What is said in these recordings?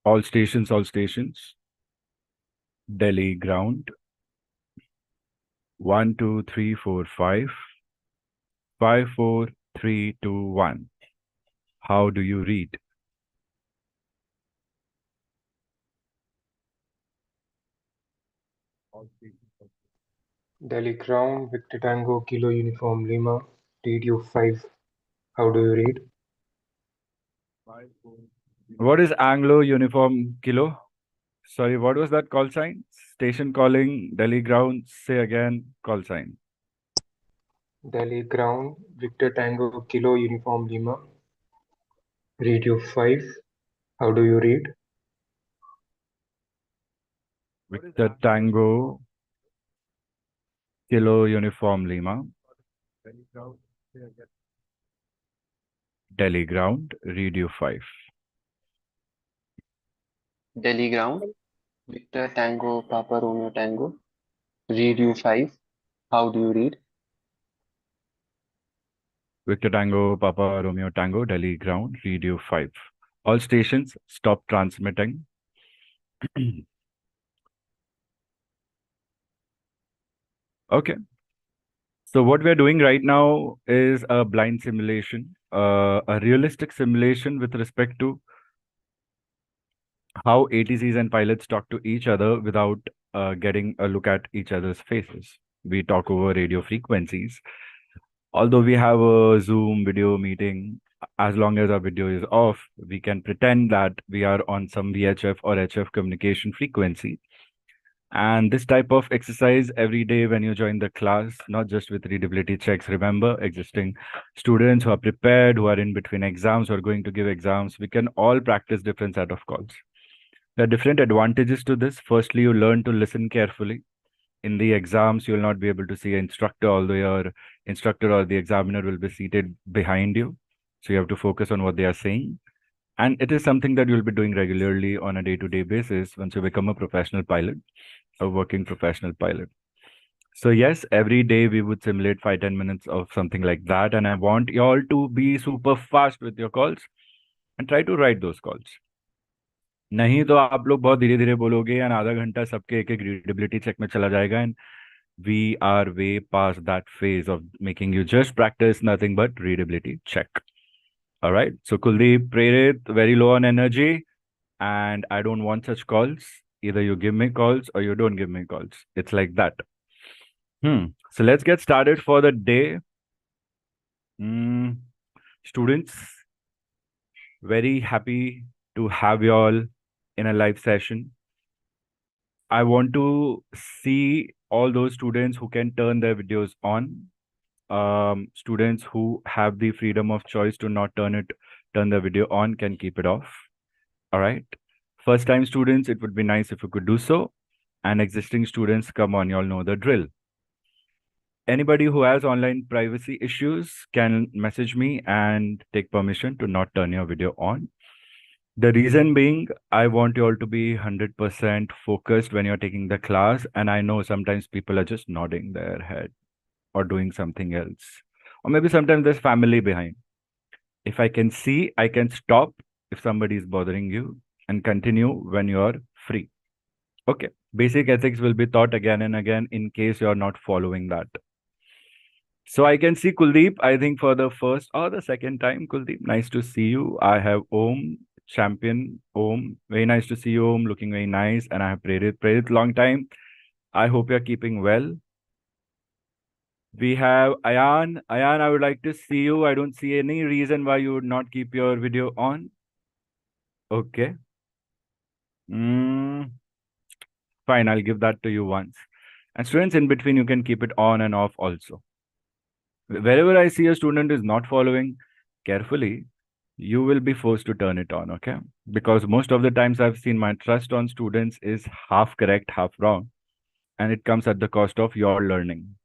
All stations, all stations. Delhi ground. 1, 2, 3, 4, 5. 5, 4, 3, 2, 1. How do you read? Delhi Ground, Victor Tango, Kilo Uniform Lima, Radio 5. How do you read? What is Anglo Uniform Kilo? Sorry, what was that call sign? Station calling, Delhi ground. Say again, call sign. Delhi Ground, Victor Tango, Kilo Uniform Lima, Radio 5. How do you read? Victor Tango, Kilo Uniform Lima. Delhi ground, Radio 5. Delhi ground, Victor Tango, Papa Romeo Tango, read you 5. How do you read? Victor Tango, Papa Romeo Tango, Delhi ground, Radio 5. All stations stop transmitting. Okay. So what we're doing right now is a blind simulation, a realistic simulation with respect to how ATCs and pilots talk to each other without getting a look at each other's faces. We talk over radio frequencies. Although we have a Zoom video meeting, as long as our video is off, we can pretend that we are on some VHF or HF communication frequency. And this type of exercise every day when you join the class, not just with readability checks. Remember, existing students who are prepared, who are in between exams, who are going to give exams, we can all practice different set of calls. There are different advantages to this. Firstly, you learn to listen carefully. In the exams, you will not be able to see an instructor, although your instructor or the examiner will be seated behind you. So you have to focus on what they are saying. And it is something that you'll be doing regularly on a day-to-day basis once you become a professional pilot, a working professional pilot. So yes, every day we would simulate 5-10 minutes of something like that. And I want you all to be super fast with your calls and try to write those calls. नहीं तो आप लोग बहुत धीरे धीरे बोलोगे and आधा घंटा सबके एक एक रीडेबिलिटी चेक में चला जाएगा and we are way past that phase of making you just practice nothing but readability check. All right. So Kuldeep, Prerit, very low on energy, and I don't want such calls. Either you give me calls or you don't give me calls. It's like that. So let's get started for the day. Students, very happy to have you all in a live session. I want to see all those students who can turn their videos on. Students who have the freedom of choice to not turn the video on can keep it off. All right. First time students, it would be nice if you could do so. And existing students, come on, you all know the drill. Anybody who has online privacy issues can message me and take permission to not turn your video on. The reason being, I want you all to be 100% focused when you're taking the class. And I know sometimes people are just nodding their head or doing something else. Or maybe sometimes there's family behind. If I can see, I can stop if somebody is bothering you and continue when you're free. Okay. Basic ethics will be taught again and again in case you're not following that. So I can see Kuldeep, I think for the first or the second time. Kuldeep, nice to see you. I have Om, champion Om. Very nice to see you, Om, looking very nice. And I have Prerit. Prerit, long time. I hope you're keeping well. We have Ayan. Ayan, I would like to see you. I don't see any reason why you would not keep your video on. Okay. Fine, I'll give that to you once. And students, in between, you can keep it on and off also. Wherever I see a student is not following carefully, you will be forced to turn it on, okay? Because most of the times I've seen my trust on students is half correct, half wrong. And it comes at the cost of your learning.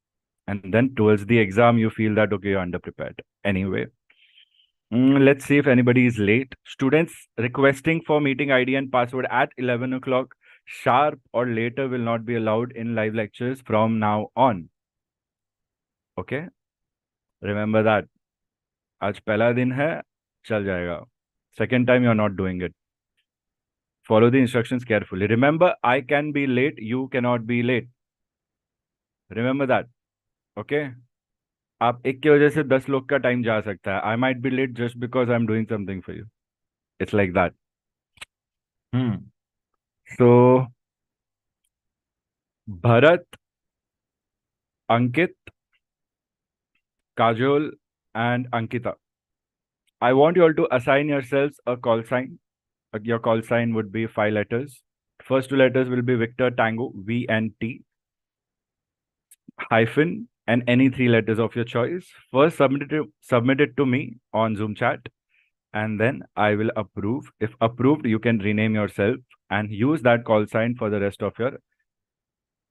And then towards the exam, you feel that, okay, you're underprepared. Anyway, let's see if anybody is late. Students requesting for meeting ID and password at 11 o'clock sharp or later will not be allowed in live lectures from now on. Okay? Remember that. आज पहला दिन है, चल जाएगा. Second time, you're not doing it. Follow the instructions carefully. Remember, I can be late, you cannot be late. Remember that. Okay? आप एक की वजह से 10 लोग का टाइम जा सकता है. I might be late just because I'm doing something for you. It's like that. So, Bharat, Ankit, Kajol, and Ankita. I want you all to assign yourselves a call sign. Your call sign would be 5 letters. First 2 letters will be Victor, Tango, V and T, hyphen, and any 3 letters of your choice. First, submit it to me on Zoom chat, and then I will approve. If approved, you can rename yourself and use that call sign for the rest of your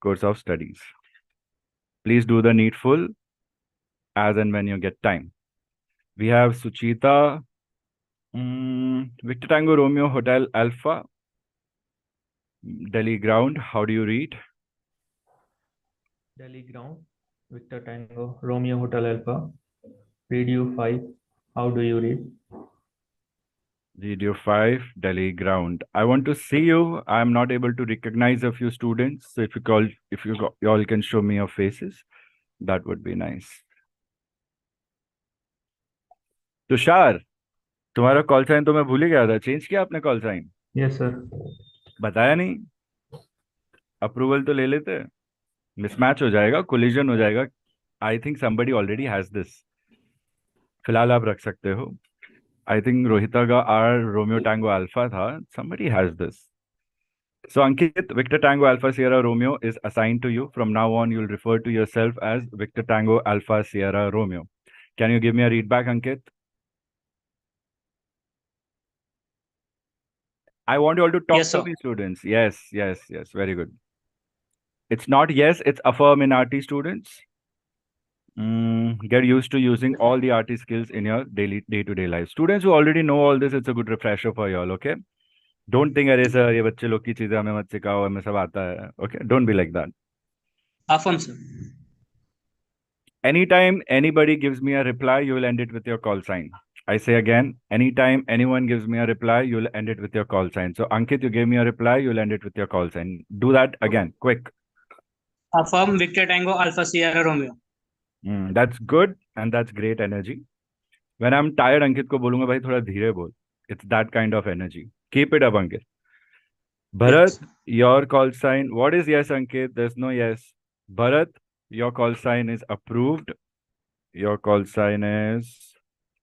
course of studies. Please do the needful as and when you get time. We have Suchita, Victor Tango Romeo Hotel Alpha, Delhi Ground. How do you read? Delhi Ground, Victor Tango, Romeo Hotel Alpha, Radio 5. How do you read? Radio 5, Delhi Ground. I want to see you. I'm not able to recognize a few students. So if you all can show me your faces, that would be nice. Tushar, तुम्हारा call sign तो मैं भूल ही गया था. Change किया आपने call sign? Yes, sir. बताया नहीं. अप्रूवल तो ले लेते. मिसमैच हो जाएगा, कोलिजन हो जाएगा. I think somebody already has this. फिलहाल आप रख सकते हो. आई थिंक रोहिता का आर रोमियो टैंगो अल्फा था. Somebody has this. So Ankit, Victor Tango Alpha Sierra Romeo is assigned to you. From now on, you'll refer to yourself as Victor Tango Alpha Sierra Romeo. Can you give me a read back, Ankit? I want you all to talk Yes, to sir. me, students. Yes, yes, yes. Very good. It's not yes, it's affirm in RT, students. Get used to using all the RT skills in your day-to-day life. Students who already know all this, it's a good refresher for you all, okay? Don't think, अरे sir, ये बच्चे लोग की चीजें हमें मत सिखाओ, हमें सब आता है. Okay? Don't be like that. Affirm, sir. Anytime anybody gives me a reply, you will end it with your call sign. I say again, anytime anyone gives me a reply, you'll end it with your call sign. So Ankit, you gave me a reply, you'll end it with your call sign. Do that again, quick. Affirm Victor Tango Alpha Sierra Romeo. That's good and that's great energy. When I'm tired, Ankit को बोलूंगा भाई थोड़ा धीरे बोल. It's that kind of energy. Keep it up, Ankit. Bharat, Yes. your call sign. What is yes, Ankit? There's no yes. Bharat, your call sign is approved. Your call sign is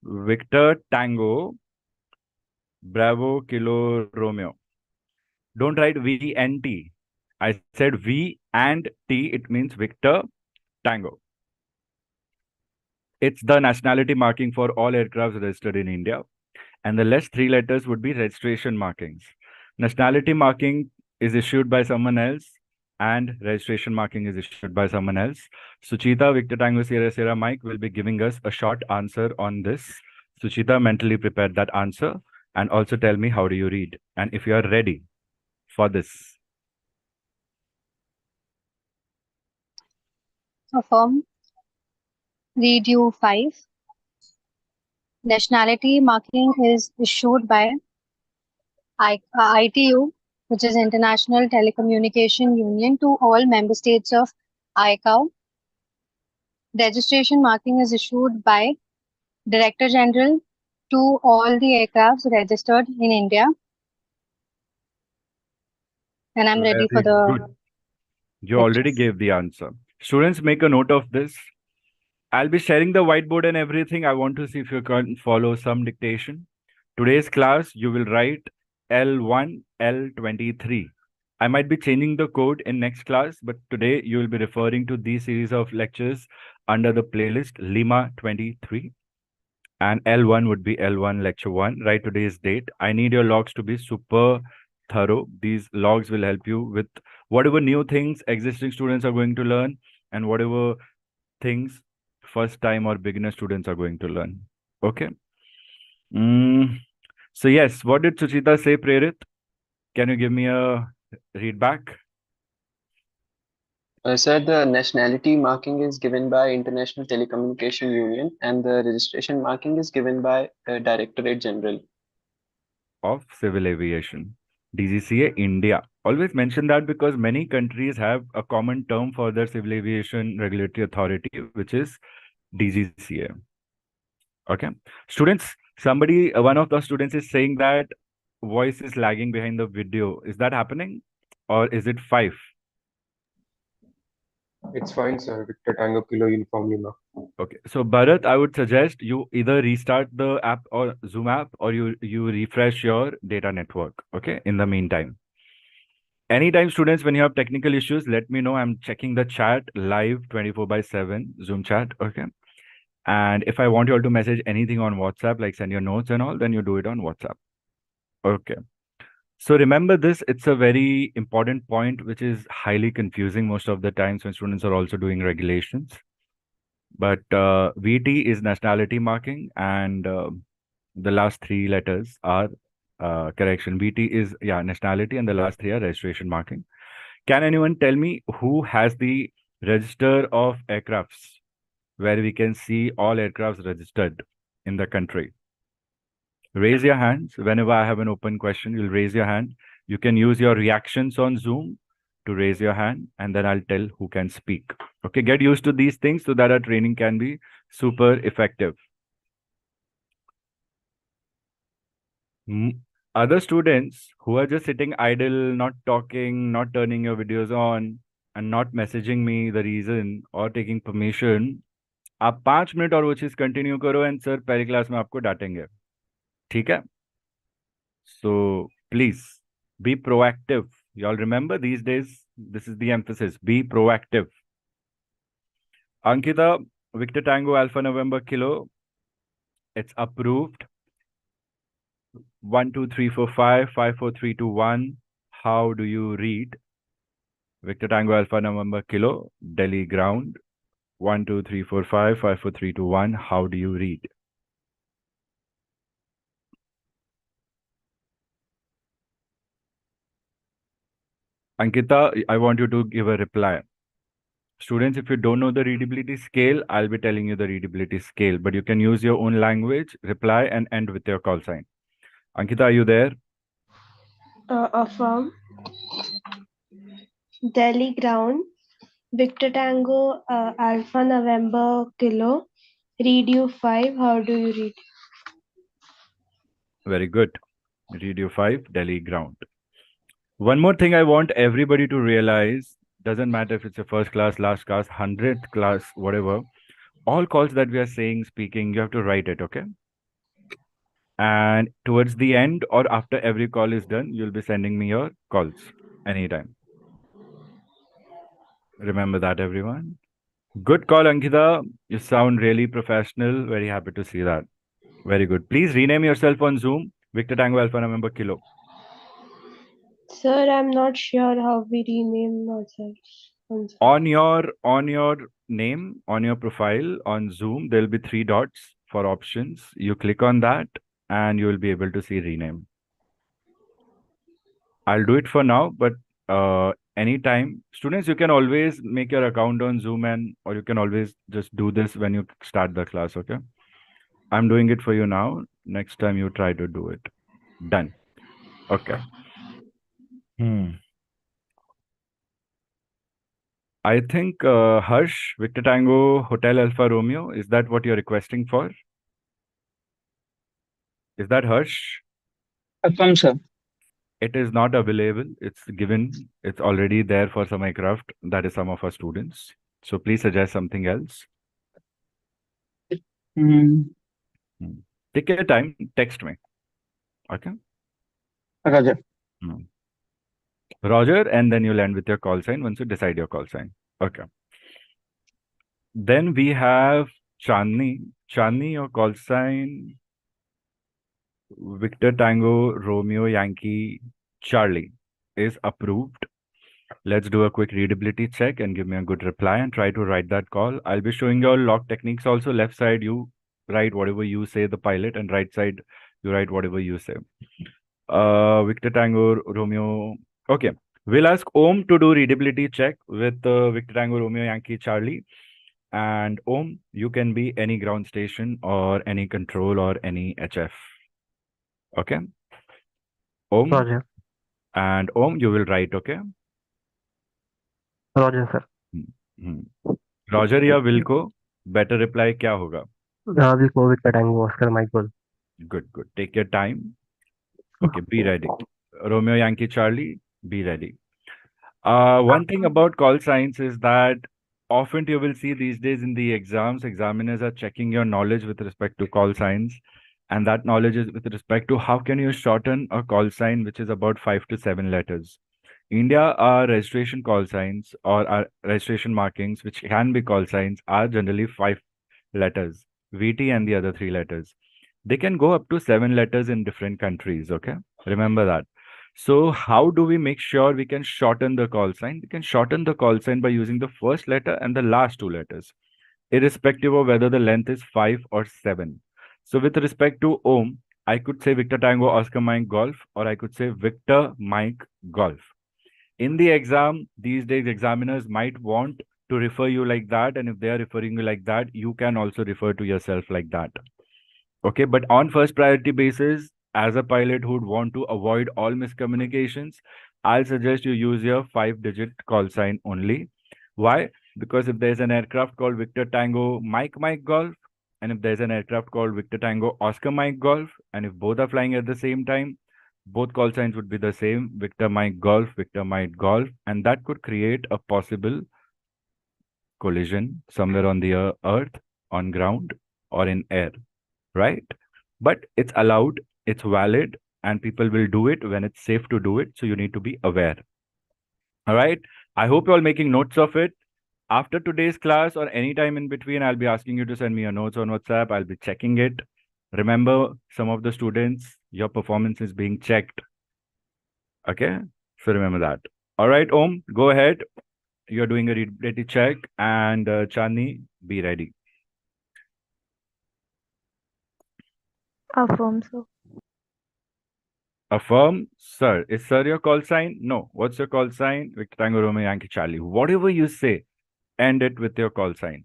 Victor Tango Bravo Kilo Romeo. Don't write V and T. I said V and T. It means Victor Tango. It's the nationality marking for all aircrafts registered in India. And the last 3 letters would be registration markings. Nationality marking is issued by someone else and registration marking is issued by someone else. Suchita, Victor Tango Sierra Sierra Mike will be giving us a short answer on this. Suchita, mentally prepare that answer and also tell me how do you read and if you are ready for this. Affirm. Read you 5. Nationality marking is issued by ITU, which is International Telecommunication Union, to all member states of ICAO. Registration marking is issued by Director General to all the aircrafts registered in India. And I'm ready for Very the good. You already lectures. gave the answer. Students, make a note of this. I'll be sharing the whiteboard and everything. I want to see if you can follow some dictation. Today's class, you will write L1, L23. I might be changing the code in next class, but today you will be referring to these series of lectures under the playlist Lima 23. And L1 would be L1 lecture 1. Write today's date. I need your logs to be super thorough. These logs will help you with whatever new things existing students are going to learn and whatever things first time or beginner students are going to learn. Okay. So yes, what did Suchita say, Prerit? Can you give me a read back? Sir, the nationality marking is given by International Telecommunication Union and the registration marking is given by Directorate General Of Civil Aviation. DGCA India. Always mention that because many countries have a common term for their civil aviation regulatory authority, which is DGCA. Okay. Students, somebody, one of the students is saying that voice is lagging behind the video. Is that happening? Or is it 5? It's fine, sir. Victor Tango Kilo Uniform Lima. Okay. So Bharat, I would suggest you either restart the app or Zoom app or you refresh your data network. Okay. In the meantime. Anytime, students, when you have technical issues, let me know. I'm checking the chat live 24/7 Zoom chat. Okay. And if I want you all to message anything on WhatsApp, like send your notes and all, then you do it on WhatsApp. Okay. So remember this, it's a very important point, which is highly confusing most of the times when students are also doing regulations. But VT is nationality marking, and the last 3 letters are correction. VT is, nationality, and the last 3 are registration marking. Can anyone tell me who has the register of aircrafts where we can see all aircrafts registered in the country? Raise your hands. Whenever I have an open question, you'll raise your hand. You can use your reactions on Zoom to raise your hand, and then I'll tell who can speak. Okay, get used to these things so that our training can be super effective. Other students who are just sitting idle, not talking, not turning your videos on, and not messaging me the reason or taking permission, आप 5 minute और वो चीज continue करो and sir पहली class में आपको डांटेंगे. ठीक है? So please be proactive. Y'all remember these days, this is the emphasis. Be proactive. Ankita, Victor Tango Alpha November Kilo, it's approved. 1 2 3 4 5 5 4 3 2 1. How do you read? Victor Tango Alpha November Kilo, Delhi ground. 1 2 3 4 5 5 4 3 2 1. How do you read? Ankita, I want you to give a reply. Students, if you don't know the readability scale, I'll be telling you the readability scale, but you can use your own language, reply, and end with your call sign. Ankita, are you there? Affirm. Delhi ground. Victor Tango Alpha November Kilo. Read you 5. How do you read? Very good. Read you 5, Delhi ground. One more thing I want everybody to realize, doesn't matter if it's a first class, last class, 100th class, whatever, all calls that we are saying, speaking, you have to write it, okay? And towards the end or after every call is done, you'll be sending me your calls anytime. Remember that, everyone. Good call, Ankita. You sound really professional. Very happy to see that. Very good. Please rename yourself on Zoom. Victor Tango Alpha November Kilo. Sir, I'm not sure how we rename ourselves. On your name, on your profile on Zoom, there'll be 3 dots for options. You click on that and you will be able to see rename. I'll do it for now, but anytime, students, you can always make your account on Zoom, or you can always just do this when you start the class. Okay, I'm doing it for you now. Next time you try to do it. Done. Okay. I think Harsh, Victor Tango Hotel Alpha Romeo, is that what you're requesting for? Is that Harsh? Affirm, sir. It is not available. It's given. It's already there for some aircraft. That is some of our students. So please suggest something else. Take your time. Text me. Okay. Roger. Roger, and then you'll end with your call sign once you decide your call sign. Okay. Then we have Chandni. Chandni, your call sign. Victor Tango Romeo Yankee Charlie is approved. Let's do a quick readability check and give me a good reply and try to write that call. I'll be showing you all log techniques also. Left side, you write whatever you say, the pilot, and right side, you write whatever you say. Victor Tango Romeo. Okay. We'll ask Om to do readability check with Victor Tango Romeo Yankee Charlie. And Om, you can be any ground station or any control or any HF. Okay. Om. Roger. And Om, you will write, okay? Roger, sir. Roger या Will को better reply क्या होगा? Will go with the Tango Oscar Michael. Good, good. Take your time. Okay, be ready. Romeo Yankee Charlie, be ready. One thing about call signs is that often you will see these days in the exams, examiners are checking your knowledge with respect to call signs. And that knowledge is with respect to how can you shorten a call sign which is about 5 to 7 letters. India, our registration call signs or our registration markings, which can be call signs, are generally 5 letters, VT and the other 3 letters. They can go up to 7 letters in different countries, okay? Remember that. So how do we make sure we can shorten the call sign? We can shorten the call sign by using the first letter and the last 2 letters, irrespective of whether the length is 5 or 7. So with respect to Om, I could say Victor Tango Oscar Mike Golf, or I could say Victor Mike Golf. In the exam, these days examiners might want to refer you like that, and if they are referring you like that, you can also refer to yourself like that. Okay, but on first priority basis, as a pilot who would want to avoid all miscommunications, I'll suggest you use your 5-digit call sign only. Why? Because if there's an aircraft called Victor Tango Mike Mike Golf, and if there's an aircraft called Victor Tango Oscar Mike Golf, and if both are flying at the same time, both call signs would be the same, Victor Mike Golf, Victor Mike Golf, and that could create a possible collision somewhere on the earth, on ground, or in air, right? But it's allowed, it's valid, and people will do it when it's safe to do it. So you need to be aware. All right. I hope you're all making notes of it. After today's class or any time in between, I'll be asking you to send me your notes on WhatsApp. I'll be checking it. Remember, some of the students, your performance is being checked. Okay. So remember that. All right, Om, go ahead. You're doing a ready check, and Chani, be ready. Affirm, sir. Affirm, sir. Is sir your call sign? No. What's your call sign? Victor Tango Romeo Yankee Charlie. Whatever you say, end it with your call sign.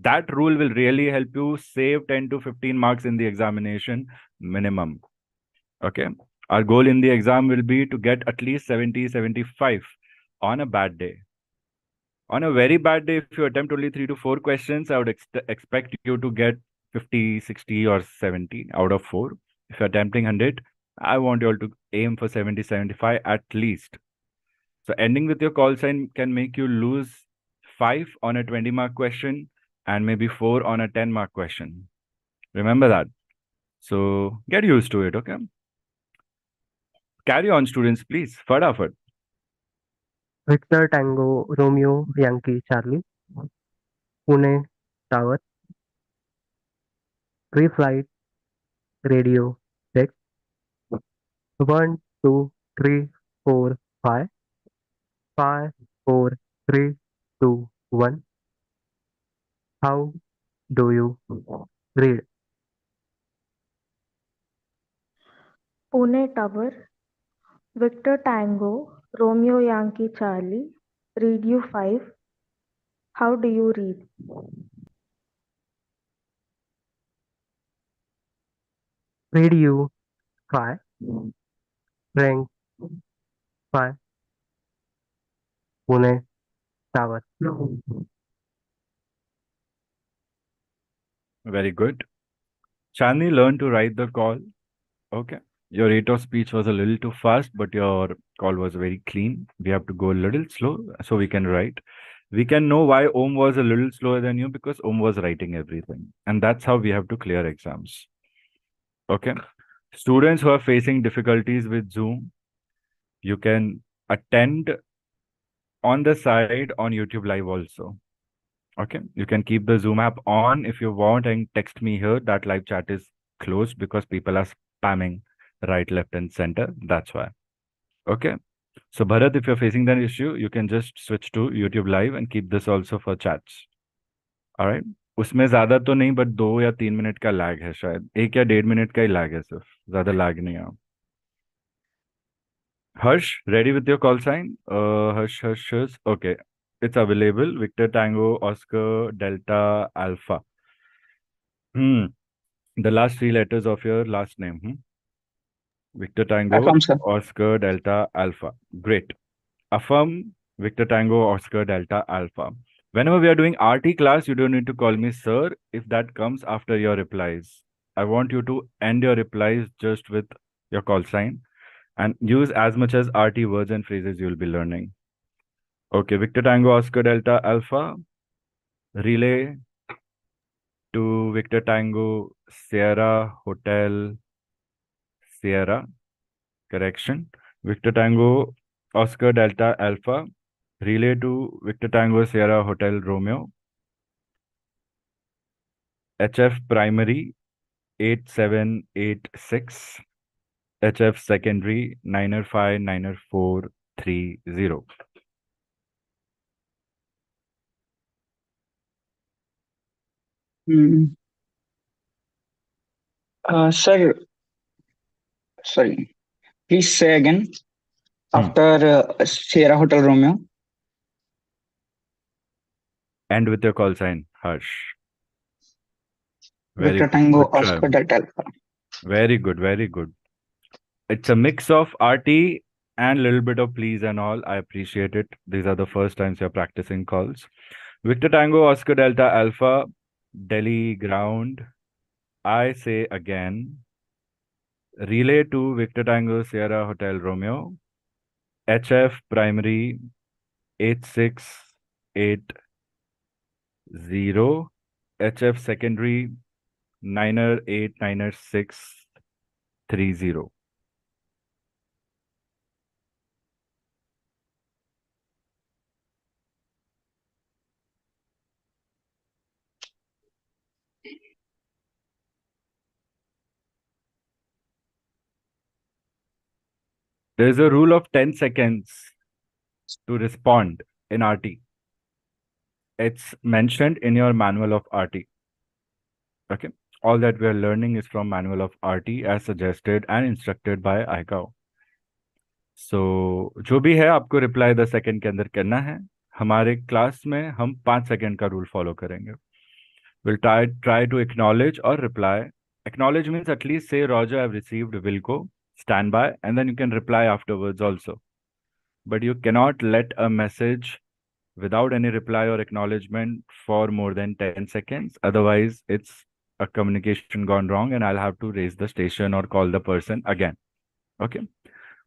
That rule will really help you save 10 to 15 marks in the examination minimum. Okay. Our goal in the exam will be to get at least 70, 75 on a bad day. On a very bad day, if you attempt only 3 to 4 questions, I would expect you to get 50, 60, or 70 out of 4. If you're attempting 100, I want you all to aim for 70, 75 at least. So ending with your call sign can make you lose 5 on a 20-mark question and maybe 4 on a 10-mark question. Remember that. So get used to it, okay? Carry on, students, please. Fadafat. Victor Tango Romeo Yankee Charlie. Pune Tower. Pre-flight radio check. 1, 2, 3, 4, 5. 5, 4, 3, 2, 1. How do you read? Pune Tower, Victor Tango, Romeo Yankee Charlie, read you 5. How do you read? Radio 5. Rank 5. Pune Tower. Very good. Chani learned to write the call. Okay. Your rate of speech was a little too fast, but your call was very clean. We have to go a little slow so we can write. We can know why Om was a little slower than you because Om was writing everything. And that's how we have to clear exams. Okay. Students who are facing difficulties with Zoom, you can attend on the side on YouTube Live also. Okay. You can keep the Zoom app on if you want and text me here. That live chat is closed because people are spamming right, left, and center. That's why. Okay. So Bharat, if you're facing that issue, you can just switch to YouTube Live and keep this also for chats. All right. उसमें ज्यादा तो नहीं but 2 या 3 minute का lag है शायद 1 या 1.5 minute का ही लैग है सिर्फ ज्यादा लैग नहीं है Harsh, ready with your call sign? Harsh. Okay. It's available. Victor Tango Oscar Delta Alpha. The last 3 letters of your last name. Victor Tango, Affirm, sir. Oscar Delta Alpha. Great. Affirm, Victor Tango, Oscar Delta Alpha. Whenever we are doing RT class, you don't need to call me sir if that comes after your replies. I want you to end your replies just with your call sign and use as much as RT words and phrases you'll be learning. Okay, Victor Tango, Oscar Delta Alpha. Relay to Victor Tango, Sierra Hotel, Sierra. Correction. Victor Tango, Oscar Delta Alpha. Relay to Victor Tango, Sierra Hotel, Romeo. HF Primary 8786. HF Secondary 905 90430. Hmm. Sir, sorry. Please say again. After Sierra Hotel Romeo. End with your call sign, Harsh. Very Victor good. Tango Good try. Oscar Delta Alpha. Very good. Very good. It's a mix of RT and a little bit of please and all. I appreciate it. These are the first times you're practicing calls. Victor Tango, Oscar Delta Alpha, Delhi ground. I say again. Relay to Victor Tango, Sierra Hotel Romeo. HF primary 8680. HF secondary 908 90630. There's a rule of 10 seconds to respond in RT. It's mentioned in your manual of RT. Okay. All that we are learning is from manual of RT as suggested and instructed by iCATS. So जो भी है आपको reply 10 second के अंदर करना है. हमारे class में हम 5 सेकंड का रूल फॉलो करेंगे. We'll try to acknowledge or reply. Acknowledge means at least say Roger, I've received Wilco, stand by, and then you can reply afterwards also. But you cannot let a message without any reply or acknowledgement for more than 10 seconds. Otherwise, it's a communication gone wrong and I'll have to raise the station or call the person again. Okay.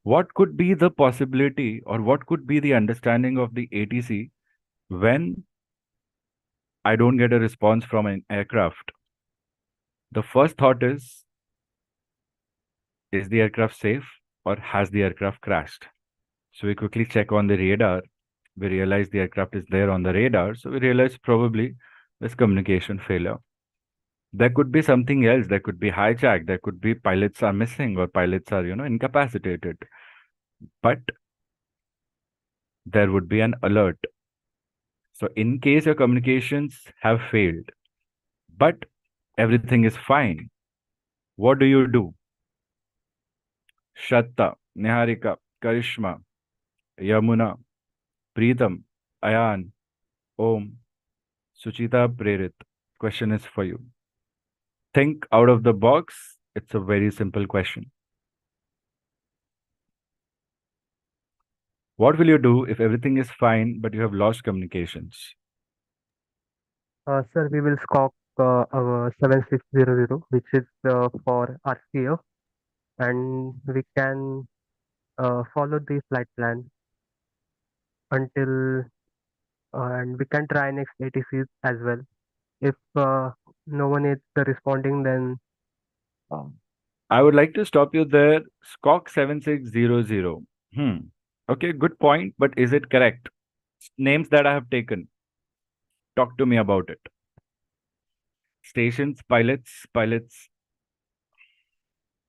What could be the possibility or what could be the understanding of the ATC when I don't get a response from an aircraft? The first thought is the aircraft safe or has the aircraft crashed? So we quickly check on the radar. We realize the aircraft is there on the radar. So we realize probably there's communication failure. There could be something else. There could be hijack. There could be pilots are missing or pilots are, incapacitated. But there would be an alert. So in case your communications have failed, but everything is fine, what do? Shatta, Niharika, Karishma, Yamuna, Preetam, Ayan, Om, Suchita, Prerit. Question is for you. Think out of the box. It's a very simple question. What will you do if everything is fine, but you have lost communications? Sir, we will scope our 7600, which is for RCF, and we can follow the flight plan until, and we can try next ATCs as well. If no one is responding, then I would like to stop you there. Scock 7600. Okay, good point, but is it correct? Names that I have taken. Talk to me about it. Stations, pilots.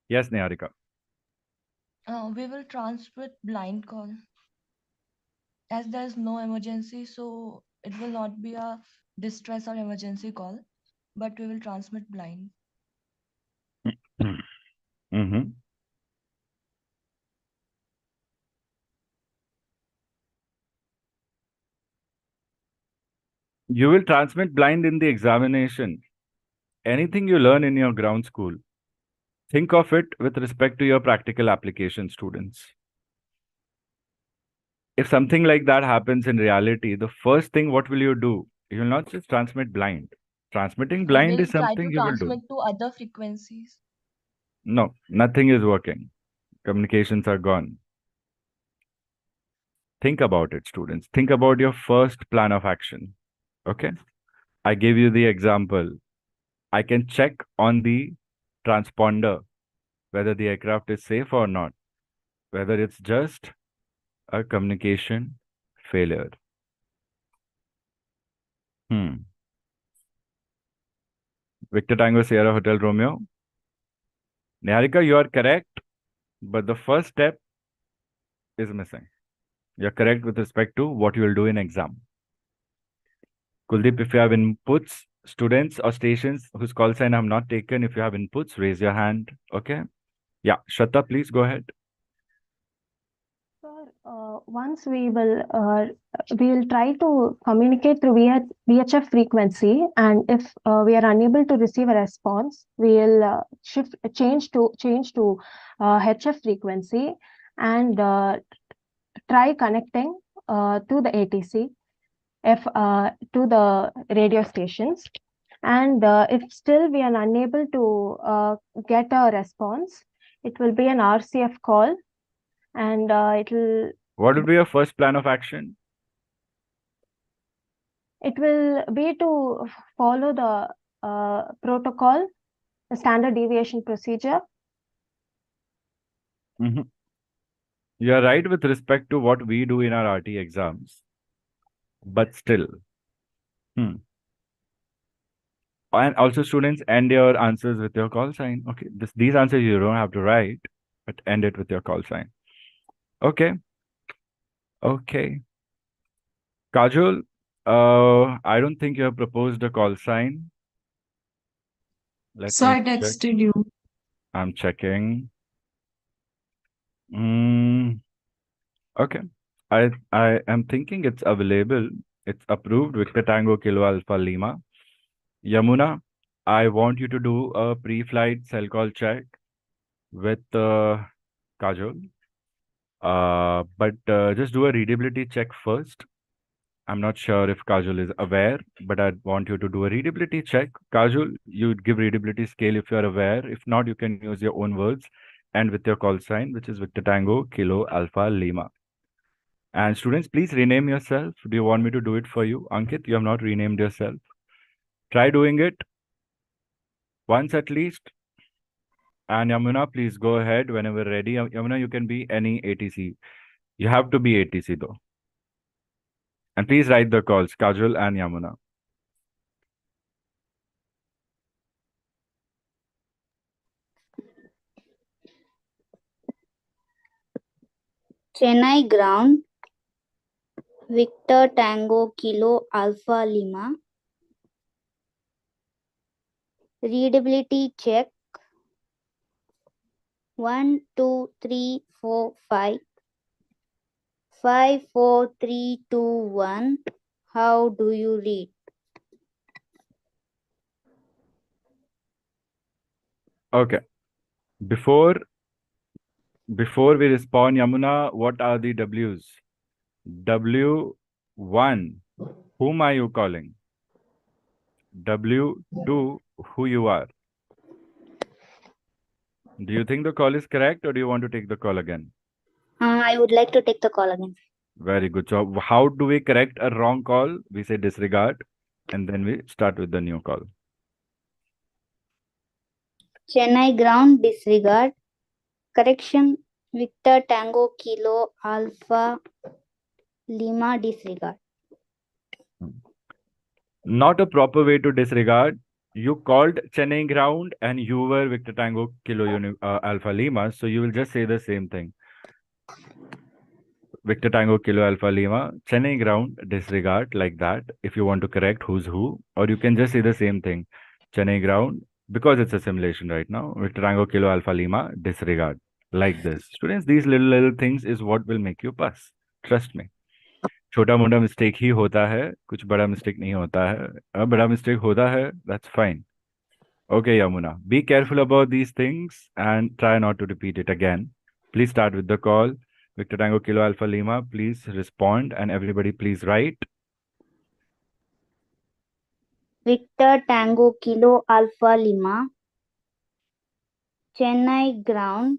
Yes, Niharika. We will transmit blind call as there is no emergency, so it will not be a distress or emergency call, but we will transmit blind. Mm-hmm. You will transmit blind in the examination. Anything you learn in your ground school, Think of it with respect to your practical application, students. If something like that happens in reality, the first thing, what will you do? You will not just transmit blind. Transmitting blind We'll is try something to you will do. transmit to other frequencies. No, nothing is working. Communications are gone. Think about it, students. Think about your first plan of action. Okay. I gave you the example. I can check on the transponder whether the aircraft is safe or not, whether it's just a communication failure. Victor Tango Sierra Hotel Romeo. Niharika, you are correct, but the first step is missing. You're correct with respect to what you will do in exam. Kuldeep, if you have inputs, students or stations whose call sign I have not taken, if you have inputs, raise your hand. Okay. Yeah, Shraddha, please go ahead. Sir, once we will try to communicate through VHF frequency, and if we are unable to receive a response, we will change to HF frequency and try connecting to the ATC to the radio stations. And if still we are unable to get a response, it will be an RCF call, and What will be your first plan of action? it will be to follow the protocol, the standard deviation procedure. You are right with respect to what we do in our RT exams, but still. And also, students, end your answers with your call sign. Okay, these answers you don't have to write, but end it with your call sign. Okay. Okay. Kajol, I don't think you have proposed a call sign. So I texted you. I'm checking. Okay. I am thinking it's available. It's approved. Victor Tango Kilo Alpha Lima. Yamuna, I want you to do a pre-flight cell call check with Kajol. But just do a readability check first. I'm not sure if Kajol is aware, but I want you to do a readability check. Kajol, you give readability scale if you're aware. If not, you can use your own words and with your call sign, which is Victor Tango Kilo Alpha Lima. And students, please rename yourself. Do you want me to do it for you? Ankit, you have not renamed yourself. Try doing it once at least. And Yamuna, please go ahead whenever ready. Yamuna, you can be any ATC. You have to be ATC though. And please write the calls, Kajol and Yamuna. Chennai ground, Victor Tango Kilo Alpha Lima. Readability check. 1, 2, 3, 4, 5. 5, 4, 3, 2, 1. How do you read? Okay. Before we respond, Yamuna, what are the W's? W1, whom are you calling? W2, who you are? Do you think the call is correct or do you want to take the call again? I would like to take the call again. Very good. So how do we correct a wrong call? We say disregard and then we start with the new call. Chennai ground, disregard. Correction, Victor Tango Kilo Alpha Lima, disregard. Not a proper way to disregard. You called Chennai ground and you were Victor Tango Kilo Alpha Lima. So you will just say the same thing. Victor Tango Kilo Alpha Lima, Chennai ground, disregard, like that. If you want to correct who's who, or you can just say the same thing. Chennai ground, because it's a simulation right now. Victor Tango Kilo Alpha Lima, disregard, like this. Students, these little things is what will make you pass. Trust me. छोटा मोटा mistake ही होता है, कुछ बड़ा mistake नहीं होता है. बड़ा मिस्टेक होता है, that's fine. Okay, Yamuna. Be careful about these things and try not to repeat it again. Please start with the call. Victor Tango Kilo Alpha Lima, please respond and everybody please write. Victor Tango Kilo Alpha Lima, Chennai ground,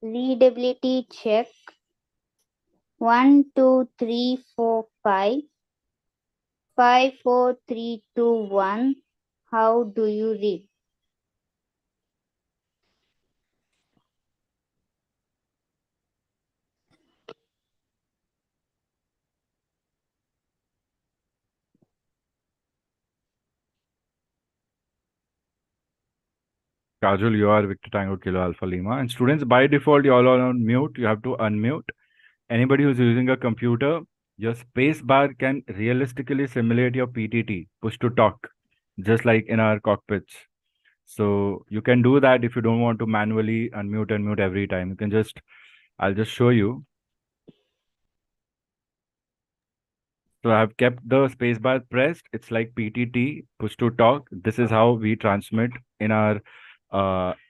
readability check, 1, 2, 3, 4, 5, 5, 4, 3, 2, 1. How do you read? Kajul, you are Victor Tango Kilo Alpha Lima. And students, by default, you all are on mute. You have to unmute. Anybody who's using a computer, your space bar can realistically simulate your PTT, push to talk, just like in our cockpits. So you can do that if you don't want to manually unmute and mute every time. You can just, I'll just show you. So I've kept the spacebar pressed. It's like PTT, push to talk. This is how we transmit in our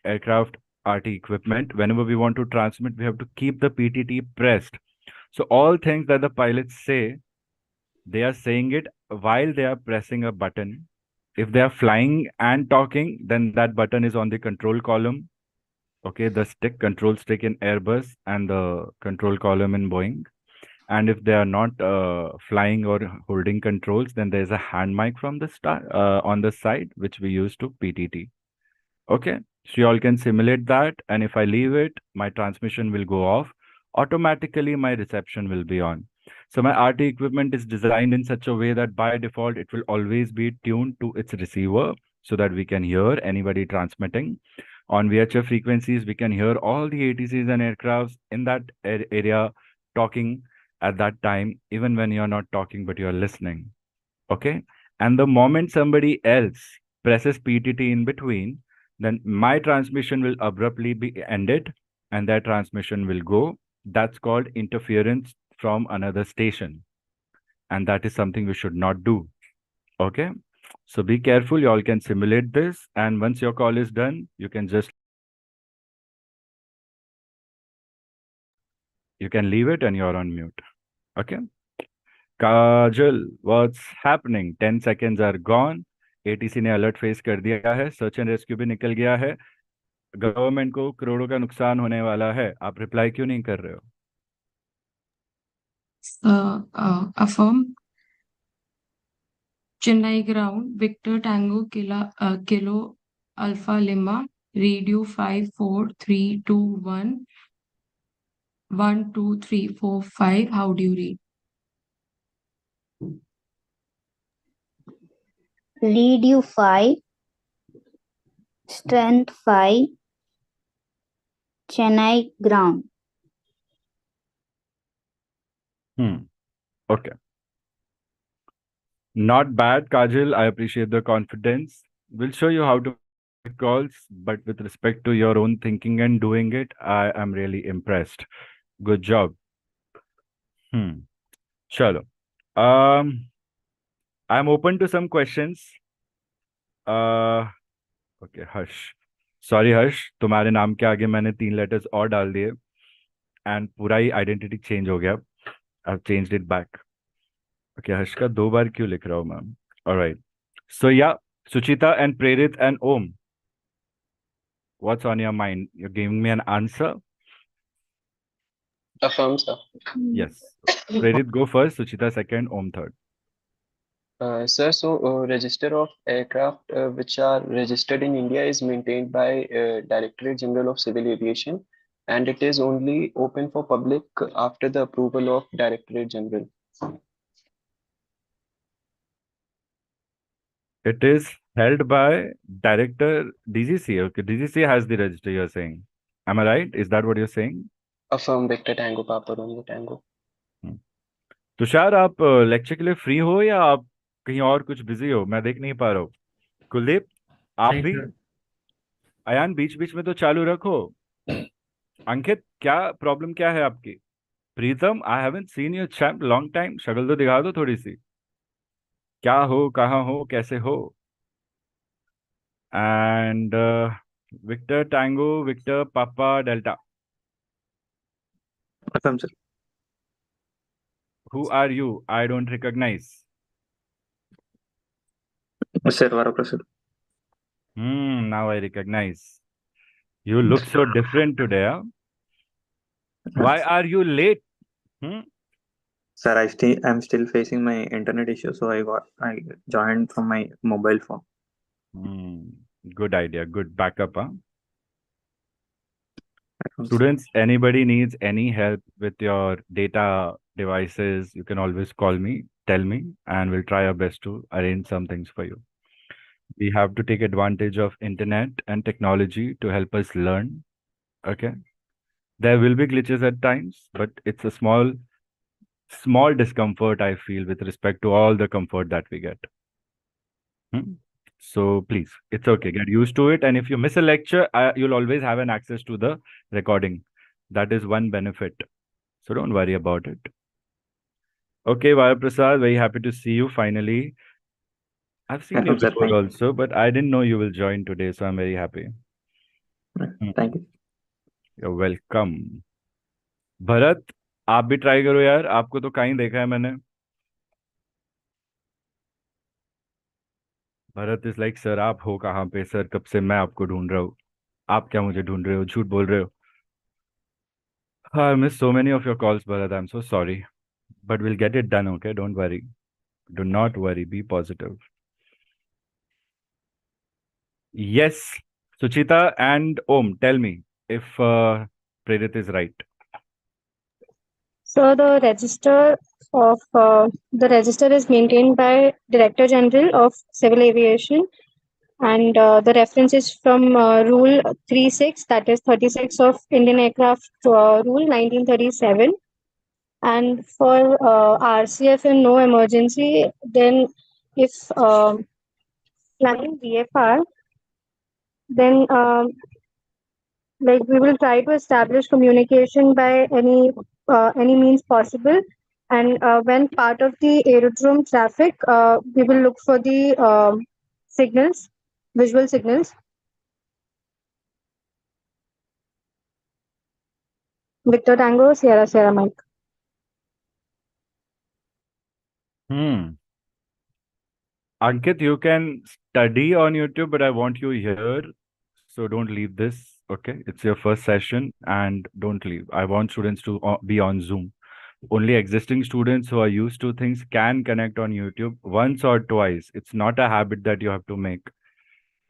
aircraft RT equipment. Whenever we want to transmit, we have to keep the PTT pressed. So all things that the pilots say, they are saying it while they are pressing a button. If they are flying and talking, then that button is on the control column. Okay, the control stick in Airbus and the control column in Boeing. And if they are not flying or holding controls, then there's a hand mic from the start on the side, which we use to PTT. Okay, so you all can simulate that. And if I leave it, my transmission will go off. Automatically, my reception will be on. So my RT equipment is designed in such a way that by default, it will always be tuned to its receiver so that we can hear anybody transmitting. On VHF frequencies, we can hear all the ATCs and aircrafts in that area talking at that time, even when you're not talking, but you're listening. Okay. And the moment somebody else presses PTT in between, then my transmission will abruptly be ended and that transmission will go. That's called interference from another station. And that is something we should not do. Okay. So be careful. You all can simulate this. And once your call is done, you can leave it and you're on mute. Okay. Kajal, what's happening? 10 seconds are gone. ATC ने alert face कर दिया है, search and rescue भी निकल गया है, government को करोड़ों का नुकसान होने वाला है. आप रिप्लाई क्यों नहीं कर रहे हो? Affirm. Chennai ground, Victor Tango Kilo Alpha Lima, radio 54321 12345. How do you read? Lead you 5, strength 5, Chennai ground. Okay. Not bad, Kajal. I appreciate the confidence. We'll show you how to make calls, but with respect to your own thinking and doing it, I am really impressed. Good job. Chalo. I'm open to some questions. Okay, Harsh. Sorry, Harsh. तुम्हारे नाम के आगे मैंने 3 letters और डाल दिए and पूरा ही identity change हो गया. I've changed it back. Okay, Harsh का 2 बार क्यों लिख रहा हूँ मैं? All right. So yeah, Suchita and Prerit and Om. What's on your mind? You're giving me an answer? Affirm, sir. Yes. Prerit, go first. Suchita second. Om third. Sir, so register of aircraft which are registered in India is maintained by Directorate General of Civil Aviation, and it is only open for public after the approval of Directorate General. It is held by Director DGC. Okay, DGC has the register, you're saying. Am I right? Is that what you're saying? Affirm, Victor Tango Papa Romeo Tango. Tushar, आप lecture के लिए free हो या आप कहीं और कुछ busy हो? मैं देख नहीं पा रहा हूँ. कुलदीप, आप भी? अयान, बीच बीच में तो चालू रखो. अंकित, क्या प्रॉब्लम क्या है आपकी? Pritam, I haven't seen your chat long time. शक्ल तो दिखा दो थोड़ी सी. क्या हो, कहाँ हो, कैसे हो? And Victor Tango, Victor Papa Delta. Affirm, sir. Who are you? I don't recognize. Sir, Varaprasad. Now I recognize. You look so different today. Huh? Why are you late? Sir, I'm still facing my internet issue, so I joined from my mobile phone. Good idea. Good backup, huh? Students, anybody needs any help with your data devices, you can always call me, tell me, and we'll try our best to arrange some things for you. We have to take advantage of internet and technology to help us learn. Okay. There will be glitches at times, but it's a small discomfort I feel with respect to all the comfort that we get. So please, it's okay. Get used to it. And if you miss a lecture, you'll always have an access to the recording. That is one benefit. So don't worry about it. Okay, Vaya Prasad, very happy to see you finally. I've seen you before also, but I didn't know you will join today, so I'm very happy. Thank you. You're welcome. Bharat, आप भी try करो यार, आपको तो कहीं देखा है मैंने. भरत इज लाइक सर आप हो कहाँ पे सर, कब से मैं आपको ढूंढ रहा हूँ, आप क्या मुझे ढूंढ रहे हो, झूठ बोल रहे हो. I miss so many of your calls, Bharat. I'm so sorry. But we'll get it done, okay? Don't worry. Do not worry. Be positive. Yes, Suchita and Om, tell me if Prerit is right. So the register is maintained by Director General of Civil Aviation, and the reference is from Rule 36, that is 36 of Indian Aircraft Rule 1937. And for RCF and no emergency, then if flying VFR, then like we will try to establish communication by any means possible. And when part of the aerodrome traffic, we will look for the signals, visual signals. Victor Tango, Sierra Sierra Mike. Ankit, you can study on YouTube, but I want you here. So don't leave this. Okay. It's your first session and don't leave. I want students to be on Zoom. Only existing students who are used to things can connect on YouTube once or twice. It's not a habit that you have to make.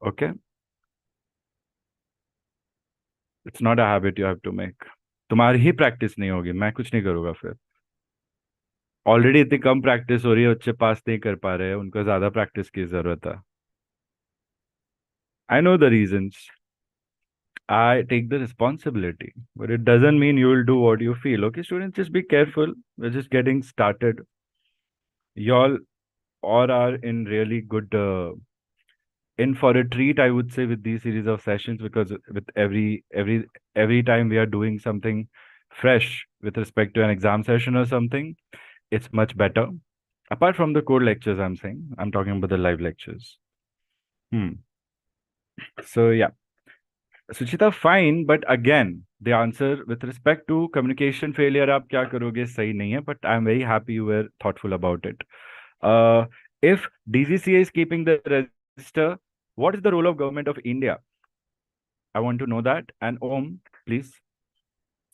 Okay. It's not a habit you have to make. तुम्हारी ही practice नहीं होगी, मैं कुछ नहीं करूँगा फिर. Already इतनी कम practice हो रही है, बच्चे पास नहीं कर पा रहे हैं, उनको ज्यादा प्रैक्टिस की जरूरत है. I know the reasons. I take the responsibility, but it doesn't mean you will do what you feel. Okay, students, just be careful. We're just getting started. Y'all all are in really good in for a treat, I would say, with these series of sessions, because with every time we are doing something fresh with respect to an exam session or something, it's much better. Apart from the core lectures, I'm talking about the live lectures. So yeah, Suchita, fine, but again, the answer with respect to communication failure, आप क्या करोगे सही नहीं है, but I'm very happy you were thoughtful about it. If DGCA is keeping the register, what is the role of government of India? I want to know that. And Om, please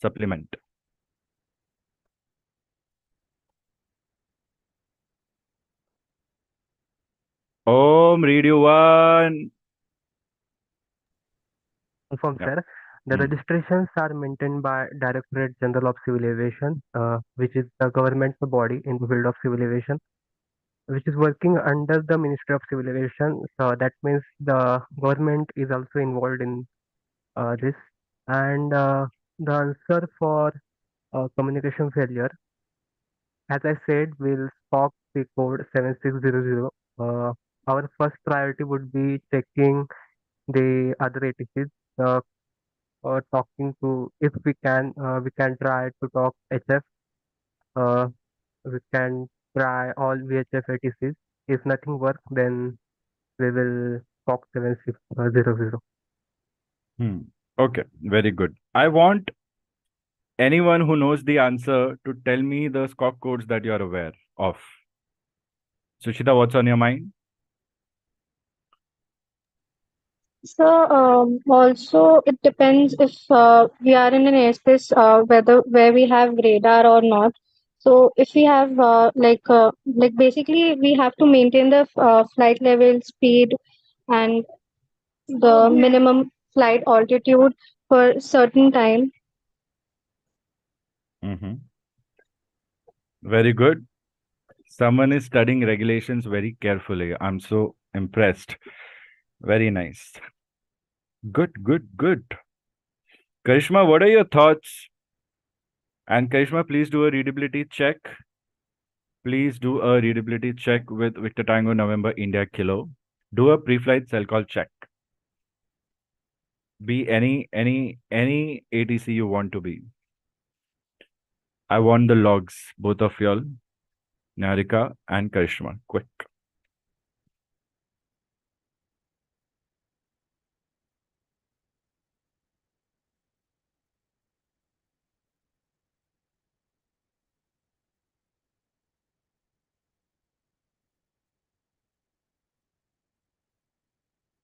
supplement. Om, radio one. Confirm, sir. The registrations are maintained by Directorate General of Civil Aviation, which is the government body in the field of civil aviation, which is working under the Ministry of Civil Aviation. So that means the government is also involved in this. And the answer for communication failure, as I said, will SPOC the code 7600. Our first priority would be checking the other ATCs, or talking to, if we can try to talk HF. We can try all VHF ATCs. If nothing works, then we will Scock 7600. Okay, very good. I want anyone who knows the answer to tell me the Scock codes that you are aware of. Sushita, what's on your mind? So also it depends if we are in an airspace where we have radar or not. So if we have like basically we have to maintain the flight level, speed, and the minimum flight altitude for certain time. Very good. Someone is studying regulations very carefully. I'm so impressed. Very nice. Good, good, good. Karishma, what are your thoughts? And Karishma, please do a readability check. Please do a readability check with Victor Tango November India Kilo. Do a pre-flight cell call check. Be any ATC you want to be. I want the logs, both of y'all, Niharika and Karishma. Quick.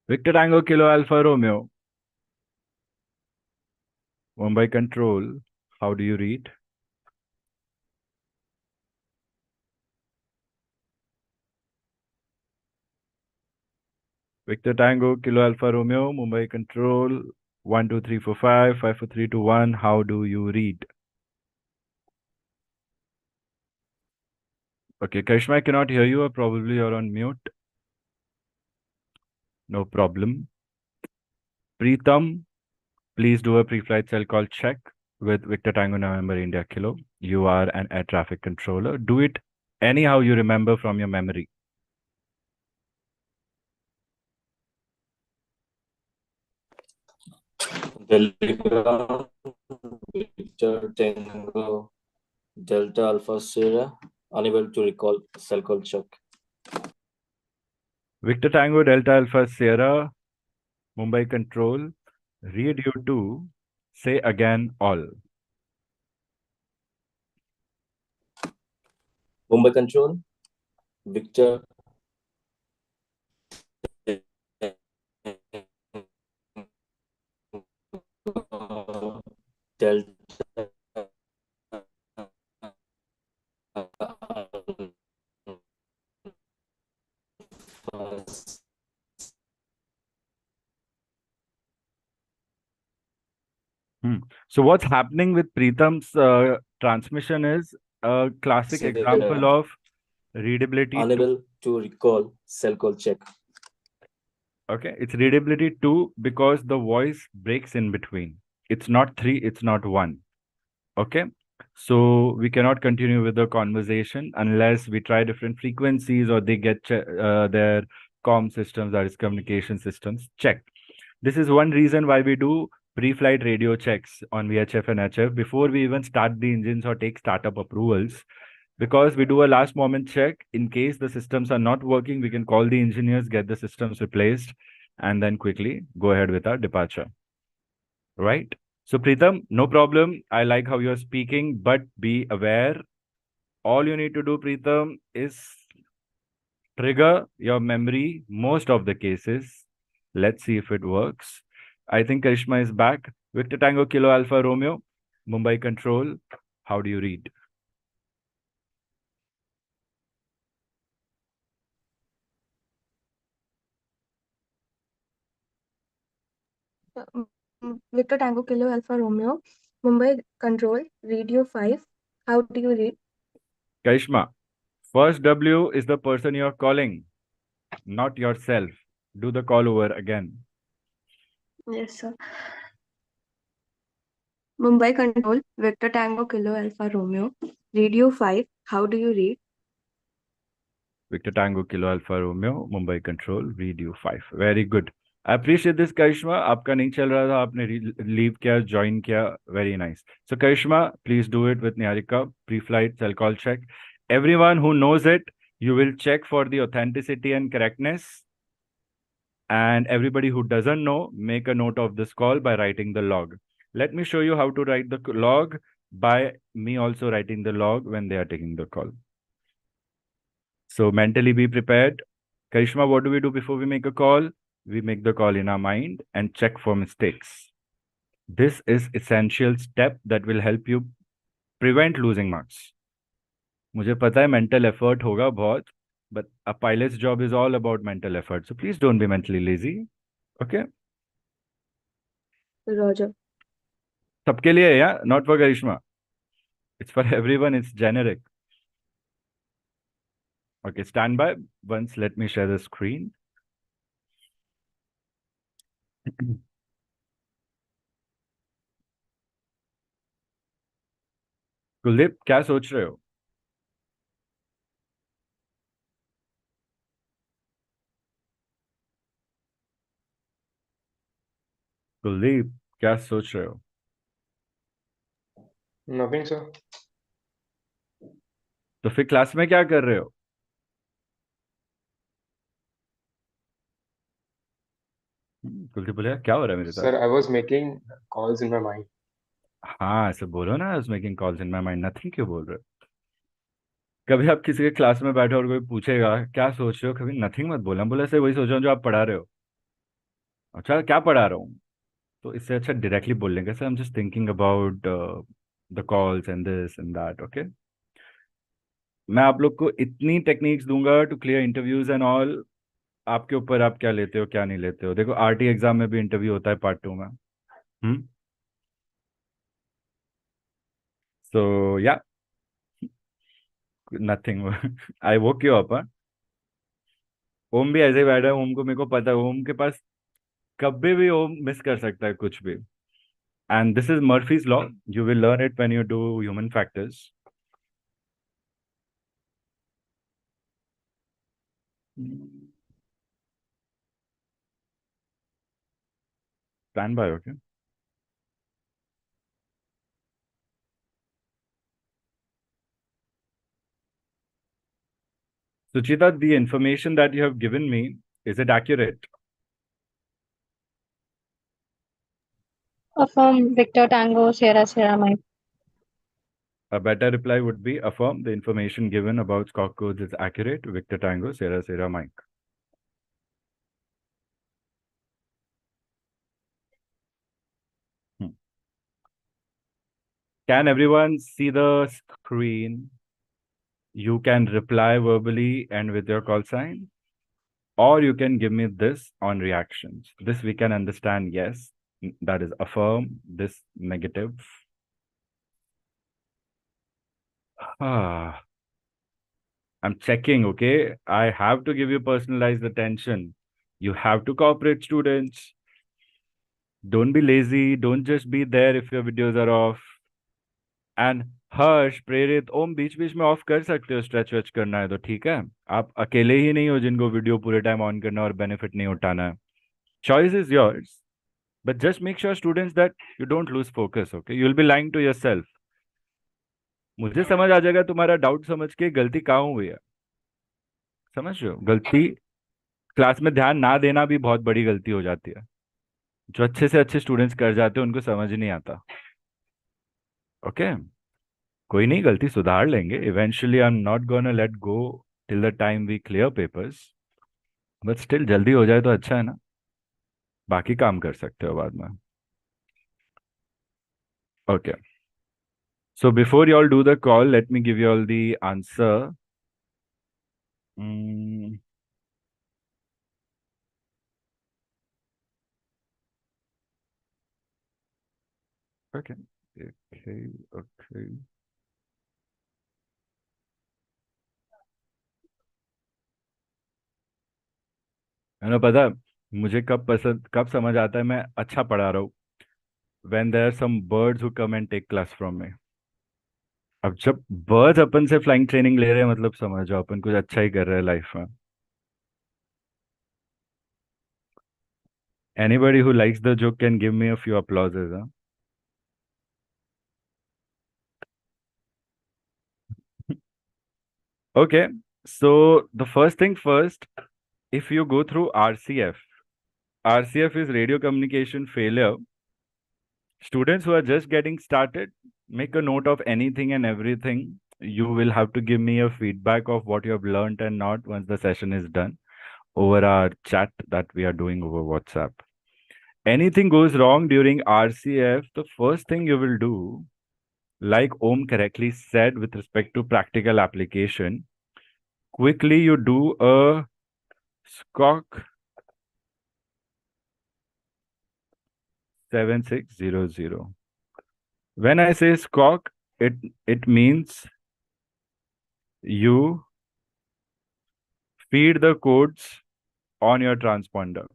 Victor Tango Kilo Alpha Romeo. Mumbai Control. How do you read? Victor Tango Kilo Alpha Romeo. Mumbai Control. 1 2 3 4 5 5 4 3 2 1. How do you read? Okay, Karishma, I cannot hear you, or probably you're on mute. No problem. Preetham, please do a pre-flight cell call check with Victor Tango November India Kilo. You are an air traffic controller. Do it anyhow you remember from your memory. Delhi ground, Victor Tango, Delta Alpha Sierra, unable to recall cell call check. Victor Tango Delta Alpha Sierra, Mumbai Control, read you to say again all. Mumbai Control, Victor Delta So what's happening with Preetham's transmission is a classic Sierra, example of readability unable to recall cell call check. Okay, it's readability 2 because the voice breaks in between. It's not 3, it's not 1. Okay, so we cannot continue with the conversation unless we try different frequencies or they get their comm systems, that is communication systems, checked. This is one reason why we do pre-flight radio checks on VHF and HF before we even start the engines or take startup approvals. Because we do a last moment check in case the systems are not working, we can call the engineers, get the systems replaced, and then quickly go ahead with our departure. Right? So Preetham, no problem. I like how you're speaking, but be aware. All you need to do, Preetham, is trigger your memory most of the cases. Let's see if it works. I think Karishma is back. Victor Tango Kilo Alpha Romeo, Mumbai Control. How do you read? Victor Tango Kilo Alpha Romeo, Mumbai Control, Radio 5. How do you read? Karishma, first W is the person you're calling, not yourself. Do the call over again. Yes, sir. Mumbai Control, Victor Tango Kilo Alpha Romeo, Radio 5. How do you read? Victor Tango Kilo Alpha Romeo, Mumbai Control, read you 5. Very good. I appreciate this, Karishma. आपका नहीं चल रहा था, आपने leave किया, join किया. Very nice. So Karishma, please do it with Niharika. Pre-flight cell call check. Everyone who knows it, you will check for the authenticity and correctness. And everybody who doesn't know, make a note of this call by writing the log. Let me show you how to write the log by me also writing the log when they are taking the call. So mentally be prepared. Karishma, what do we do before we make a call? We make the call in our mind and check for mistakes. This is essential step that will help you prevent losing marks. मुझे पता है mental effort होगा बहुत, but a pilot's job is all about mental effort. So please don't be mentally lazy. Okay? Roger. सबके लिए है या not for Karishma. It's for everyone. It's generic. Okay, stand by. Once let me share the screen. Kuldeep क्या सोच रहे हो? कुलदीप क्या सोच रहे हो? Nothing, sir. तो फिर क्लास में क्या कर रहे हो? कुलदीप बोले क्या हो रहा है मेरे साथ? Sir, I was making calls in my mind. हाँ ऐसे बोलो ना, I was making calls in my mind. Nothing क्यों बोल रहे हो? कभी आप किसी के क्लास में बैठे और कोई पूछेगा क्या सोच रहे हो, कभी नथिंग मत बोलना. बोला से वही सोच रहा हूँ जो आप पढ़ा रहे हो. अच्छा क्या पढ़ा रहा हूँ? तो इससे अच्छा डायरेक्टली बोल लेंगे sir I am just thinking about the calls and this and that. Okay, मैं आप लोग को इतनी टेक्निक्स दूंगा to clear interviews and all. आपके ऊपर आप क्या लेते हो क्या नहीं लेते हो. देखो आरटी एग्जाम में भी इंटरव्यू होता है पार्ट 2 में. So yeah nothing. I woke you up. Om भी ऐसे ही बैठा है. ओम को मेरे को पता है ओम के पास कभी भी ओम मिस कर सकता है कुछ भी. And this is Murphy's law. You will learn it when you do human factors. Stand by, okay? Suchita, the information that you have given me, is it accurate? Affirm Victor Tango Sierra Sierra Mike. A better reply would be affirm the information given about stock codes is accurate. Victor Tango, Sierra Sierra Mike. Can everyone see the screen? You can reply verbally and with your call sign, or you can give me this on reactions. This we can understand, yes, that is affirm, this negative. I'm checking, okay? I have to give you personalized attention. You have to cooperate, students. Don't be lazy. Don't just be there if your videos are off. And हर्ष प्रेरित ओम बीच बीच में of कर सकते हो. Stretch vetch करना है तो ठीक है. आप अकेले ही नहीं हो जिनको वीडियो पूरे टाइम ऑन करना और बेनिफिट नहीं उठाना है. Choice is yours, but just make sure students that you don't lose focus. Okay, you will be lying to yourself. मुझे समझ आ जाएगा तुम्हारा डाउट समझ के गलती कहाँ हुई है. समझ रहे हो? गलती क्लास में ध्यान ना देना भी बहुत बड़ी गलती हो जाती है. जो अच्छे से अच्छे स्टूडेंट्स कर जाते हैं उनको समझ नहीं आता. ओके, कोई नहीं, गलती सुधार लेंगे. Eventually I am not gonna let go till the time we clear papers, but still जल्दी हो जाए तो अच्छा है ना. बाकी काम कर सकते हो बाद में. Okay, so before you all do the call, let me give you all the answer. Okay, okay. है ना, पता है मुझे कब समझ आता है मैं अच्छा पढ़ा रहा हूँ? when there are some birds who come and take class from me. अब जब बर्ड्स अपन से फ्लाइंग ट्रेनिंग ले रहे हैं मतलब समझ जाओ अपन कुछ अच्छा ही कर रहे हैं लाइफ में. Anybody who likes the joke can give me a few applauses, huh? Okay, so the first thing first, if you go through RCF, RCF is radio communication failure. Students who are just getting started, make a note of anything and everything. You will have to give me a feedback of what you have learned and not once the session is done over our chat that we are doing over WhatsApp. Anything goes wrong during RCF, the first thing you will do, like Om correctly said with respect to practical application, quickly you do a SCOC 7600. When I say SCOC, it means you feed the codes on your transponder.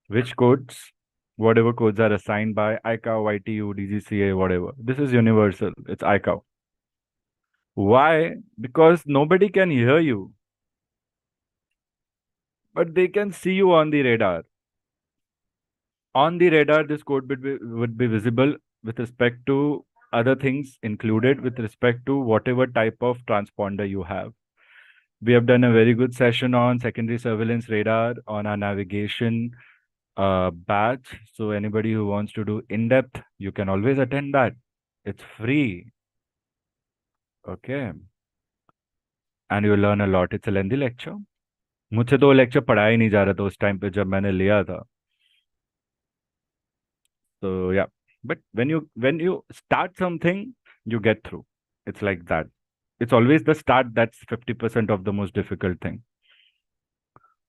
Which codes? Whatever codes are assigned by iCAO, YTU, DGCA, whatever. This is universal. It's iCAO. Why? Because nobody can hear you, but they can see you on the radar. On the radar, this code would be visible with respect to other things included with respect to whatever type of transponder you have. We have done a very good session on secondary surveillance radar on our navigation batch. So anybody who wants to do in-depth, you can always attend that. It's free. Okay. And you learn a lot. It's a lengthy lecture. मुझसे तो वो lecture पढ़ाया ही नहीं जा रहा था उस time पे जब मैंने लिया था. So yeah, but when you start something, you get through. It's like that. It's always the start that's 50% of the most difficult thing.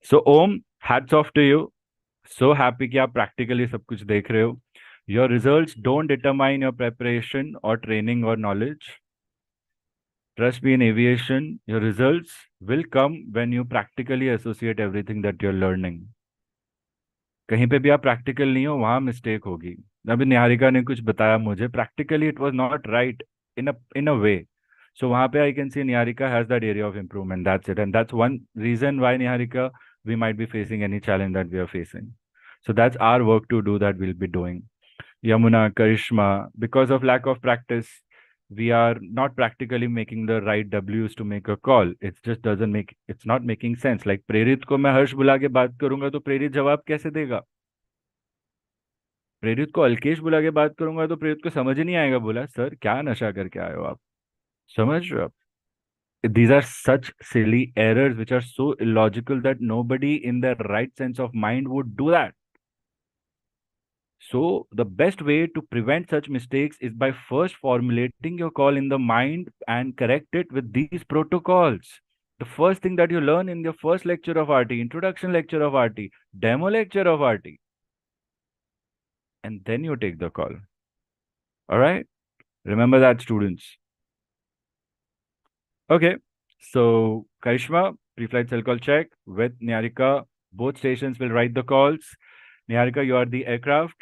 So Om, hats off to you. So happy कि आप practically सब कुछ देख रहे हो. Your results don't determine your preparation or training or knowledge. Trust me, in aviation, your results will come when you practically associate everything that you're learning. कहीं पे भी आप प्रैक्टिकल नहीं हो वहां मिस्टेक होगी. अभी निहारिका ने कुछ बताया मुझे, practically it was not right in a way. So वहां पे I can see Niharika has that area of improvement. That's it. And that's one reason why Niharika, we might be facing any challenge that we are facing. So that's our work to do that we'll be doing. Yamuna, Karishma, because of lack of practice, we are not practically making the right W's to make a call. It just doesn't make, it's not making sense. Like प्रेरित को मैं हर्ष बुला के बात करूंगा तो प्रेरित जवाब कैसे देगा? प्रेरित को अल्केश बुला के बात करूंगा तो प्रेरित को समझ ही नहीं आएगा. बोला सर क्या नशा करके आए हो आप? समझ रहे हो आप? These are such silly errors which are so illogical that nobody in their right sense of mind would do that. So the best way to prevent such mistakes is by first formulating your call in the mind and correct it with these protocols. The first thing that you learn in your first lecture of RT, introduction lecture of RT, demo lecture of RT, and then you take the call. All right? Remember that, students. Okay. So Karishma, pre-flight cell call check with Niharika. Both stations will write the calls. Niharika, you are the aircraft.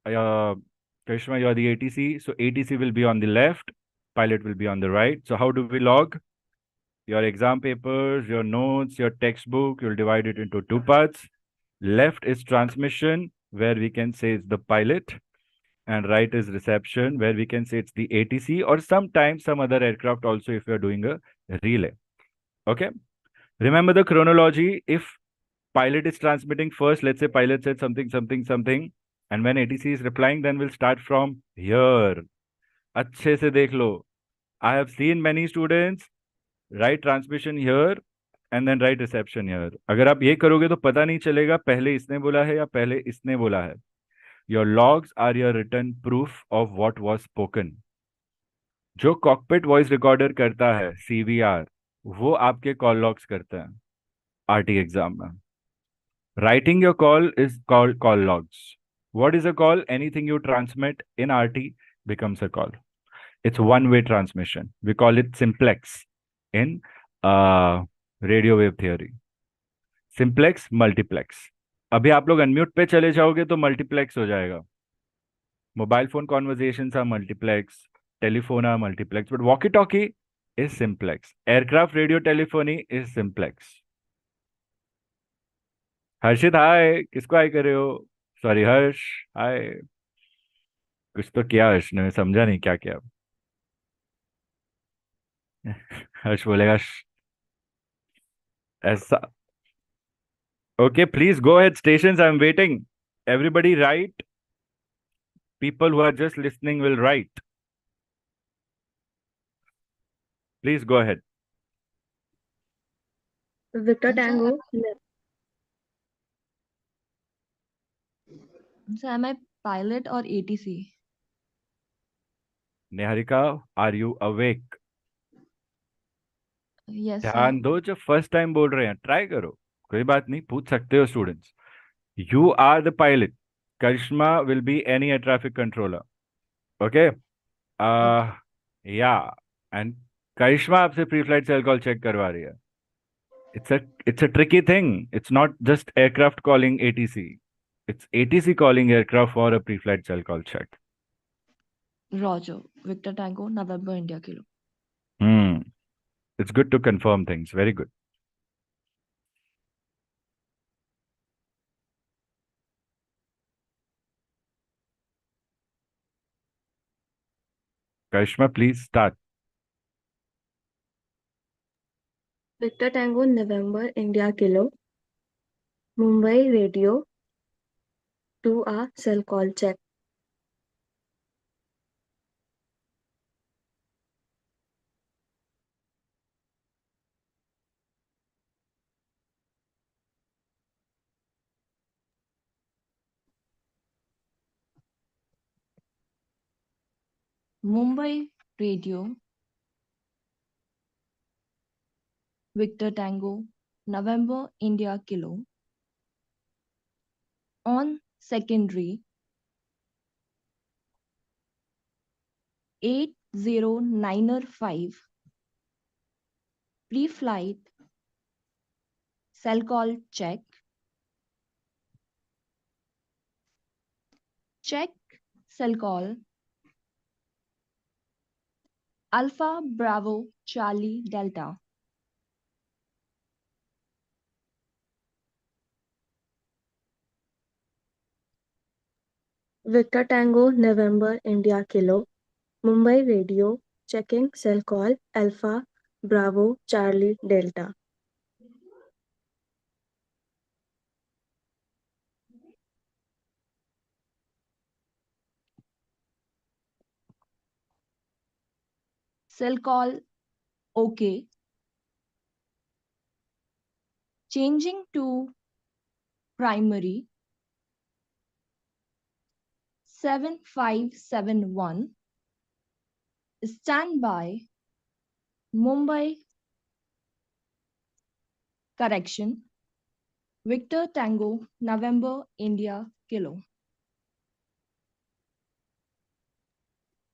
Karishma, you are the ATC. So ATC will be on the left. Pilot will be on the right. So how do we log? Your exam papers, your notes, your textbook, you'll divide it into two parts. Left is transmission, where we can say it's the pilot. And right is reception, where we can say it's the ATC, or sometimes some other aircraft also if you're doing a relay. Okay. Remember the chronology. If pilot is transmitting first, let's say pilot said something, something, something, and when ATC is replying, then we'll start from here. अच्छे से देख लो. I have seen many students write transmission here and then write reception here. अगर आप ये करोगे तो पता नहीं चलेगा पहले इसने बोला है या पहले इसने बोला है. Your logs are your written proof of what was spoken. जो कॉकपिट वॉइस रिकॉर्डर करता है CVR, वो आपके कॉल लॉग्स करता है RT एग्जाम में. Writing your call is called call logs. What is a call? Anything you transmit in RT becomes a call. It's one-way transmission. We call it simplex in radio wave theory. Simplex, multiplex. अभी आप लोग unmute पे चले जाओगे तो multiplex हो जाएगा. Mobile phone conversations are multiplex. Telephone are multiplex. But walkie-talkie is simplex. Aircraft radio telephony is simplex. हर्षित हाय, किसको हाय कर रहे हो? सॉरी हर्ष हाय. कुछ तो किया हर्ष ने, समझा नहीं क्या किया. हर्ष बोलेगा ऐसा Okay, please go ahead, stations. I'm waiting. Everybody write. People who are just listening will write. Please go ahead. Victor Tango. So am I pilot or ATC? Niharika, are you awake? Yes, sir. ध्यान दो, जब first time बोल रहे हैं try करो, कोई बात नहीं, पूछ सकते हो students. You are the pilot. Karishma will be any air traffic controller. Okay? Yeah. And Karishma आपसे pre-flight cell call check करवा रही है. It's a tricky thing. It's not just aircraft calling ATC. It's ATC calling aircraft for a pre-flight cell call check. Roger. Victor Tango, November India Kilo. It's good to confirm things. Very good. Karishma, please start. Victor Tango November India Kilo. Mumbai radio to a cell call check. Mumbai radio. Victor Tango, November India Kilo. On secondary 8095 pre-flight cell call check. Check cell call Alpha Bravo Charlie Delta. Victor Tango November India Kilo. Mumbai radio checking cell call Alpha Bravo Charlie Delta. Cell call OK. Changing to primary 7571. Standby Mumbai. Correction. Victor Tango November India Kilo.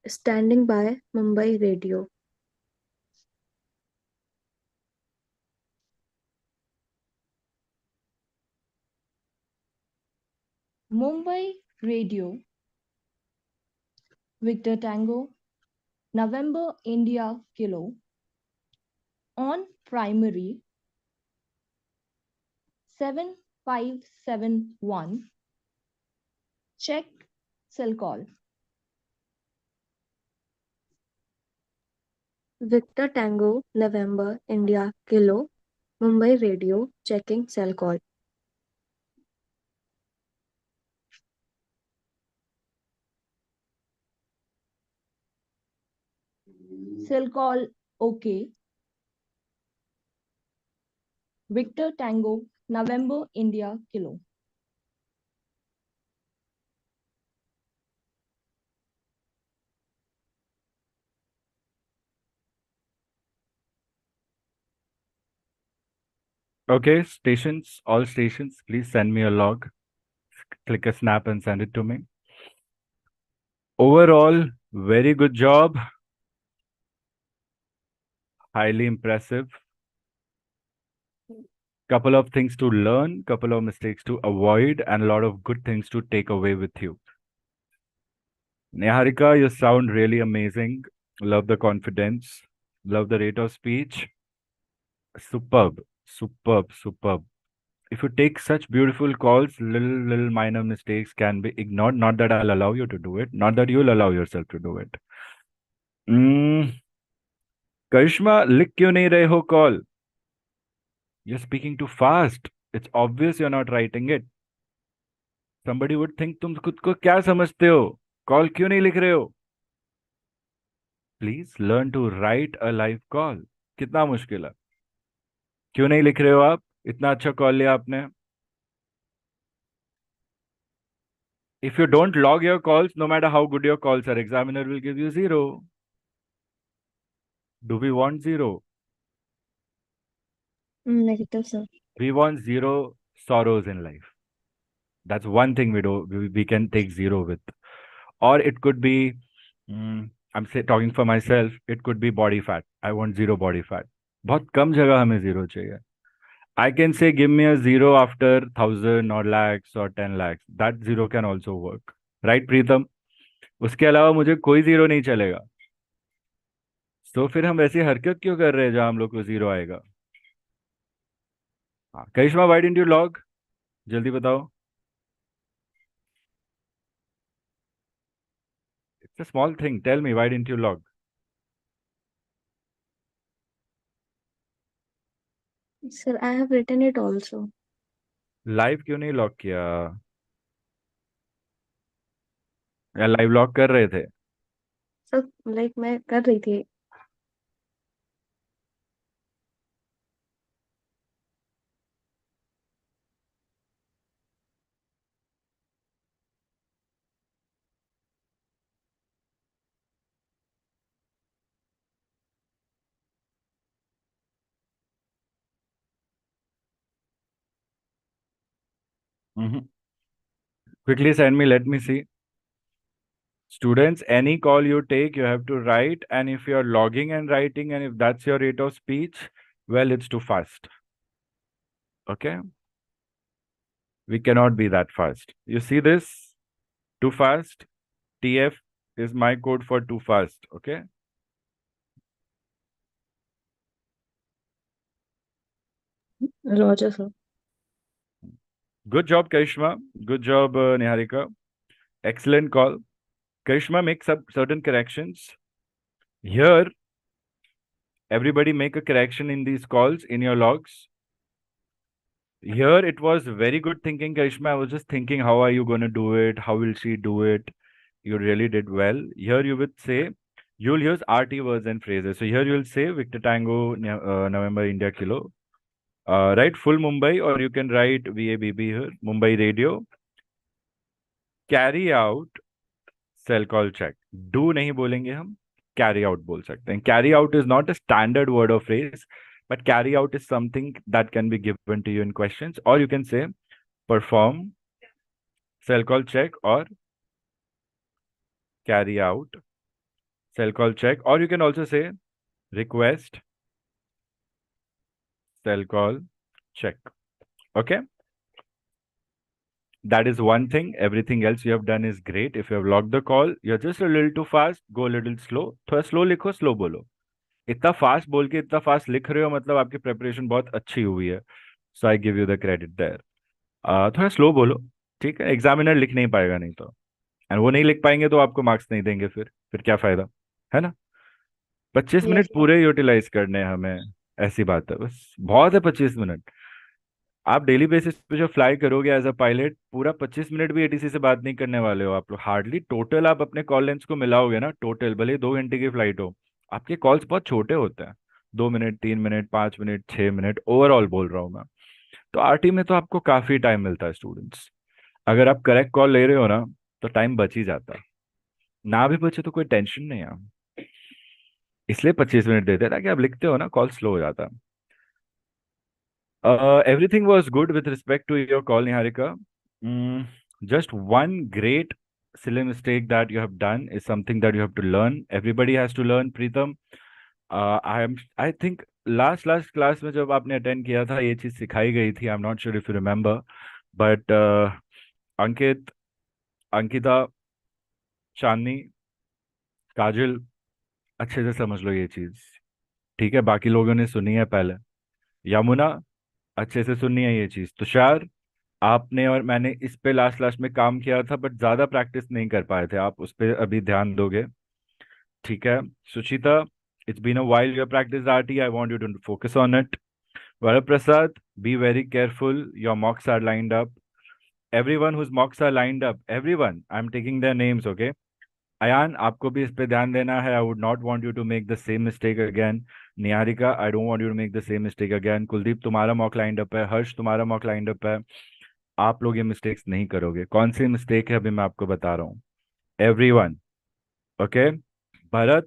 Standing by Mumbai radio. Mumbai radio. Victor Tango November India Kilo. On primary 7571. Check cell call. Victor Tango November India Kilo. Mumbai radio checking cell call. Cell call OK. Victor Tango November India Kilo. Okay, stations, all stations, please send me a log. Click a snap and send it to me. Overall, very good job. Highly impressive. Couple of things to learn, couple of mistakes to avoid, and a lot of good things to take away with you. Niharika, you sound really amazing. Love the confidence. Love the rate of speech. Superb, superb, superb. If you take such beautiful calls, little minor mistakes can be ignored. Not that I'll allow you to do it. Not that you'll allow yourself to do it. करिश्मा लिख क्यों नहीं रहे हो call? You're speaking too fast. It's obvious you're not writing it. Somebody would think तुम खुद को क्या समझते हो, कॉल क्यों नहीं लिख रहे हो. Please learn to write a live call. कितना मुश्किल है. क्यों नहीं लिख रहे हो आप? इतना अच्छा कॉल लिया आपने. If you don't log your calls, no matter how good your calls are, examiner will give you 0. Do we want 0? Negative, sir. We want 0 sorrows in life. That's one thing we can take 0 with. Or it could be, talking for myself, it could be body fat. I want 0 body fat. बहुत कम जगह हमें 0 चाहिए. I can say give me a 0 after 1,000 or lakhs or 10 lakhs. That 0 can also work. Right, Preetham? उसके अलावा मुझे कोई 0 नहीं चलेगा. तो फिर हम ऐसी हरकत क्यों कर रहे हैं जहां हम लोग को 0 आएगा. हाँ, करिश्मा, व्हाई डिडंट यू लॉग? जल्दी बताओ. It's a small thing. Tell me, why didn't you log? Sir, I have written it also. Live क्यों नहीं लॉक किया? या लाइव लॉक कर रहे थे? Sir, like मैं कर रही थी. Quickly send me, let me see. Students, any call you take, you have to write. And if you're logging and writing, and if that's your rate of speech, well, it's too fast. Okay? We cannot be that fast. You see this? Too fast. TF is my code for too fast. Okay? Roger, sir. Good job, Karishma. Good job, Niharika. Excellent call. Karishma, make certain corrections. Here, everybody make a correction in these calls in your logs. Here, it was very good thinking, Karishma. I was just thinking, how are you going to do it? How will she do it? You really did well. Here, you would say, you'll use RT words and phrases. So here, you'll say Victor Tango, November, India, Kilo. Write full Mumbai, or you can write VABB here, Mumbai Radio. Carry out cell call check. Do नहीं बोलेंगे हम, carry out बोल सकते हैं. Carry out is not a standard word or phrase, but carry out is something that can be given to you in questions, or you can say perform cell call check or carry out cell call check, or you can also say request cell call check. Okay? That is one thing. Everything else you have done is great. If you have logged the call, you're just a little too fast. Go a little slow. थोड़ा slow लिखो, slow बोलो. इतना fast बोल के इतना fast लिख रहे हो, मतलब आपकी preparation बहुत अच्छी हुई है. So I give you the credit there. थोड़ा slow बोलो. ठीक है? Examiner लिख नहीं पाएगा नहीं तो. And वो नहीं लिख पाएंगे तो आपको marks नहीं देंगे फिर क्या फायदा? है ना? 25 Yes, मिनट sir. पूरे यूटिलाइज करने हैं हमें. ऐसी बात है बस. बहुत है 25 मिनट. आप डेली बेसिस पे जो फ्लाई करोगे एज अ पायलट, पूरा 25 मिनट भी एटीसी से बात नहीं करने वाले हो आप लोग. हार्डली टोटल आप अपने कॉल लेंस को मिलाओगे ना, टोटल भले ही 2 घंटे की फ्लाइट हो, आपके कॉल्स बहुत छोटे होते हैं. 2 minute, 3 minute, 5 minute, 6 minute, overall बोल रहा हूँ मैं. तो आरटी में तो आपको काफी टाइम मिलता है स्टूडेंट्स. अगर आप करेक्ट कॉल ले रहे हो ना, तो टाइम बच ही जाता है. ना भी बचे तो कोई टेंशन नहीं है. इसलिए 25 मिनट देते हैं ताकि आप लिखते हो ना, कॉल स्लो हो जाता है. Everything was good with respect to your call, Niharika. Just one great silly mistake that you have done is something that you have to learn. Everybody has to learn, Preetham. I think last class में जब आपने attend किया था, ये चीज सिखाई गई थी. I'm not sure if you remember, but अंकित, अंकिता, चांदनी, काजल, अच्छे से समझ लो ये चीज. ठीक है? बाकी लोगों ने सुनी है पहले. यमुना, अच्छे से सुननी है ये चीज. तुषार, आपने और मैंने इस पे लास्ट में काम किया था, बट ज्यादा प्रैक्टिस नहीं कर पाए थे. आप उस पे अभी ध्यान दोगे. ठीक है? Suchita, it's been a while you practice RT. I want you to focus on it. Varaprasad, be very careful. Your mocks are lined up. Everyone whose mocks are lined up, everyone, I'm taking their names, okay? Ayan, आपको भी इस पे ध्यान देना है. I would not want you to make the same mistake again. Niharika, I don't want you to make the same mistake again. Kuldeep, तुम्हारा mock lined up है. हर्ष, तुम्हारा मॉक लाइंड अप है. आप लोग ये मिस्टेक्स नहीं करोगे. कौन सी मिस्टेक है अभी मैं आपको बता रहा हूँ. Everyone, okay? Bharat,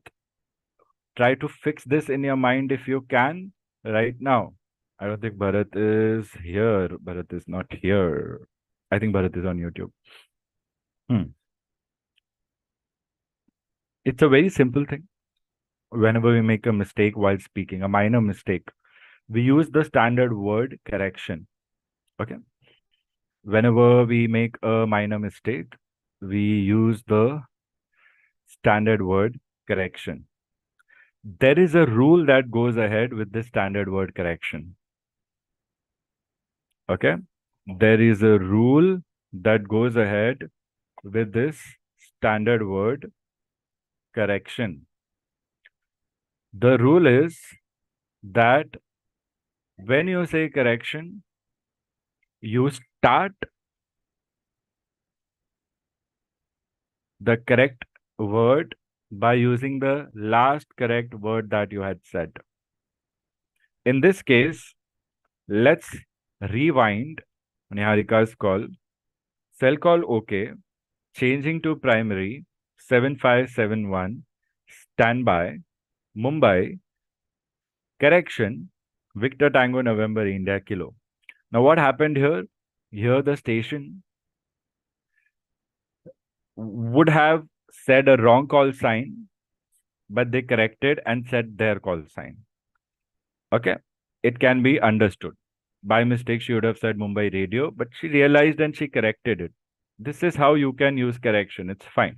try to fix this in your mind if you can right now. I don't think Bharat is here. Bharat is not here. I think Bharat is on YouTube. It's a very simple thing. Whenever we make a mistake while speaking, a minor mistake, we use the standard word correction. Okay. Whenever we make a minor mistake, we use the standard word correction. There is a rule that goes ahead with the standard word correction. Okay. There is a rule that goes ahead with this standard word correction. The rule is that when you say correction, you start the correct word by using the last correct word that you had said. In this case, let's rewind Niharika's call. Cell call OK. Changing to primary 7571. Standby. Mumbai. Correction. Victor Tango November India Kilo. Now what happened here? Here the station would have said a wrong call sign, but they corrected and said their call sign. Okay, it can be understood. By mistake, she would have said Mumbai radio, but she realized and she corrected it. This is how you can use correction. It's fine.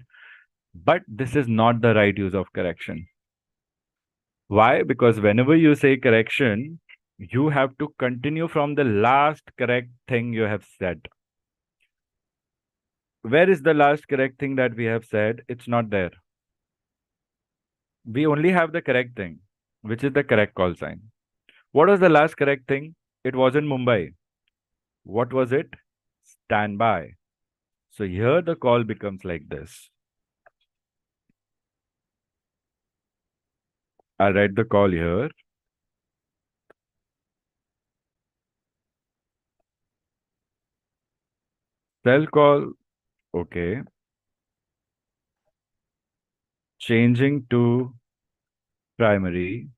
But this is not the right use of correction. Why? Because whenever you say correction, you have to continue from the last correct thing you have said. Where is the last correct thing that we have said? It's not there. We only have the correct thing, which is the correct call sign. What was the last correct thing? It wasn't Mumbai. What was it? Standby. So here the call becomes like this. I'll write the call here. Cell call, okay. Changing to primary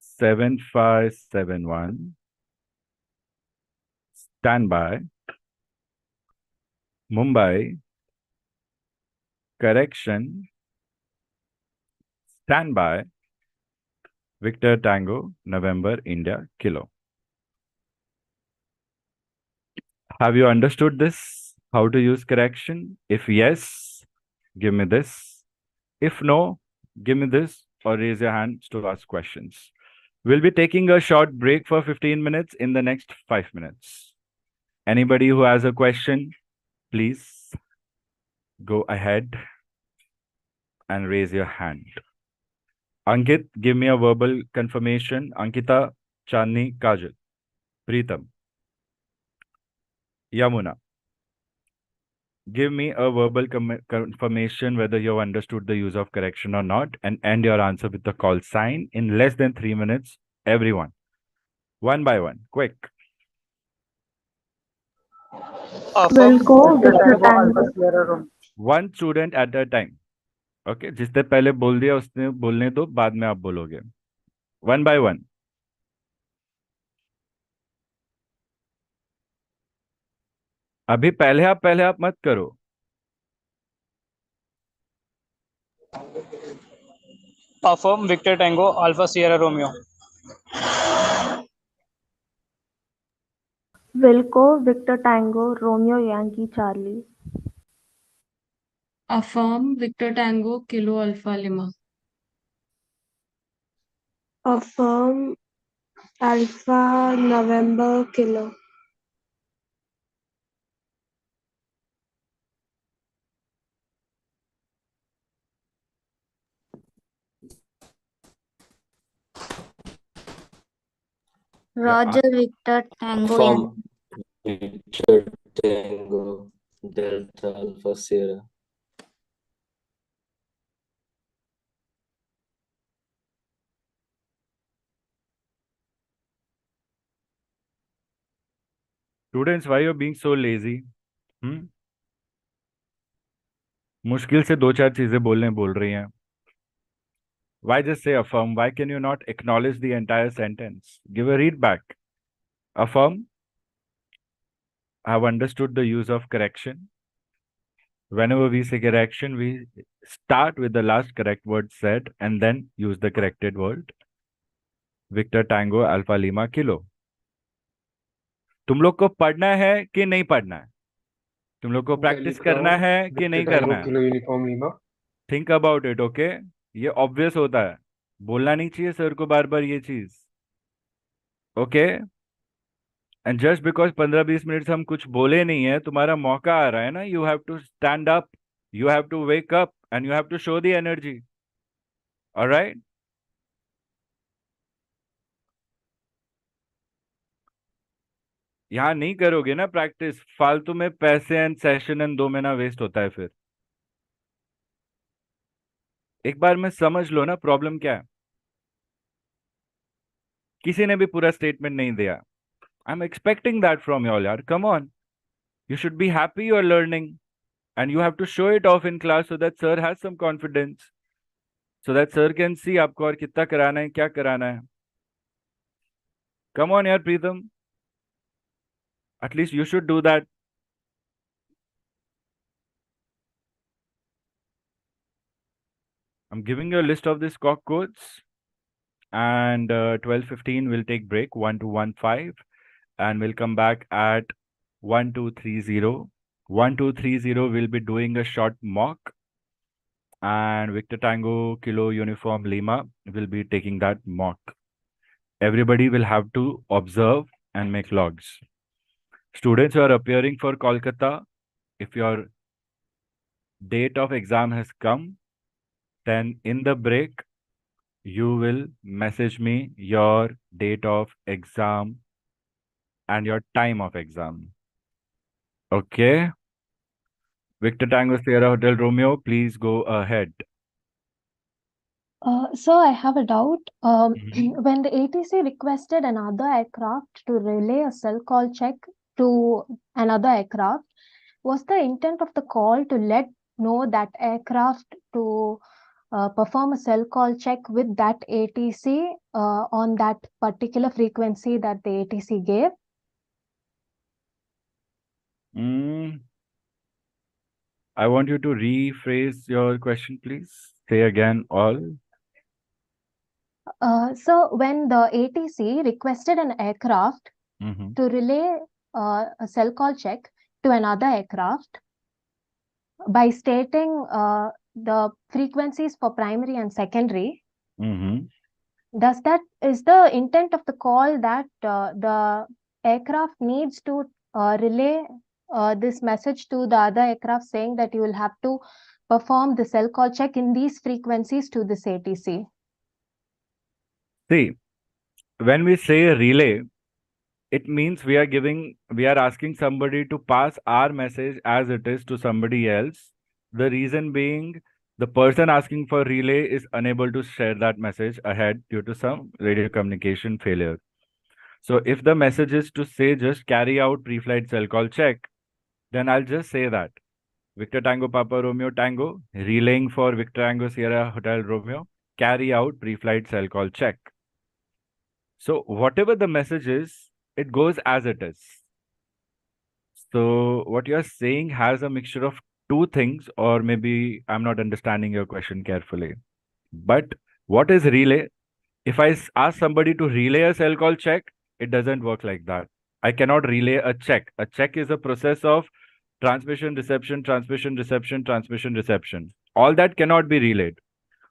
7571. Standby. Mumbai. Correction. Standby. Victor Tango, November, India, Kilo. Have you understood this? How to use correction? If yes, give me this. If no, give me this or raise your hands to ask questions. We'll be taking a short break for 15 minutes in the next 5 minutes. Anybody who has a question, please go ahead and raise your hand. Ankit, give me a verbal confirmation. Ankita, Chandni, Kajal, Preetam, Yamuna. Give me a verbal confirmation whether you have understood the use of correction or not, and end your answer with the call sign in less than 3 minutes. Everyone, one by one, quick. One student at a time. Okay, जिसने पहले बोल दिया उसने बोलने दो, बाद में आप बोलोगे. One by one. अभी पहले आप मत करो. Affirm Victor Tango Alpha Sierra Romeo. Wilco, Victor Tango, Romeo Yankee Charlie. Affirm Victor Tango Kilo Alpha Lima. Affirm Alpha November Kilo. Roger Victor Tango Affirm Victor Tango Delta Alpha Sierra. Students, why you're being so lazy? मुश्किल से दो चार चीजें बोल रही हैं. Why just say affirm? Why can you not acknowledge the entire sentence? Give a read back. Affirm. I have understood the use of correction. Whenever we say correction, we start with the last correct word said and then use the corrected word. Victor Tango Alpha Lima Kilo. तुम लोग को पढ़ना है कि नहीं पढ़ना है? तुम लोग को प्रैक्टिस करना है कि नहीं करना है? Kilo uniform Lima. Think about it. Okay, ये ऑब्वियस होता है, बोलना नहीं चाहिए सर को बार बार ये चीज. Okay, and just because 15-20 minute से हम कुछ बोले नहीं है, तुम्हारा मौका आ रहा है ना. You have to stand up, you have to wake up and you have to show the energy. Alright, यहाँ नहीं करोगे ना प्रैक्टिस, फालतू में पैसे एंड सेशन एंड 2 महीना वेस्ट होता है. फिर एक बार में समझ लो ना प्रॉब्लम क्या है. किसी ने भी पूरा स्टेटमेंट नहीं दिया. I am expecting that from you all यार. Come on, you should be happy you are learning and you have to show it off in class so that sir has some confidence, so that sir can see आपको और कितना कराना है, क्या कराना है. Come on यार प्रीतम, at least you should do that. I'm giving you a list of the score codes and 12:15 we'll take break 1215 and we'll come back at 1230. 1230 we'll be doing a short mock and Victor Tango Kilo Uniform Lima will be taking that mock. Everybody will have to observe and make logs. Students who are appearing for Kolkata, if your date of exam has come, then in the break, you will message me your date of exam and your time of exam. Okay? Victor Tango Sierra Hotel Romeo, please go ahead. So I have a doubt. When the ATC requested another aircraft to relay a cell call check to another aircraft, was the intent of the call to let know that aircraft to perform a cell call check with that ATC on that particular frequency that the ATC gave? I want you to rephrase your question, please. Say again all. So when the ATC requested an aircraft to relay a cell call check to another aircraft by stating the frequencies for primary and secondary, is the intent of the call that the aircraft needs to relay this message to the other aircraft saying that you will have to perform the cell call check in these frequencies to this ATC? See, when we say relay, it means we are asking somebody to pass our message as it is to somebody else. The reason being, the person asking for relay is unable to share that message ahead due to some radio communication failure. So if the message is to say just carry out pre-flight cell call check, then I'll just say that Victor Tango Papa Romeo Tango, relaying for Victor Tango Sierra Hotel Romeo, carry out pre-flight cell call check. So whatever the message is, it goes as it is. So what you're saying has a mixture of two things, or maybe I'm not understanding your question carefully. But what is relay? If I ask somebody to relay a cell call check, it doesn't work like that. I cannot relay a check. A check is a process of transmission, reception, transmission, reception, transmission, reception. All that cannot be relayed.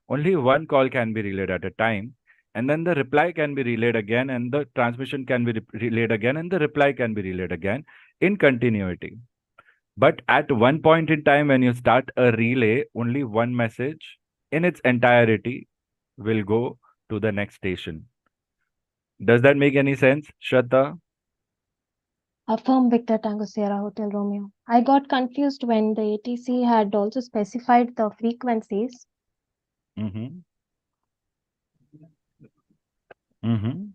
Only one call can be relayed at a time. And then the reply can be relayed again, and the transmission can be relayed again, and the reply can be relayed again in continuity. But at one point in time, when you start a relay, only one message in its entirety will go to the next station. Does that make any sense, Shraddha? Affirm Victor Tango Sierra Hotel Romeo. I got confused when the ATC had also specified the frequencies. Mm-hmm. Mm-hmm.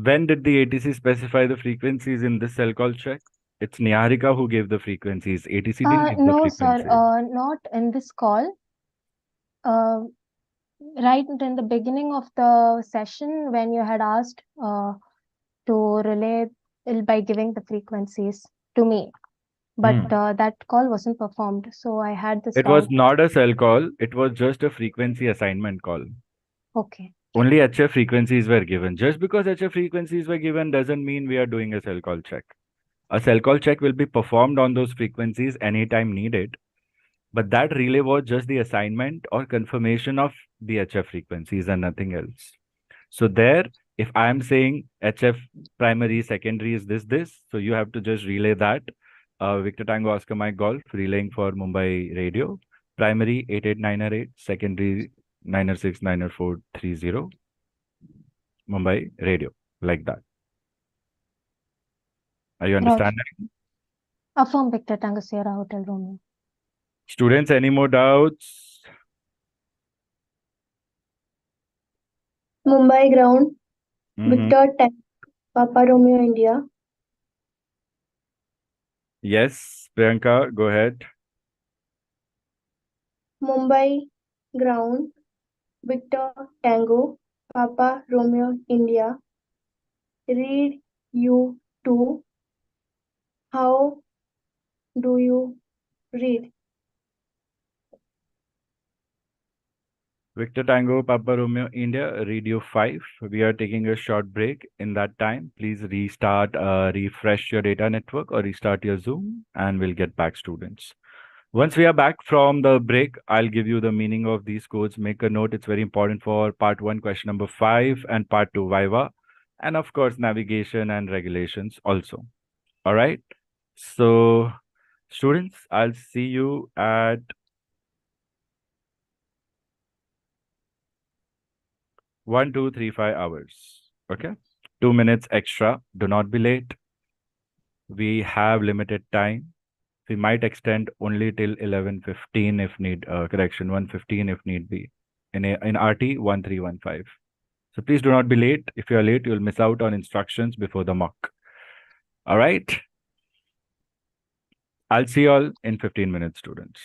When did the ATC specify the frequencies in this cell call check? It's Niharika who gave the frequencies. ATC didn't give the No, sir, frequencies. not in this call. Right in the beginning of the session when you had asked to relay by giving the frequencies to me, but that call wasn't performed, so I had this It was doubt. not a cell call. It was just a frequency assignment call. Okay. Only HF frequencies were given. Just because HF frequencies were given doesn't mean we are doing a cell call check. A cell call check will be performed on those frequencies anytime needed. But that relay was just the assignment or confirmation of the HF frequencies and nothing else. So there, if I am saying HF primary, secondary is this, so you have to just relay that. Victor Tango Oscar Mike Golf relaying for Mumbai Radio. Primary 88908, secondary 906 Mumbai Radio, like that. Are you understanding? Affirm Victor Tango Sierra Hotel Romeo. Students, any more doubts? Mumbai ground, Mm-hmm. Victor Tango, Papa Romeo India. Yes, Priyanka, go ahead. Mumbai ground, Victor Tango, Papa Romeo India. Read you to. How do you read? Victor Tango, Papa Romeo, India, Radio 5. We are taking a short break. In that time, please restart, refresh your data network or restart your Zoom, and we'll get back, students. Once we are back from the break, I'll give you the meaning of these codes. Make a note. It's very important for part 1, question number 5, and part 2, Viva, and of course, navigation and regulations also. All right. So, students, I'll see you at 1, 2, 3, 5 hours. Okay. 2 minutes extra. Do not be late. We have limited time. We might extend only till 11:15 if need, correction, 1:15 if need be. In RT 1315. So please do not be late. If you are late, you'll miss out on instructions before the mock. All right. I'll see you all in 15 minutes, students.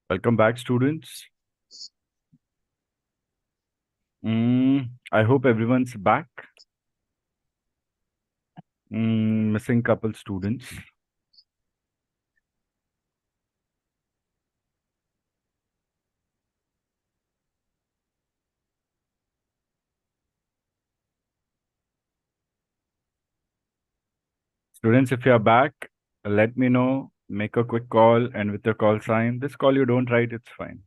Welcome back, students. I hope everyone's back. Missing couple students. Students, if you are back, let me know. Make a quick call, and with the call sign, this call you don't write, it's fine.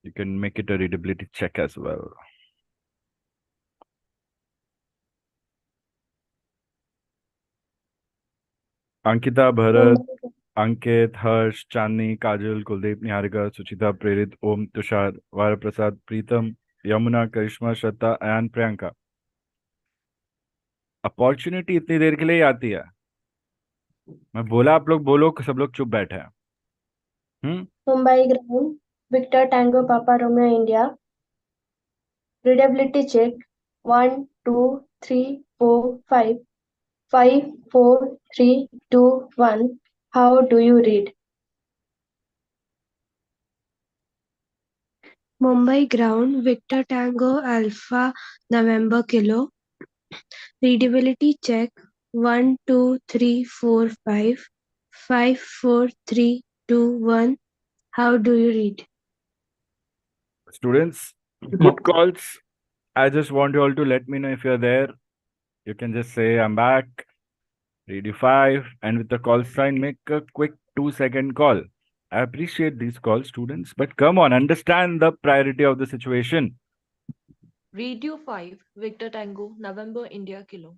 You can make it a readability check as well. Ankita, Bharat, Ankit, Harsh, Chandni, Kajal, Kuldeep, Niharika, Suchita, Prerit, Om, Tushar, Varaprasad, Preetam, Yamuna, Karishma, Shraddha, and Priyanka. Opportunity इतनी देर के लिए ही आती है. मैं बोला आप लोग बोलो, सब लोग चुप बैठे हैं. Mumbai ground, Victor Tango Papa Romeo India. Readability check. 1, 2, 3, 4, 5. 5, 4, 3, 2, 1. How do you read? Mumbai ground, Victor Tango Alpha November Kilo. Readability check. 1, 2, 3, 4, 5. 5, 4, 3, 2, 1. How do you read? Students, good calls. I just want you all to let me know if you're there. You can just say, I'm back. Read you 5. And with the call sign, make a quick 2-second call. I appreciate these calls, students. But come on, understand the priority of the situation. Radio 5, Victor Tango, November, India, Kilo.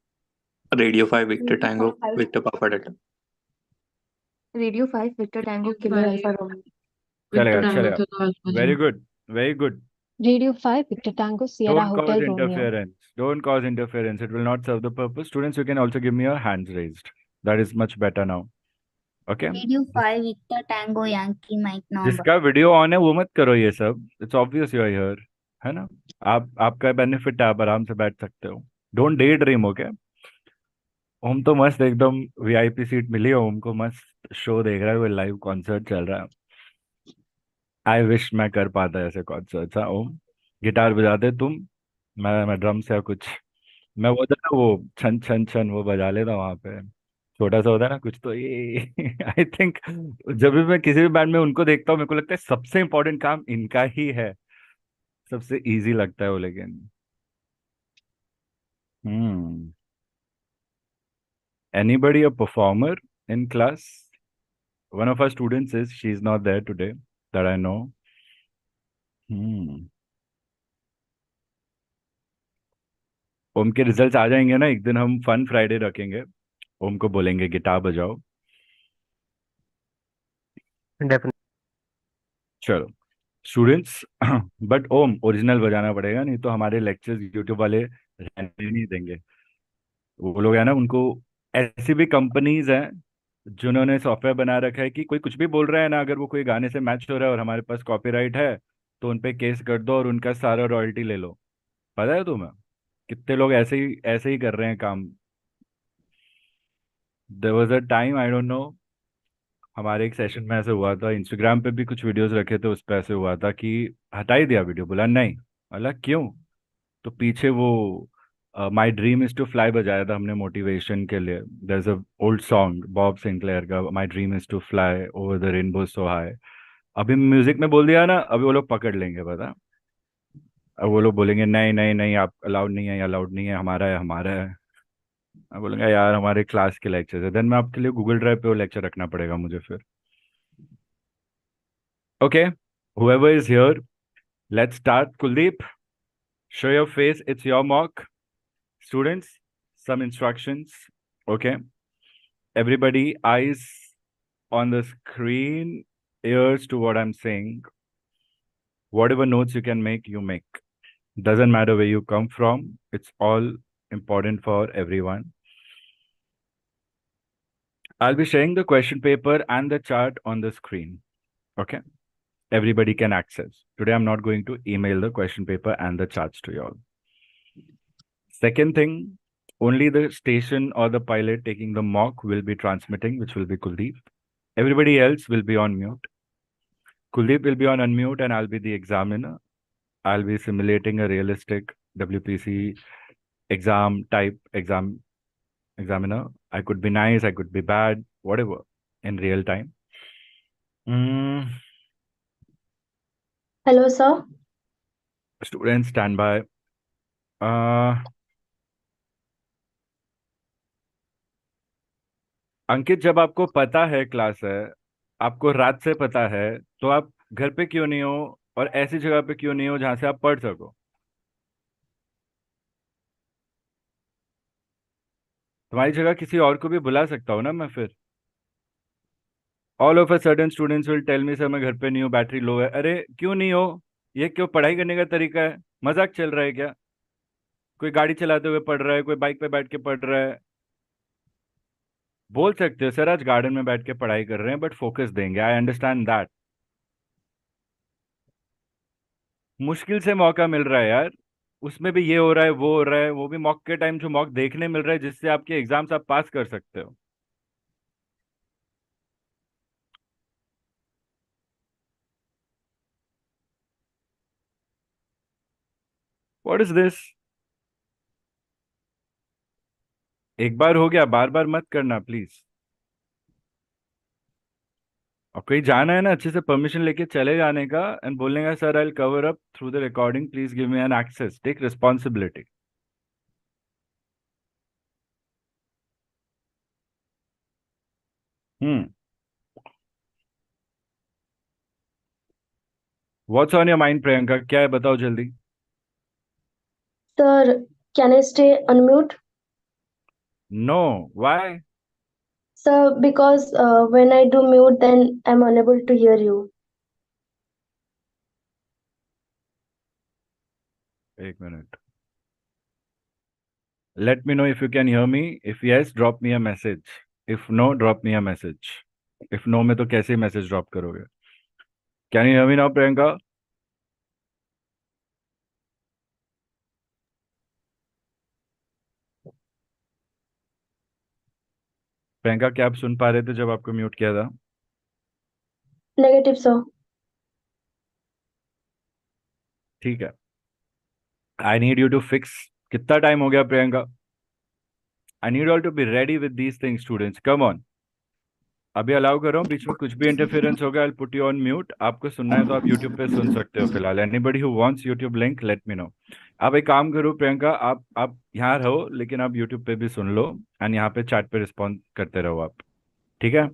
Radio 5, Victor Tango, Victor Papa Delta. Radio 5, Victor Tango, Kilo Alpha Romeo. Victor Chalega, Tango, chalega. Kilo Alpha Very Lima. good. Very good. Radio 5, Victor Tango, Sierra Don't cause Hotel Romeo. interference. Don't cause interference. It will not serve the purpose. Students, you can also give me your hands raised. That is much better now. Okay? Radio 5 Victor Tango Yankee Mike number. जिसका video on है वो मत करो ये सब. It's obvious you are here. है ना? आपका बेनिफिट है, आप आराम से बैठ सकते हो. Don't day dream. ओके? ओम तो मस्त एकदम वीआईपी सीट मिली है. ओम को मस्त शो देख रहा है. वो लाइव कॉन्सर्ट चल रहा है. आई विश मैं कर पाता ऐसे कॉन्सर्ट. ओम गिटार बजाते तुम, मैं ड्रम्स या कुछ. मैं वो था ना, वो छन छन छन वो बजा लेता वहां पे. छोटा सा होता है ना कुछ तो ये. आई थिंक जब भी मैं किसी भी बैंड में उनको देखता हूँ, मेरे को लगता है सबसे इम्पोर्टेंट काम इनका ही है. सबसे इजी लगता है वो. लेकिन anybody a performer in class? One of our students is, she's not there today that I know. ओम के रिजल्ट्स आ जाएंगे ना एक दिन, हम फन फ्राइडे रखेंगे. ओम को बोलेंगे गिटार बजाओ. Definitely. चलो स्टूडेंट्स. बट ओम ओरिजिनल बजाना पड़ेगा, नहीं तो हमारे लेक्चर्स यूट्यूब वाले रहने नहीं देंगे. वो लोग है ना, उनको ऐसी भी कंपनीज हैं जिन्होंने सॉफ्टवेयर बना रखा है कि कोई कुछ भी बोल रहा है ना, अगर वो कोई गाने से मैच हो रहा है और हमारे पास कॉपीराइट है तो उन पे केस कर दो और उनका सारा रॉयल्टी ले लो. पता है तुम्हें कितने लोग ऐसे ही कर रहे हैं काम. There was a time, I don't know, हमारे एक सेशन में ऐसे हुआ था. इंस्टाग्राम पे भी कुछ वीडियोस रखे थे, उस पे ऐसे हुआ था कि हटा ही दिया वीडियो. बोला नहीं. बोला क्यों? तो पीछे वो my dream is to fly बजाया था हमने मोटिवेशन के लिए. There is a old song Bob Sinclair का, my dream is to fly over the rainbow so high. अभी म्यूजिक में बोल दिया ना, अभी वो लोग पकड़ लेंगे. पता, अब वो लोग बोलेंगे नहीं नहीं नहीं, आप अलाउड नहीं है, अलाउड नहीं है, हमारा है हमारा है. मैं बोलूँगा यार हमारे क्लास के लेक्चर है. देन मैं आपके लिए गूगल ड्राइव पे वो लेक्चर रखना पड़ेगा मुझे फिर. Okay, whoever is here, let's start. Kuldeep, show your face. It's your mock. Students, some instructions. Okay. Everybody, eyes on the screen, ears to what I'm saying. Whatever notes you can make, you make. Doesn't matter where you come from. It's all important for everyone. I'll be sharing the question paper and the chart on the screen. Okay. Everybody can access. Today, I'm not going to email the question paper and the charts to you all. Second thing, only the station or the pilot taking the mock will be transmitting, which will be Kuldeep. Everybody else will be on mute. Kuldeep will be on unmute and I'll be the examiner. I'll be simulating a realistic WPC examiner. I could be nice, I could be bad, whatever, in real time. Hello, sir. Students, stand by. अंकित, जब आपको पता है class है, आपको रात से पता है, तो आप घर पे क्यों नहीं हो और ऐसी जगह पे क्यों नहीं हो जहां से आप पढ़ सको? तुम्हारी जगह किसी और को भी बुला सकता हूँ ना मैं फिर। All of a sudden students will tell me sir मैं घर पे नहीं हूँ, बैटरी लो है। अरे क्यों नहीं हो? ये क्यों पढ़ाई करने का तरीका है? मजाक चल रहा है क्या? कोई गाड़ी चलाते हुए पढ़ रहा है, कोई बाइक पे बैठ के पढ़ रहा है। बोल सकते हो सर आज गार्डन में बैठ के पढ़ाई कर रहे हैं, बट फोकस देंगे, आई अंडरस्टैंड दैट। मुश्किल से मौका मिल रहा है यार, उसमें भी ये हो रहा है वो हो रहा है, वो भी मॉक के टाइम जो मॉक देखने मिल रहा है जिससे आपके एग्जाम्स आप पास कर सकते हो। What is this? एक बार हो गया, बार बार मत करना प्लीज। और कहीं जाना है ना, अच्छे से परमिशन लेके चले जाने का एंड बोलने का sir I will cover up through the recording, please give me an access, take responsibility. Hmm what's on your mind Priyanka, क्या है बताओ जल्दी। Sir, can I stay unmute? No, why? Sir, because when I do mute, then I'm unable to hear you. एक minute, let me know if you can hear me. If yes, drop me a message. If no, drop me a message. If no में तो कैसे message drop करोगे? Can you hear me now, Priyanka? Priyanka, क्या आप सुन पा रहे थे जब आपको म्यूट किया था? Negative, sir. ठीक है, I need you to fix. कितना टाइम हो गया Priyanka? I need all to be ready with these things students, come on. अभी अलाउ कर रहा हूँ, बीच में कुछ भी इंटरफेरेंस होगा I put you on mute. आपको सुनना है तो आप यूट्यूब पे सुन सकते हो फिलहाल। Anybody who wants YouTube link let me know. आप एक काम करो प्रियंका, आप यहाँ रहो लेकिन आप यूट्यूब पे भी सुन लो एंड यहाँ पे चैट पे रिस्पॉन्ड करते रहो आप, ठीक है?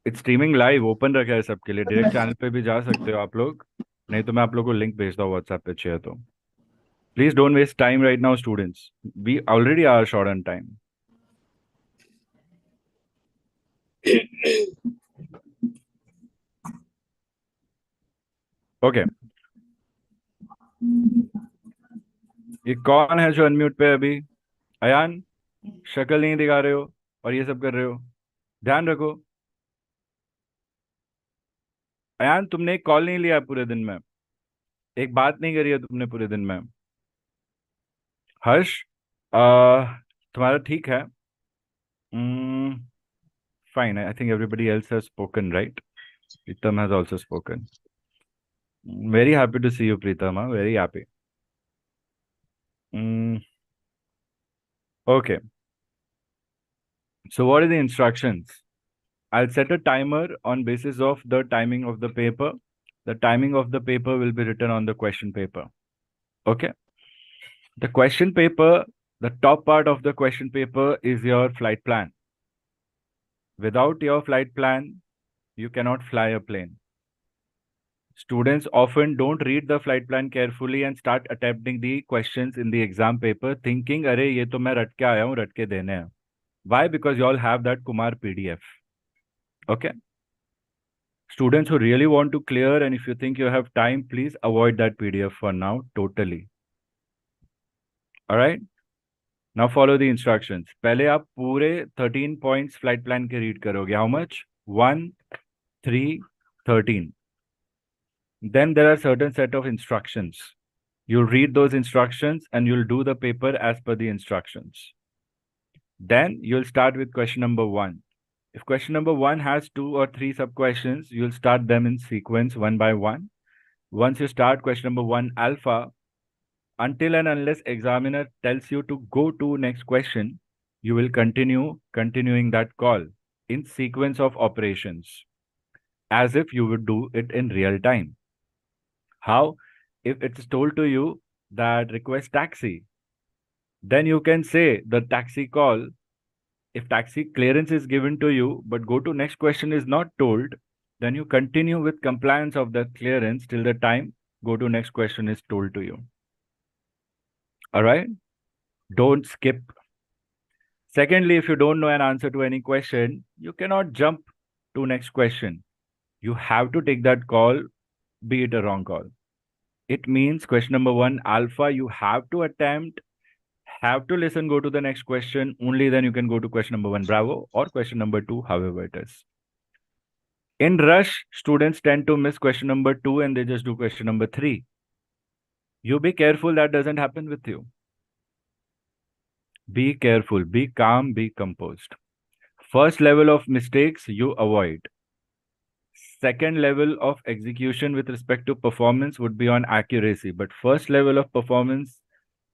इट्स स्ट्रीमिंग लाइव, ओपन रखा है सबके लिए, डायरेक्ट चैनल पे भी जा सकते हो आप लोग, नहीं तो मैं आप लोगों को लिंक भेजता हूँ व्हाट्सएप पे चाहिए तो। Please don't waste time right now students, we already are short on time. Okay, ये कौन है जो अनम्यूट पे अभी? अयान, शक्ल नहीं दिखा रहे हो और ये सब कर रहे हो, ध्यान रखो। अयान, तुमने एक कॉल नहीं लिया पूरे दिन में, एक बात नहीं करी है तुमने पूरे दिन में। हर्ष, तुम्हारा ठीक है? Fine, I think everybody else has spoken right. Pritam has also spoken. Very happy to see you Pritam, very happy. Okay, so what are the instructions? I'll set a timer on basis of the timing of the paper. The timing of the paper will be written on the question paper. Okay. The question paper, the top part of the question paper is your flight plan. Without your flight plan, you cannot fly a plane. Students often don't read the flight plan carefully and start attempting the questions in the exam paper thinking, अरे ये तो मैं रट के आया हूँ, रट के देने हैं. Why? Because you all have that Kumar PDF. Okay. Students who really want to clear, and if you think you have time, please avoid that PDF for now totally. All right. Now follow the instructions. पहले आप पूरे 13 points flight plan के read करोगे. How much? 1, 3, 13. Then there are certain set of instructions. You'll read those instructions and you'll do the paper as per the instructions. Then you'll start with question number 1. If question number 1 has 2 or 3 sub-questions, you'll start them in sequence one by one. Once you start question number 1 alpha, until and unless examiner tells you to go to next question, you will continuing that call in sequence of operations as if you would do it in real time. How? If it's told to you that request taxi, then you can say the taxi call. If taxi clearance is given to you, but go to next question is not told, then you continue with compliance of that clearance till the time go to next question is told to you. All right? Don't skip. Secondly, if you don't know an answer to any question, you cannot jump to next question. You have to take that call, be it a wrong call. It means question number 1 alpha, you have to attempt, have to listen, go to the next question. Only then you can go to question number 1 bravo or question number 2, however it is. In rush, students tend to miss question number 2 and they just do question number 3. You be careful that doesn't happen with you. Be careful, be calm, be composed. First level of mistakes you avoid. Second level of execution with respect to performance would be on accuracy, but first level of performance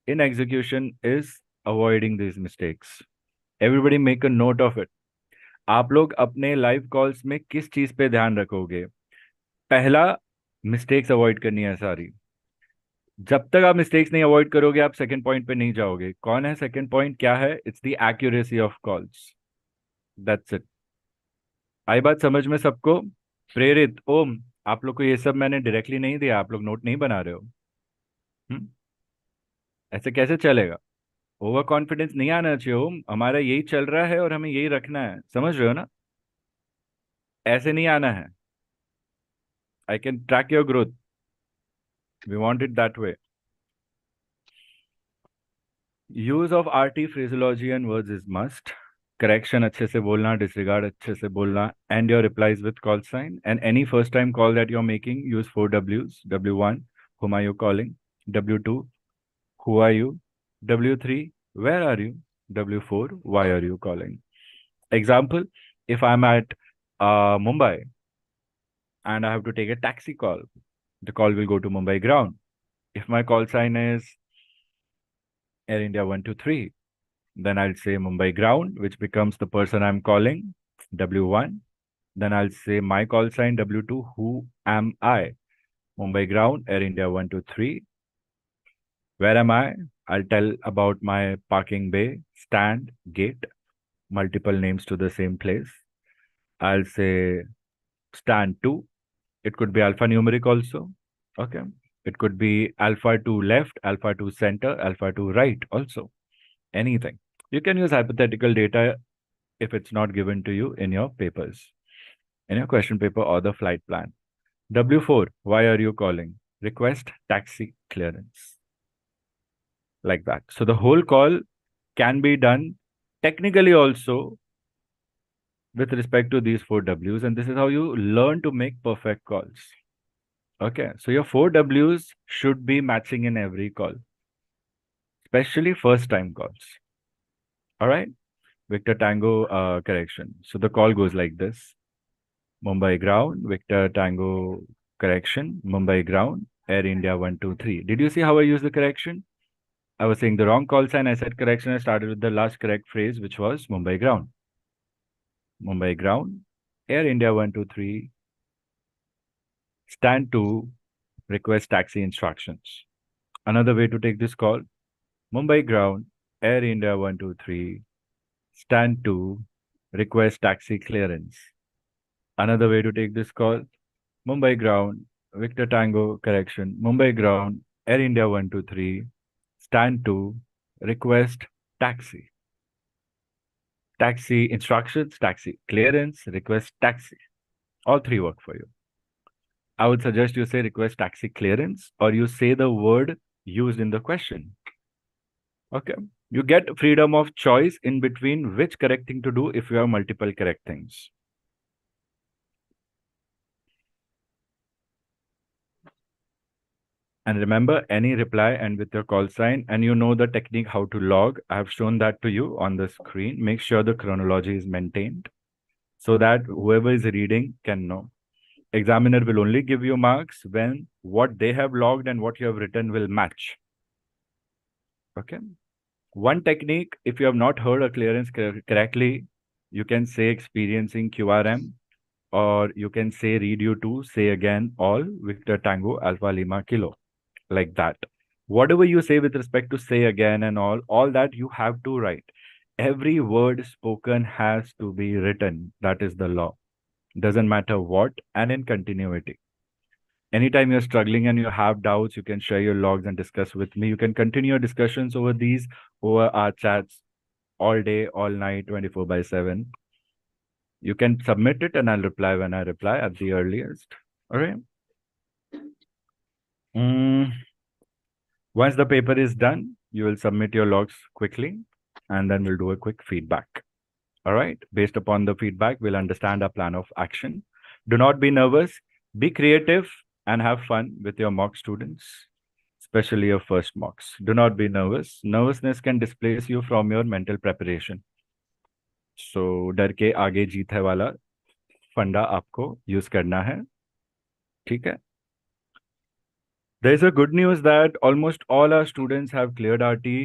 in execution is avoiding these mistakes. Everybody make a note of it. आप लोग अपने live calls में किस चीज पे ध्यान रखोगे? पहला, मिस्टेक्स अवॉइड करनी है सारी. जब तक आप मिस्टेक्स नहीं अवॉइड करोगे, आप सेकंड पॉइंट पे नहीं जाओगे. कौन है सेकंड पॉइंट? क्या है? It's the accuracy of calls. That's it. I बात समझ में सबको? प्रेरित, ओम, आप लोग को ये सब मैंने डायरेक्टली नहीं दिया, आप लोग नोट नहीं बना रहे हो. ऐसे कैसे चलेगा? ओवर कॉन्फिडेंस नहीं आना चाहिए. ओम, हमारा यही चल रहा है और हमें यही रखना है. समझ रहे हो ना? ऐसे नहीं आना है. I can track your growth. We want it that way. Use of RT phraseology and words is must. Correction अच्छे से बोलना, डिसरिगार्ड अच्छे से बोलना, and your replies with call sign. And any first time call that you are making, use 4 W's. W1, whom are you calling? W2, who are you? W3, where are you? W4, why are you calling? Example, if I'm at Mumbai and I have to take a taxi call, the call will go to Mumbai ground. If my call sign is Air India 123, then I'll say Mumbai ground, which becomes the person I'm calling, W1. Then I'll say my call sign, W2, who am I? Mumbai ground, Air India 123. Where am I? I'll tell about my parking bay, stand, gate, multiple names to the same place. I'll say stand 2. It could be alphanumeric also. Okay. It could be alpha 2 left, alpha 2 center, alpha 2 right also. Anything. You can use hypothetical data if it's not given to you in your papers, in your question paper or the flight plan. W4, why are you calling? Request taxi clearance. Like that. So the whole call can be done technically also with respect to these 4 W's, and this is how you learn to make perfect calls. Okay, so your 4 W's should be matching in every call, especially first time calls. All right, Victor Tango correction. So the call goes like this: Mumbai ground, Victor Tango correction, Mumbai ground, Air India 123. Did you see how I used the correction? I was saying the wrong call sign. I said correction. I started with the last correct phrase, which was Mumbai ground. Mumbai ground, Air India 123, stand 2, request taxi instructions. Another way to take this call, Mumbai ground, Air India 123, stand 2, request taxi clearance. Another way to take this call, Mumbai ground, Victor Tango correction, Mumbai ground, Air India 123, stand 2, request taxi. Taxi instructions, taxi clearance, request taxi. All 3 work for you. I would suggest you say request taxi clearance, or you say the word used in the question. Okay. You get freedom of choice in between which correct thing to do if you have multiple correct things. And remember, any reply and with your call sign, and you know the technique how to log. I have shown that to you on the screen. Make sure the chronology is maintained. so that whoever is reading can know. Examiner will only give you marks when what they have logged and what you have written will match. Okay. One technique, if you have not heard a clearance correctly, you can say experiencing QRM, or you can say read you to say again all Victor Tango Alpha Lima Kilo, like that. Whatever you say with respect to say again and all that you have to write. Every word spoken has to be written. That is the law. Doesn't matter what, and in continuity. Anytime you're struggling and you have doubts, you can share your logs and discuss with me. You can continue your discussions over our chats all day, all night, 24/7. You can submit it and I'll reply when I reply at the earliest. All right. Once the paper is done, you will submit your logs quickly and then we'll do a quick feedback. All right. Based upon the feedback, we'll understand our plan of action. Do not be nervous. Be creative and have fun with your mock students, especially your first mocks. Do not be nervous. Nervousness can displace you from your mental preparation. So डर के आगे जीत है वाला फंडा आपको use करना है. ठीक है. There is a good news that almost all our students have cleared RT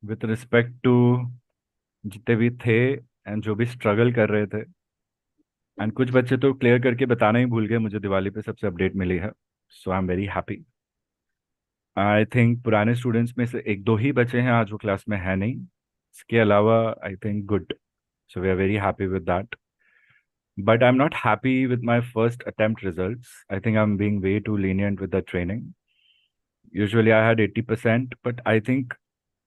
with respect to जितने भी थे एंड जो भी स्ट्रगल कर रहे थे. एंड कुछ बच्चे तो क्लियर करके बताना ही भूल गए. मुझे दिवाली पे सबसे अपडेट मिली है. So I am very happy. I think पुराने स्टूडेंट्स में से एक दो ही बचे हैं आज वो क्लास में है नहीं. इसके अलावा I think good. So we are very happy with that. But I'm not happy with my first attempt results. I think I'm being way too lenient with the training. Usually I had 80%, but I think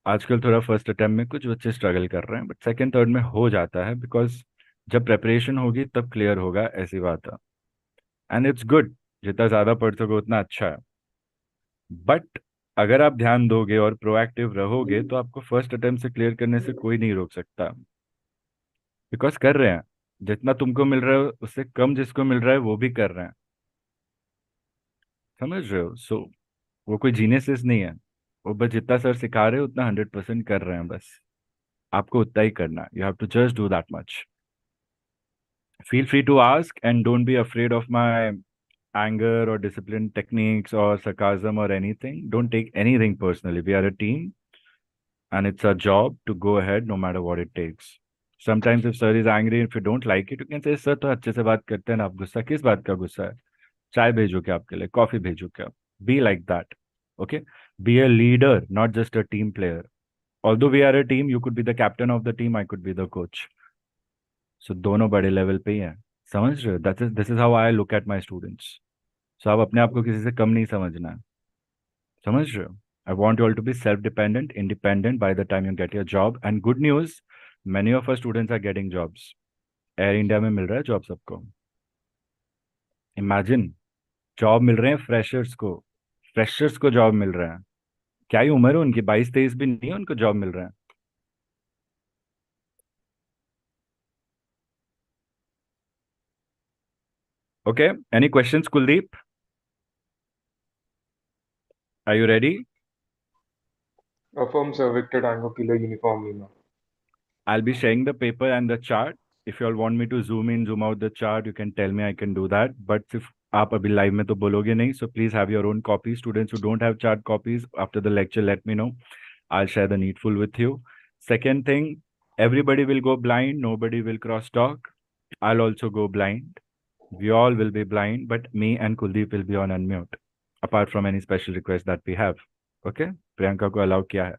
आजकल थोड़ा first attempt में कुछ बच्चे struggle कर रहे हैं, but second third में हो जाता है बिकॉज जब प्रेपरेशन होगी तब क्लियर होगा, ऐसी बात है. And it's good. जितना ज़्यादा पढ़ सको उतना अच्छा है. बट अगर आप ध्यान दोगे और प्रोएक्टिव रहोगे तो आपको फर्स्ट अटेम्प्ट से क्लियर करने से कोई नहीं रोक सकता. बिकॉज कर रहे हैं. जितना तुमको मिल रहा है उससे कम जिसको मिल रहा है वो भी कर रहे हैं. समझ रहे हो? सो वो कोई जीनियस नहीं है. वो बस जितना सर सिखा रहे हैं उतना 100% कर रहे हैं. बस आपको उतना ही करना. You have to just do that much. Feel free to ask and don't be afraid of my anger or discipline techniques or sarcasm or anything. Don't take anything personally. We are a team and it's our job to go ahead no matter what it takes. Sometimes if sir is angry, if you don't like it, you can say, sir, तो अच्छे से बात करते हैं ना, आप गुस्सा किस बात का गुस्सा है? चाय भेजो क्या आपके लिए? कॉफी भेजो क्या? Be like that. Okay? Be a leader, not just a team player. Although we are a team, you could be the captain of the team, I could be the coach. So दोनों बड़े level पे ही हैं. समझ रहे हो? This is how I look at my students. So आप अपने आप को किसी से कम नहीं समझना है. समझ रहे हो? I want you all to be self-dependent, independent by the time you get your job. And good news, many of our students are getting jobs. Air India में मिल रहा है जॉब सबको. Imagine, जॉब मिल रहे हैं फ्रेशर्स को job मिल रहा है. क्या ही उम्र है उनकी? 22-23 भी नहीं है, उनको जॉब मिल रहा है. Okay, any questions, Kuldeep? Are you ready? Affirm, sir. Victor Tango Kilo Uniform Lima. I'll be sharing the paper and the chart. If you all want me to zoom in, zoom out the chart, you can tell me, I can do that. But if आप अभी live में तो बोलोगे नहीं, so please have your own copies. Students who don't have chart copies, after the lecture, let me know. I'll share the needful with you. Second thing, everybody will go blind. Nobody will cross talk. I'll also go blind. We all will be blind, but me and Kuldeep will be on unmute, apart from any special request that we have. Okay? Priyanka को allow किया है.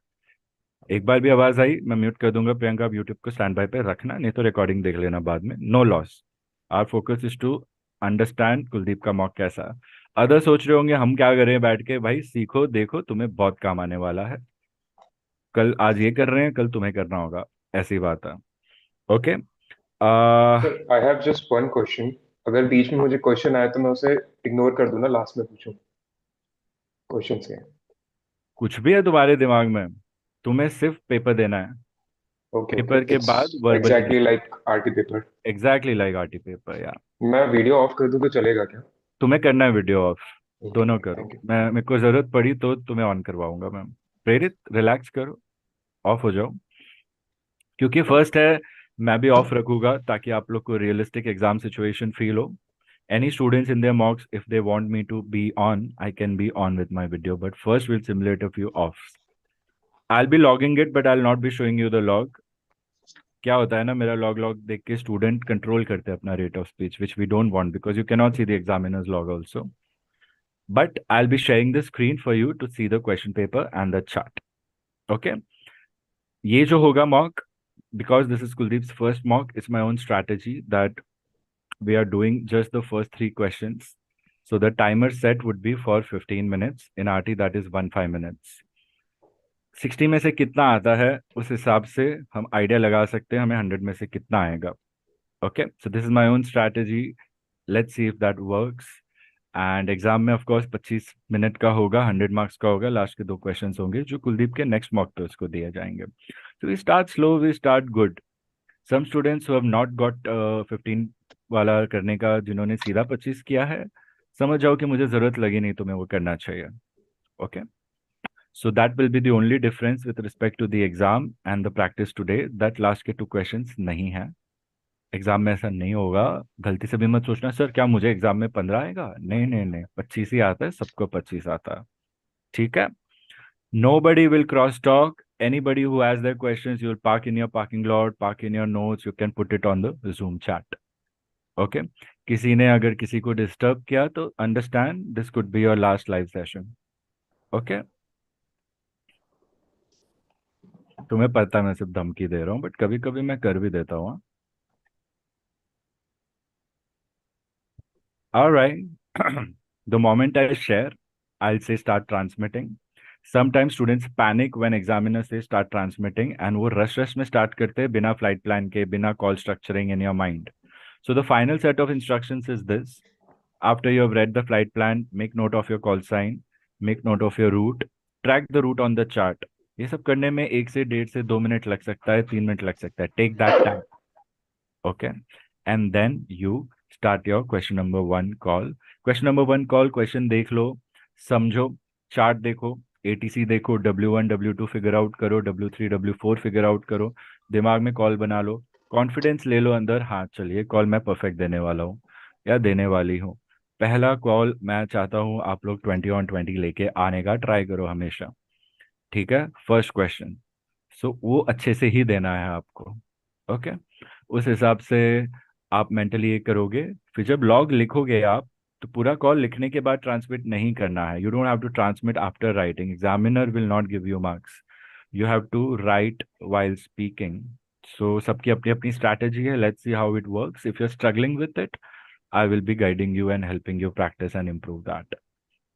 एक बार भी आवाज आई मैं mute कर दूंगा. प्रियंका आप यूट्यूब को स्टैंड बाय पे रखना, नहीं तो रिकॉर्डिंग देख लेना बाद में. No loss. Our focus is to understand Kuldeep का मॉक कैसा है. अदर सोच रहे होंगे हम क्या करें बैठ के. भाई सीखो, देखो, तुम्हें बहुत काम आने वाला है. कल आज ये कर रहे हैं, कल तुम्हें करना होगा. ऐसी बात है. Okay. Sir I have just one question. अगर बीच में मुझे क्वेश्चन आया तो मैं उसे इग्नोर कर दूं ना, लास्ट में पूछूं क्वेश्चन के? कुछ भी है तुम्हारे दिमाग में, तुम्हें सिर्फ पेपर देना है. ओके. पेपर के बाद exactly like RT paper. Exactly like RT paper. या मैं वीडियो ऑफ कर दूं तो चलेगा क्या? तुम्हें करना है वीडियो ऑफ. दोनों करो. मैं मेरे को जरूरत पड़ी तो तुम्हें ऑन करवाऊंगा. मैम प्रेरित रिलैक्स करो, ऑफ हो जाओ. क्योंकि फर्स्ट है मैं भी ऑफ रखूंगा ताकि आप लोग को रियलिस्टिक एग्जाम सिचुएशन फील हो. Any students in their mocks, if they want me to be on, I can be on with my video. But first, we'll simulate a few offs. I'll be logging it, but I'll not be showing you the log. क्या होता है ना, मेरा log देख के student control करते हैं अपना rate of speech, which we don't want because you cannot see the examiner's log also. But I'll be sharing the screen for you to see the question paper and the chart. Okay? ये जो होगा mock, because this is Kuldeep's first mock, it's my own strategy that we are doing just the first 3 questions. So the timer set would be for 15 minutes. In RT, that is 15 minutes. 60 में से कितना आता है उस हिसाब से हम idea लगा सकते हैं हमें 100 में से कितना आएगा. Okay, so this is my own strategy. Let's see if that works. And exam में ऑफ कोर्स 25 मिनट का होगा, 100 मार्क्स का होगा. लास्ट के 2 क्वेश्चंस होंगे जो कुलदीप के नेक्स्ट मॉक पे उसको दिए जाएंगे. So we start slow, we start good. Some students who have not got 15 वाला करने का, जिन्होंने सीधा 25 किया है, समझ जाओ कि मुझे जरूरत लगी नहीं, तुम्हें वो करना चाहिए. Okay, so that will be the only difference with respect to the exam and the practice today, that last के 2 क्वेश्चंस नहीं है. एग्जाम में ऐसा नहीं होगा. गलती से भी मत सोचना सर क्या मुझे एग्जाम में 15 आएगा. नहीं नहीं नहीं, 25 ही आता है, सबको 25 आता है. ठीक है. Nobody will cross talk. Anybody who has their questions, you'll park in your parking lot, park in your notes. You can put it on the Zoom chat. Okay. किसी ने अगर किसी को डिस्टर्ब किया तो understand this could be your last live session. Okay. तुम्हें पता है मैं सिर्फ धमकी दे रहा हूँ, बट कभी कभी मैं कर भी देता हूँ. All right. The moment I share, I'll say start transmitting. Sometimes students panic when examiners say start transmitting and वो rush में start करते हैं बिना flight plan के, बिना call structuring in your mind. So the final set of instructions is this. After you have read the flight plan, make note of your call sign, make note of your route, track the route on the chart. ये सब करने में 1 से 2 minute लग सकता है, 3 minute लग सकता है. Take that time. Okay. And then you start your question number 1 call. Question number 1 call, question देख लो, समझो, चार्ट देखो, एटीसी देखो, W1 W2 फिगर आउट करो, W3 W4 फिगर आउट करो, दिमाग में कॉल बना लो, कॉन्फिडेंस ले लो अंदर. हाँ चलिए, कॉल मैं परफेक्ट देने वाला हूँ या देने वाली हूँ. पहला कॉल मैं चाहता हूँ आप लोग 20 on 20 लेके आने का ट्राई करो हमेशा. ठीक है. फर्स्ट क्वेश्चन, सो वो अच्छे से ही देना है आपको. ओके. उस हिसाब से आप मेंटली ये करोगे. फिर जब लॉग लिखोगे आप, तो पूरा कॉल लिखने के बाद ट्रांसमिट नहीं करना है. You don't have to transmit after writing. Examiner will not give you marks. You have to write while speaking. So सबकी अपनी अपनी स्ट्रैटेजी है. Let's see how it works. If you are struggling with it, I will be guiding you and helping you practice and improve that.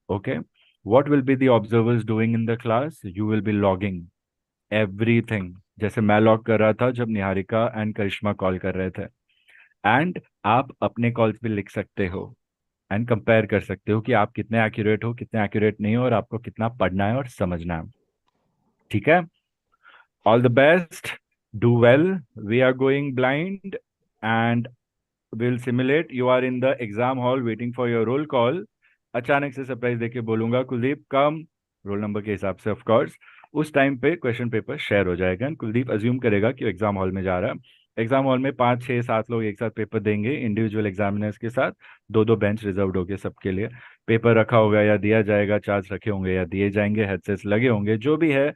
Okay. What will be the observers doing in the class? You will be logging everything. जैसे मैं log कर रहा था जब Niharika and Karishma call कर रहे थे. And आप अपने कॉल्स भी लिख सकते हो एंड कंपेयर कर सकते हो कि आप कितने एक्यूरेट हो, कितने एक्यूरेट नहीं हो, और आपको कितना पढ़ना है और समझना है. ठीक है. All the best. Do well. We are going blind and will simulate. You are in the exam hall waiting for your roll call. अचानक से सरप्राइज देके बोलूंगा कुलदीप कम, रोल नंबर के हिसाब से ऑफ कोर्स. उस टाइम पे क्वेश्चन पेपर शेयर हो जाएगा एंड कुलदीप अज्यूम करेगा कि एग्जाम हॉल में जा रहा है. एग्जाम हॉल में 5 6 7 लोग एक साथ पेपर देंगे इंडिविजुअल एग्जामिनर्स के साथ. 2 2 बेंच रिजर्व्ड होंगे सबके लिए. पेपर रखा होगा या दिया जाएगा, चार्ज रखे होंगे या दिए जाएंगे, हेडसेट्स लगे होंगे, जो भी है.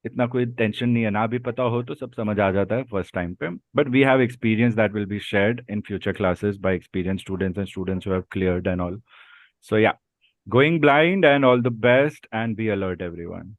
इतना कोई टेंशन नहीं है. ना भी पता हो तो सब समझ आ जाता है फर्स्ट टाइम पे. But we have experience that will be shared in future classes by experience students and students who have cleared and all. So yeah, going blind and all the best and be alert everyone.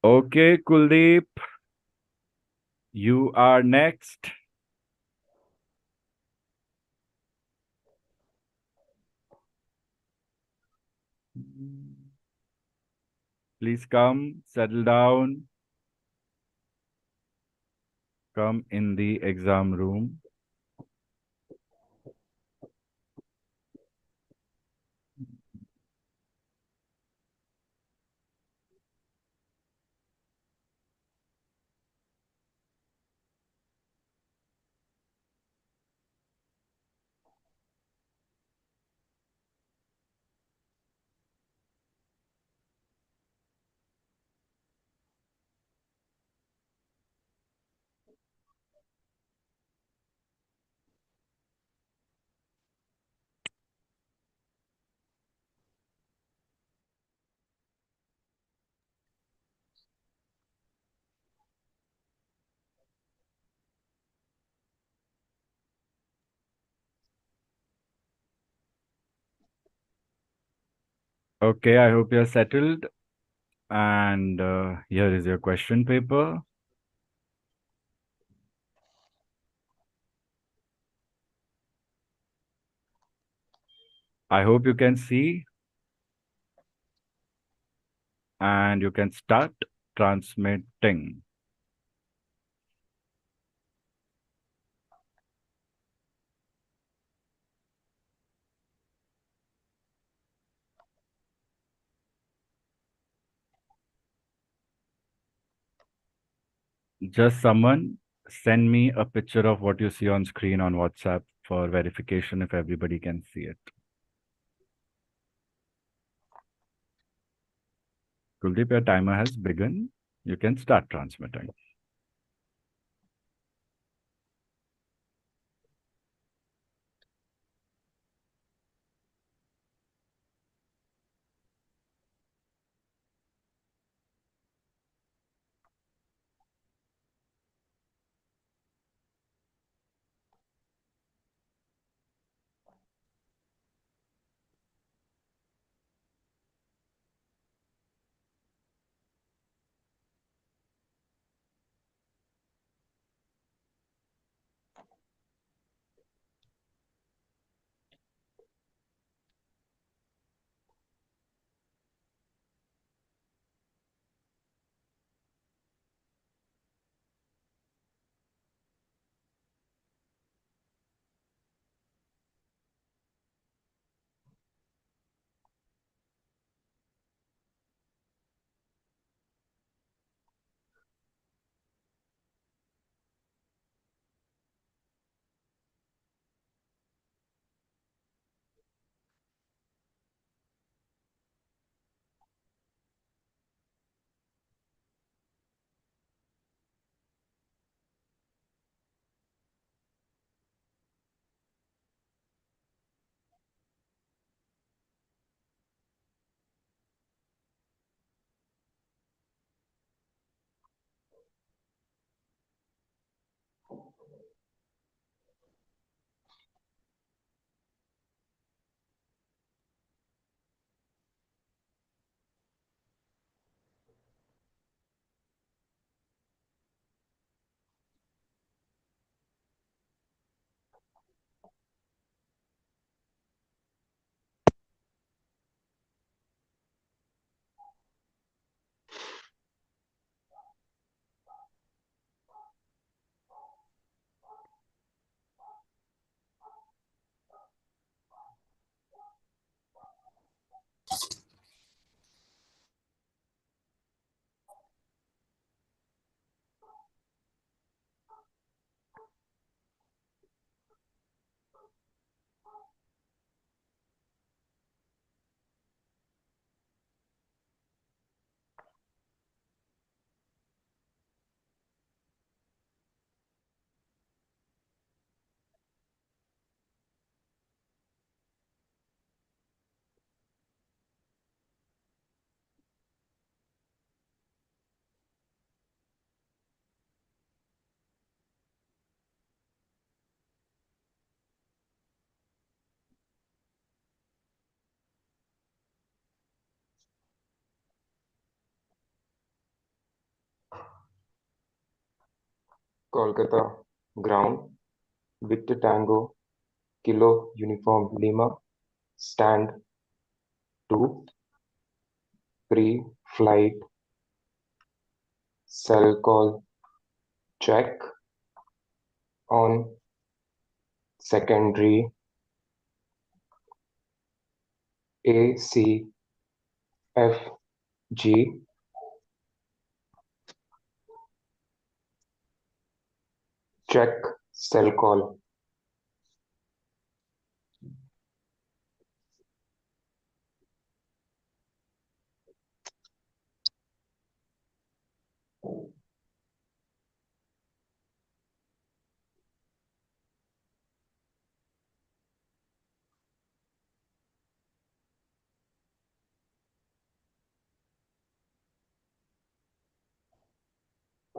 Okay, Kuldeep, you are next. Please come, settle down, come in the exam room. Okay, I hope you're settled. And here is your question paper. I hope you can see and you can start transmitting. Just someone send me a picture of what you see on screen on WhatsApp for verification if everybody can see it. Kuldeep, your timer has begun. You can start transmitting. Kolkata ground Victor Tango Kilo Uniform Lima stand 2 pre-flight cell call check on secondary ACFG check cell call.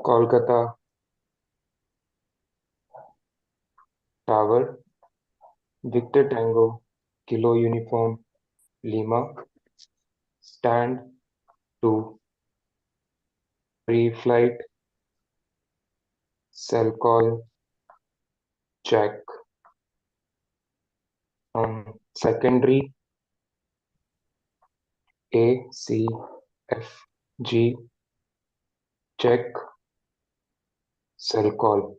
Kolkata Tower Victor Tango Kilo Uniform Lima stand 2 pre-flight cell call check on secondary ACFG check cell call.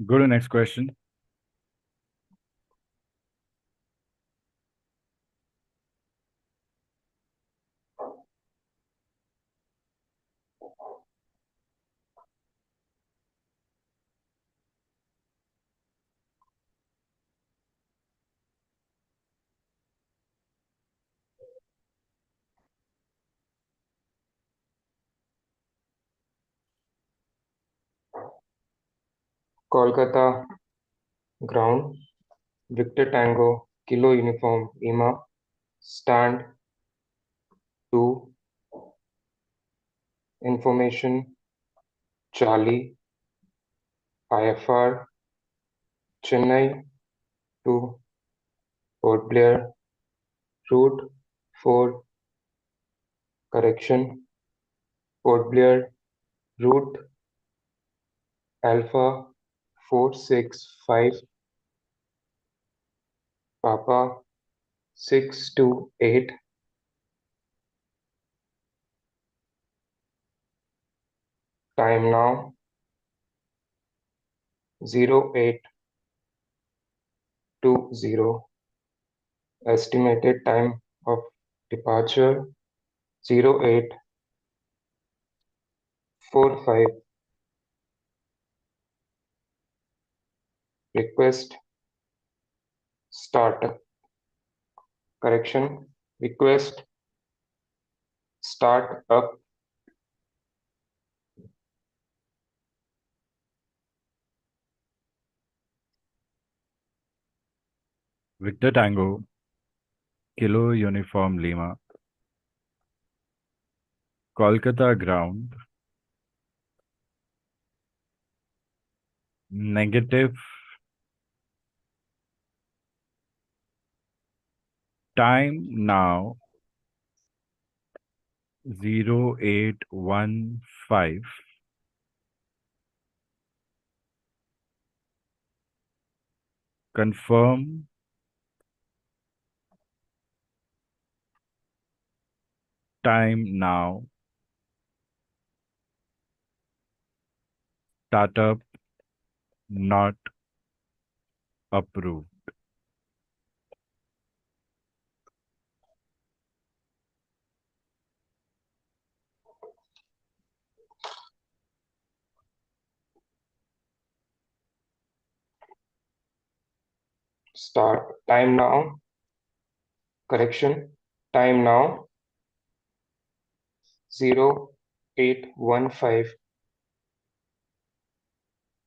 Go to next question. Kolkata ground Victor Tango Kilo Uniform Lima stand 2 information Charlie IFR Chennai to Port Blair route 4 correction Port Blair route Alpha 465 Papa 628 time now 0820 estimated time of departure 0845 request start correction request start up Victor Tango Kilo Uniform Lima Kolkata ground negative time now 0815 confirm time now startup not approved. Start. Time now. Correction. Time now. 0815.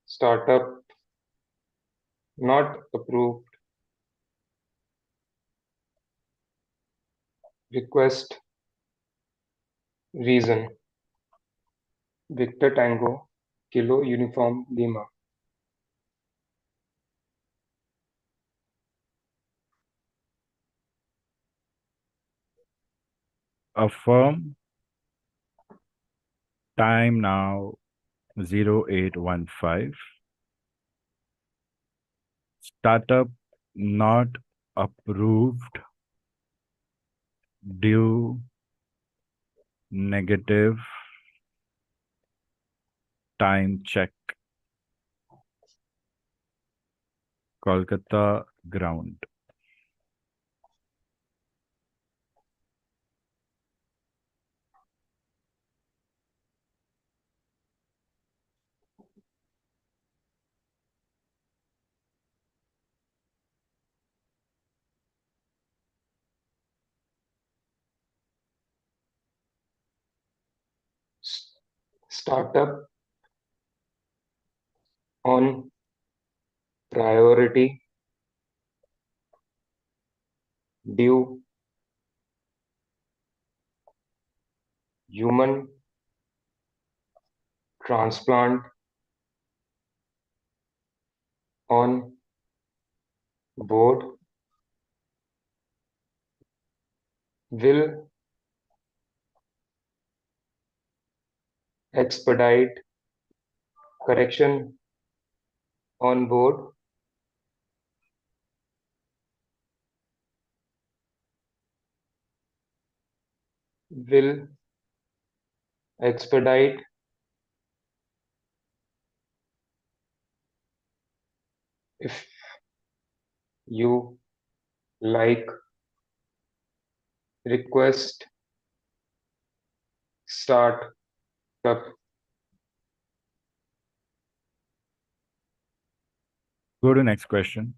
Startup not approved. Request. Reason. Victor Tango, Kilo Uniform Lima. Affirm. Time now 0815. Startup not approved due negative time check. Kolkata ground. Startup on priority due human transplant on board will expedite correction on board will expedite if you like request start up. Go to next question.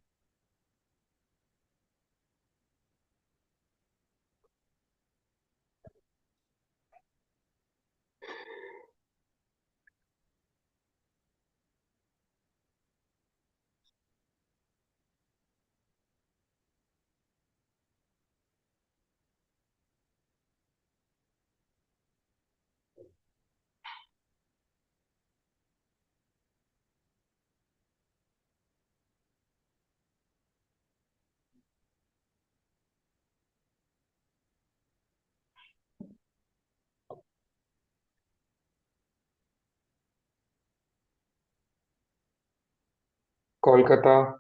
Kolkata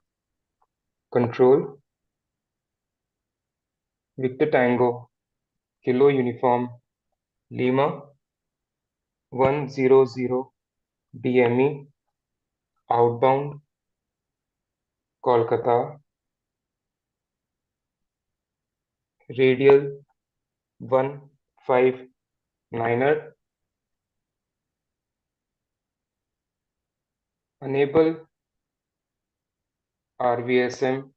Control Victor Tango Kilo Uniform Lima 100 DME outbound Kolkata radial 159er enable RVSM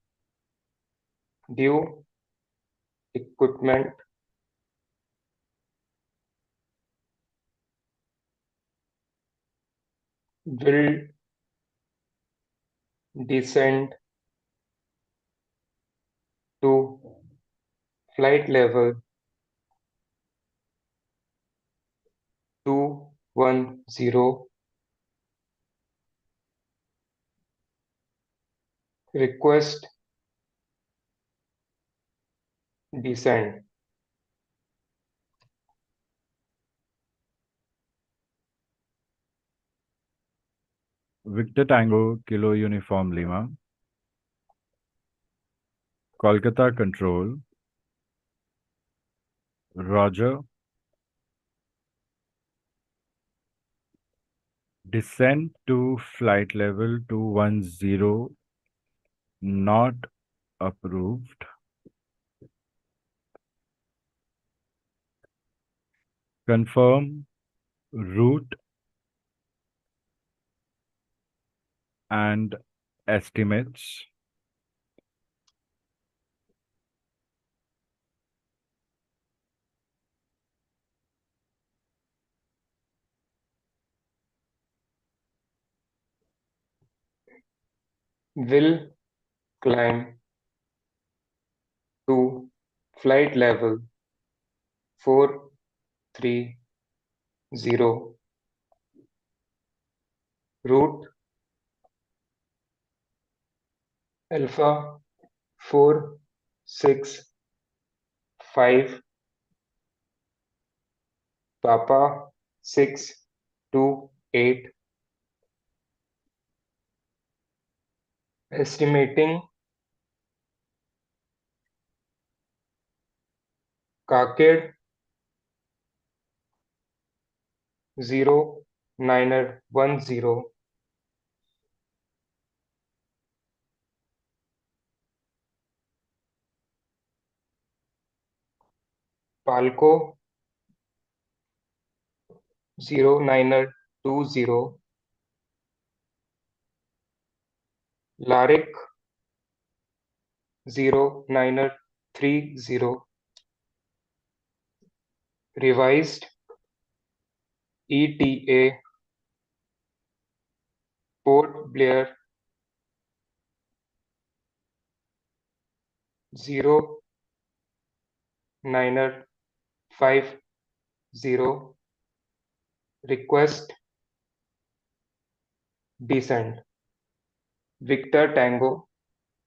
due equipment will descend to flight level 210 request descend. Victor Tango, Kilo Uniform Lima. Kolkata Control. Roger. Descend to flight level 210. Not approved. Confirm route and estimates. will climb to flight level 430 route Alpha 465 Papa 628 estimating Kaked 0910 Palco 0920 Larik 0930 revised ETA Port Blair 0950 request descent Victor Tango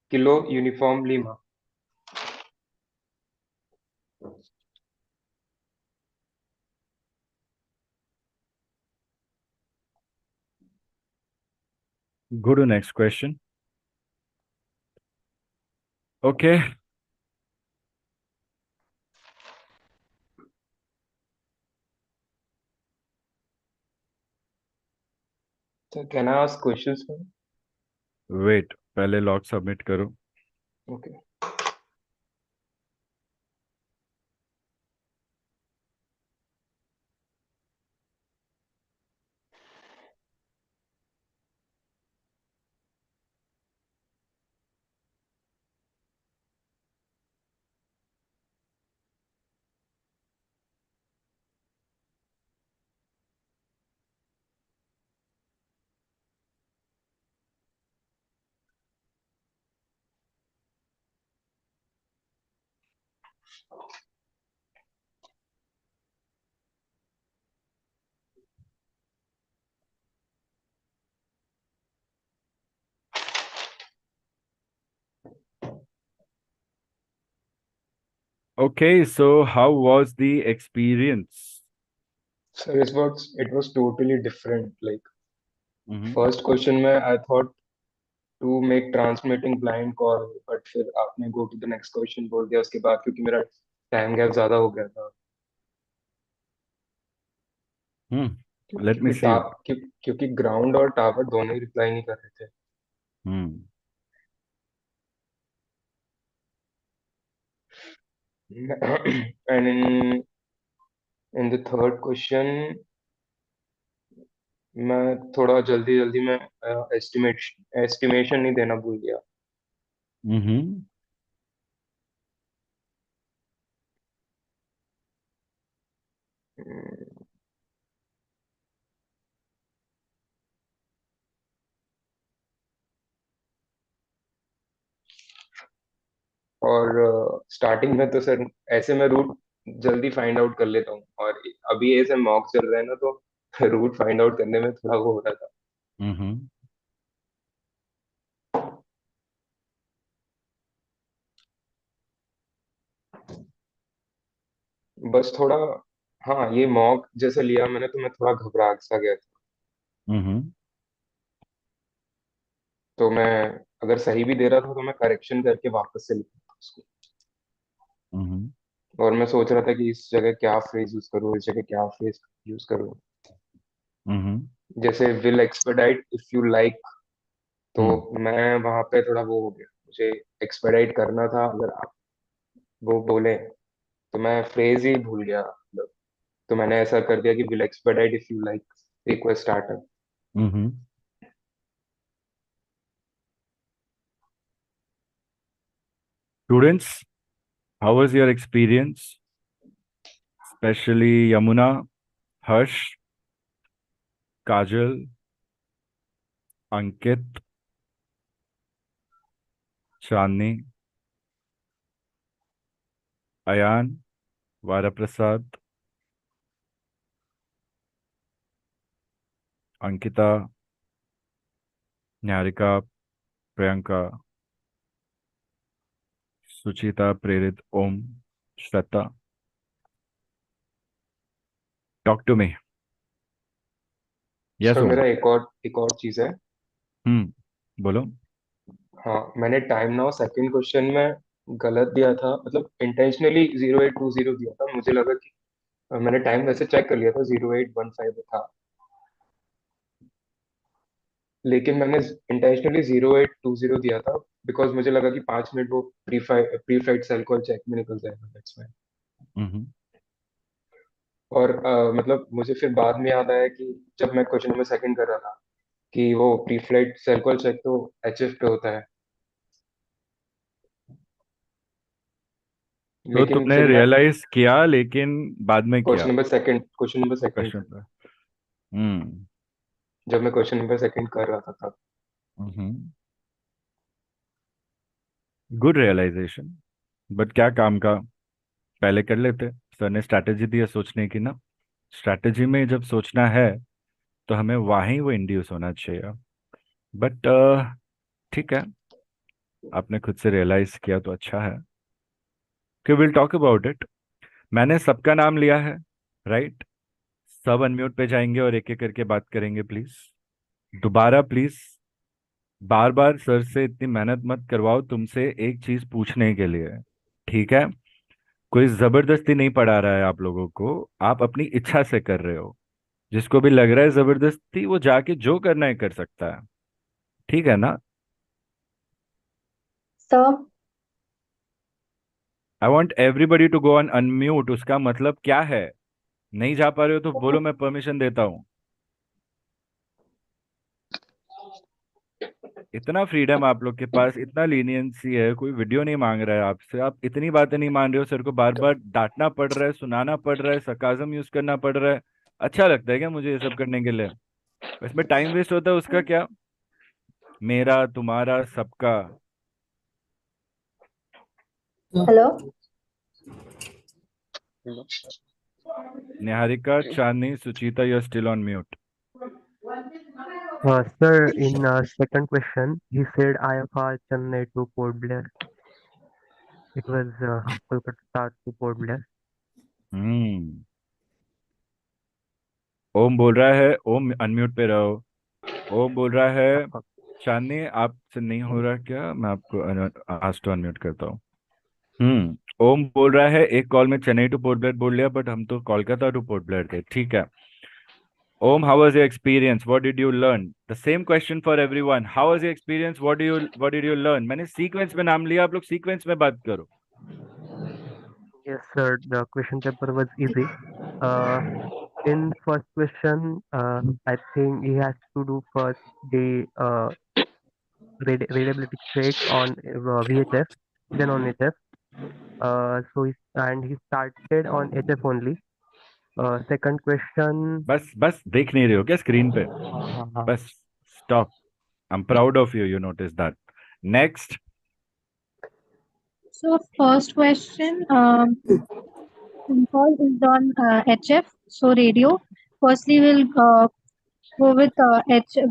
Kilo Uniform Lima. Go to next question. Okay. So can I ask questions now? Wait, पहले log submit करो. Okay. Okay, so how was the experience? So it was totally different. Like Mm-hmm. first question में I thought to make transmitting blind call, but फिर आपने go to the next question बोल दिया उसके बाद क्योंकि मेरा time gap ज़्यादा हो गया था. Let me see. क्योंकि ग्राउंड और टावर दोनों ही रिप्लाई नहीं कर रहे थे. And in the third question मैं थोड़ा जल्दी में एस्टिमेशन नहीं देना भूल गया. Mm-hmm. और स्टार्टिंग में तो सर ऐसे मैं रूट जल्दी फाइंड आउट कर लेता हूँ और अभी ऐसे मॉक चल रहा है ना तो रूट फाइंड आउट करने में थोड़ा वो हो रहा था. Mm-hmm. बस थोड़ा हाँ ये मॉक जैसे लिया मैंने तो मैं थोड़ा घबरा सा गया था. Mm-hmm. तो मैं अगर सही भी दे रहा था तो मैं करेक्शन करके वापस से लिखा था उसको. Mm-hmm. और मैं सोच रहा था कि इस जगह क्या फ्रेज यूज करूँ इस जगह क्या फ्रेज यूज करूँ. Mm-hmm. जैसे will expedite if you like तो मैं वहां पे थोड़ा वो हो गया. मुझे एक्सपेडाइट करना था अगर आप वो बोले तो मैं फ्रेज ही भूल गया. मतलब तो मैंने ऐसा कर दिया कि will expedite if you like request starter. Mm-hmm. Students, how was your experience? Especially Yamuna, Harsh, Kajal, Ankit, Chandni, Ayan, Varaprasad, Ankita, Niharika, Priyanka, Suchita, Prerit, Om, Shweta. Talk to me. Yes sir Om. मेरा एक और चीज है। बोलो। हाँ, मैंने टाइम नाउ सेकंड क्वेश्चन में गलत दिया था, मतलब इंटेंशनली 0820 दिया था। मुझे लगा कि मैंने टाइम वैसे चेक कर लिया था, 0815 था, लेकिन मैंने इंटेंशनली 0820 दिया था बिकॉज मुझे लगा कि 5 मिनट वो pre flight cell call check में निकल जाएगा, दैट्स व्हाई। हम्म। और मतलब मुझे फिर बाद में याद आया कि जब मैं क्वेश्चन नंबर सेकंड कर रहा था कि वो pre flight cell call check तो एचएफ पे होता है, तो लेकिन तुमने फिर मैं रियलाइज किया लेकिन बाद में किया। क्वेश्चन नंबर सेकंड हम्म। जब मैं क्वेश्चन नंबर सेकंड कर रहा था तब। Good realisation. बट क्या काम का, पहले कर लेते। सर ने स्ट्रैटेजी दी है सोचने की ना। स्ट्रैटेजी में जब सोचना है तो हमें वहीं वो इंड्यूस होना चाहिए। बट ठीक है, आपने खुद से रियलाइज किया तो अच्छा है कि विल टॉक अबाउट इट। मैंने सबका नाम लिया है, राइट? सब अनम्यूट पे जाएंगे और एक एक करके बात करेंगे प्लीज। दोबारा प्लीज, बार बार सर से इतनी मेहनत मत करवाओ तुमसे एक चीज पूछने के लिए, ठीक है? कोई जबरदस्ती नहीं पढ़ा रहा है आप लोगों को, आप अपनी इच्छा से कर रहे हो। जिसको भी लग रहा है जबरदस्ती, वो जाके जो करना है कर सकता है, ठीक है ना? Sir, I want everybody to go on unmute. उसका मतलब क्या है? नहीं जा पा रहे हो तो बोलो, मैं परमिशन देता हूँ। इतना फ्रीडम आप लोग के पास, इतना लीनियंसी है, कोई वीडियो नहीं मांग रहा है आपसे, आप इतनी बातें नहीं मान रहे हो। सर को बार बार डांटना पड़ रहा है, सुनाना पड़ रहा है, सरकाजम यूज करना पड़ रहा है। अच्छा लगता है क्या मुझे ये सब करने के लिए? इसमें टाइम वेस्ट होता है, उसका क्या? मेरा, तुम्हारा, सबका। Hello. Niharika, Chandni, Suchita, you are still on mute. Sir, in second question, he said IFR Chennai to Port Blair. It was Kolkata to Port Blair. हम्म। ओम बोल रहा है, ओम अनम्यूट पे रहो। ओम बोल रहा है, चांदनी आपसे नहीं हो रहा क्या? मैं आपको आज तो अनम्यूट करता हूँ। ओम बोल रहा है एक कॉल में चेन्नई टू पोर्ट ब्लेयर बोल लिया, बट हम तो कोलकाता टू पोर्ट ब्लेयर थे, ठीक है? Om, how was your experience, what did you learn? The same question for everyone, how was your experience, what did you learn? मैंने सीक्वेंस में नाम लिया, आप लोग सीक्वेंस में बात करो। Yes, sir. The question paper was easy. Uh, in first question, I think he has to do first the readability check on VHF, then on HF. And he started on HF only. Second question. बस बस, देख नहीं रहे हो क्या screen पे? हाँ. बस, stop. I am proud of you, you notice that. Next. So first question, call is on HF, so radio. Firstly, we'll go with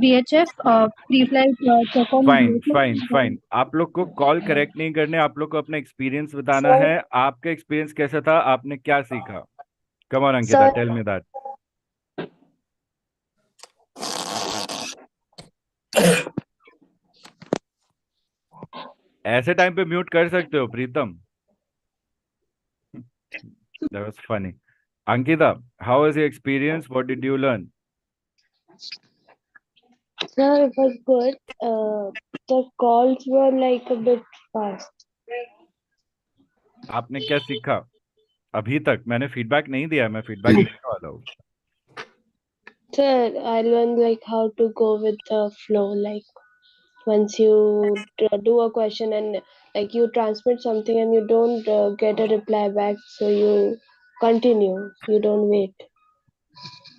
VHF, pre-flight check on fine fine VHF. Fine, आप लोग को call correct नहीं करने, आप लोग को अपना experience बताना Sir, है। आपका एक्सपीरियंस कैसा था, आपने क्या सीखा? Come on Ankita, sir, tell me that. ऐसे टाइम पे म्यूट कर सकते हो Pritam. That was funny. Ankita, how was your experience, what did you learn? Sir, it was good. The calls were like a bit fast. आपने क्या सीखा अभी तक? मैंने फीडबैक नहीं दिया, मैं फीडबैक देने वाला हूँ। Sir, I learned like how to go with the flow. Like once you do a question and like you transmit something and you don't get a reply back, so you continue. You don't wait.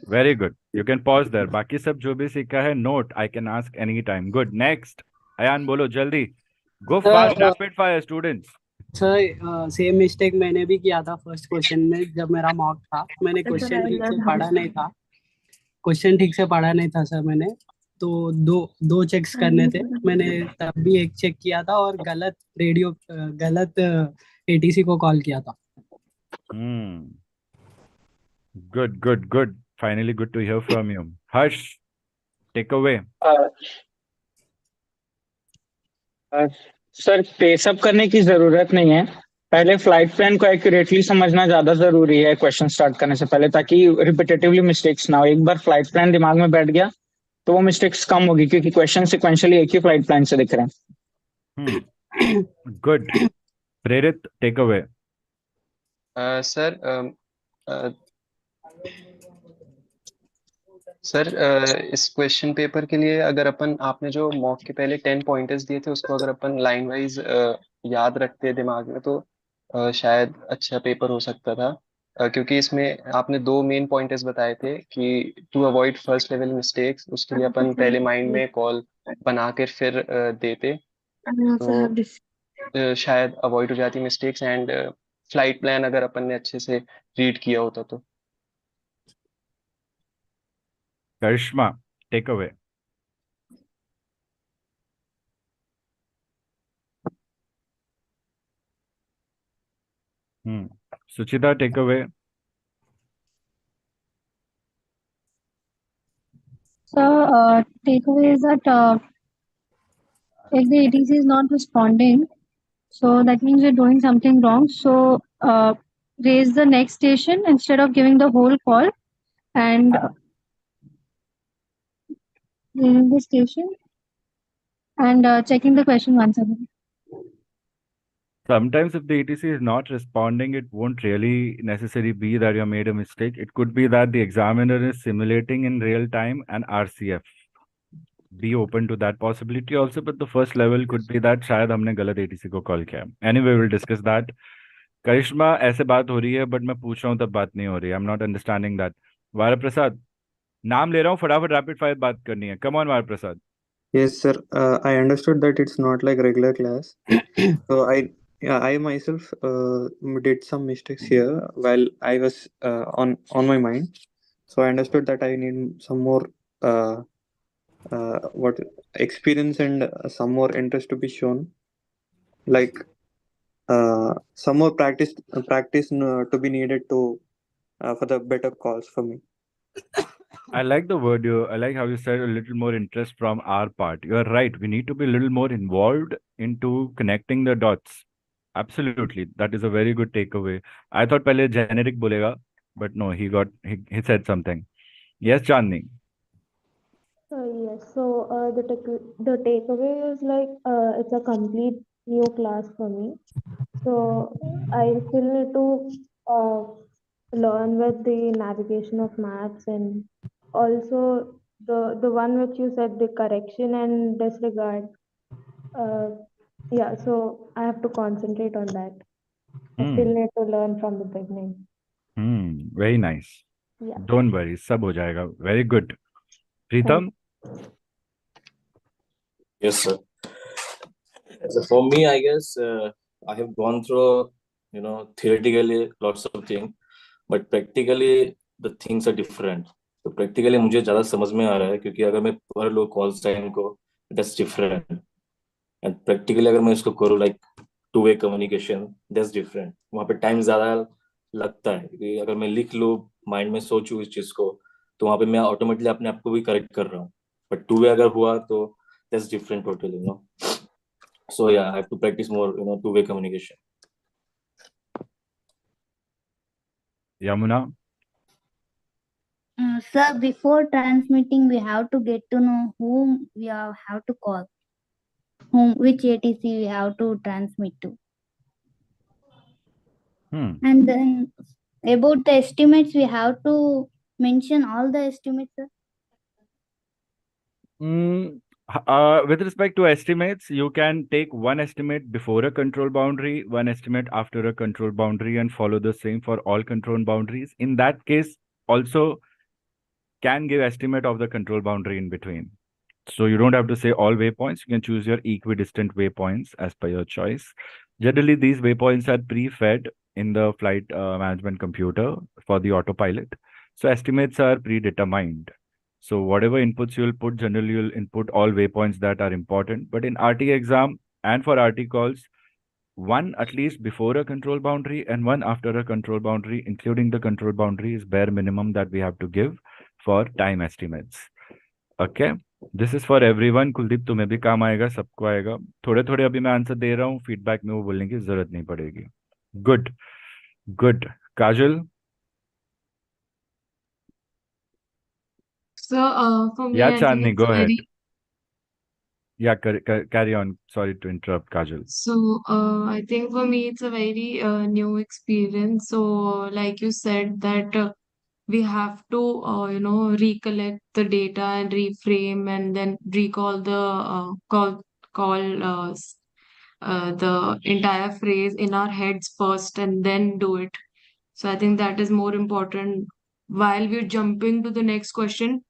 Very good, you can pause there. बाकी सब जो भी सीखा है note, I can ask any time. Good, next. Ayaan बोलो जल्दी। Go fast, rapid fire, students. Sir same mistake मैंने भी किया था फर्स्ट क्वेश्चन में जब मेरा मॉक था मैंने क्वेश्चन ठीक से पढ़ा नहीं था सर मैंने तो दो चेक्स करने थे मैंने तब भी एक चेक किया था और गलत एटीसी को कॉल किया था Good. Finally, good to hear from you. Harsh, take away. Sir pace up करने की जरूरत नहीं है पहले फ्लाइट प्लान को एक्यूरेटली समझना ज्यादा जरूरी है क्वेश्चन स्टार्ट करने से पहले ताकि रिपीटेटिवली मिस्टेक्स ना हो एक बार फ्लाइट प्लान दिमाग में बैठ गया तो वो मिस्टेक्स कम होगी क्योंकि क्वेश्चन सिक्वेंशियली एक ही फ्लाइट प्लान से दिख रहे हैं Good. Prerit, take away. Sir sir इस क्वेश्चन पेपर के लिए अगर अपन आपने जो मॉक के पहले 10 पॉइंटर्स दिए थे उसको अगर अपन लाइन वाइज याद रखते दिमाग में तो शायद अच्छा पेपर हो सकता था क्योंकि इसमें आपने दो मेन पॉइंटर्स बताए थे कि to avoid first level mistakes उसके लिए अपन पहले माइंड में कॉल बनाकर फिर देते तो शायद अवॉइड हो जाती मिस्टेक्स एंड फ्लाइट प्लान अगर अपन ने अच्छे से रीड किया होता तो Karishma, take away. Suchita, take away. So, takeaway is that if the ATC is not responding, so that means you're doing something wrong. So, raise the next station instead of giving the whole call and raising the station and checking the question once again. Sometimes if the ETC is not responding, it won't really necessarily be that you made a mistake. It could be that the examiner is simulating in real time an RCF. Be open to that possibility also, but the first level could be that शायद हमने गलत ATC को call किया. Anyway, we'll discuss that. करिश्मा ऐसे बात हो रही है बट मैं पूछ रहा हूँ तब बात नहीं हो रही है. I'm not understanding that. वारा प्रसाद नाम ले रहा हूँ फटाफट रैपिड फायर बात करनी है. Come on वारा प्रसाद. Yes, sir. I understood that it's not like regular class. So I myself did some mistakes here while I was on my mind. So I understood that I need some more what experience and some more interest to be shown, like some more practice to be needed to for the better calls for me. I like the word I like how you said a little more interest from our part. You are right. We need to be a little more involved into connecting the dots. Absolutely. That is a very good takeaway. I thought pehle generic bolega, but no, he said something. Yes, Chandni. Yes, so the takeaway is like it's a complete new class for me. So I still need to learn with the navigation of maps and also the one which you said the correction and disregard. Yeah, so I have to concentrate on that. I still need to learn from the beginning. Very nice. Yeah. Don't worry, sab ho jayega. Very good. Pritam? Yes, sir. So for me, I guess I have gone through, theoretically lots of things, but practically the things are different. तो practically मुझे ज़्यादा समझ में आ रहा है क्योंकि अगर मैं पढ़ लूँ कॉल साइन को, that's different. And practically अगर मैं इसको करूँ like two-way communication, that's different. वहाँ पे टाइम ज़्यादा लगता है क्योंकि अगर मैं लिख लूँ माइंड में सोचूँ इस चीज़ को तो वहाँ पे मैं ऑटोमेटिकली अपने आप को भी करेक्ट कर रहा हूँ. बट टू वे अगर हुआ तो that's different totally. So yeah, I have to practice more, two-way communication. Yamuna? Sir, before transmitting, we have to get to know whom we have to call, which ATC we have to transmit to. And then about the estimates, we have to mention all the estimates, sir. With respect to estimates, you can take one estimate before a control boundary, one estimate after a control boundary, and follow the same for all control boundaries. In that case, also can give estimate of the control boundary in between. So you don't have to say all waypoints. You can choose your equidistant waypoints as per your choice. Generally, these waypoints are pre-fed in the flight management computer for the autopilot. So estimates are predetermined. So whatever inputs you'll put, generally you'll input all waypoints that are important. But in RT exam and for RT calls, one at least before a control boundary and one after a control boundary, including the control boundary, is bare minimum that we have to give for time estimates. Okay, this is for everyone. Kuldeep तुम्हें भी काम आएगा, सबको आएगा। थोड़े थोड़े अभी मैं आंसर दे रहा हूँ, फीडबैक में वो बोलने की जरूरत नहीं पड़ेगी। Good good. Kajal So, for me, या I think Chandni, it's go a ahead. very या carry on, sorry to interrupt Kajal. so I think for me it's a very new experience. So, like you said that we have to recollect the data and reframe and then recall the call the entire phrase in our heads first and then do it. So I think that is more important. While we're jumping to the next question,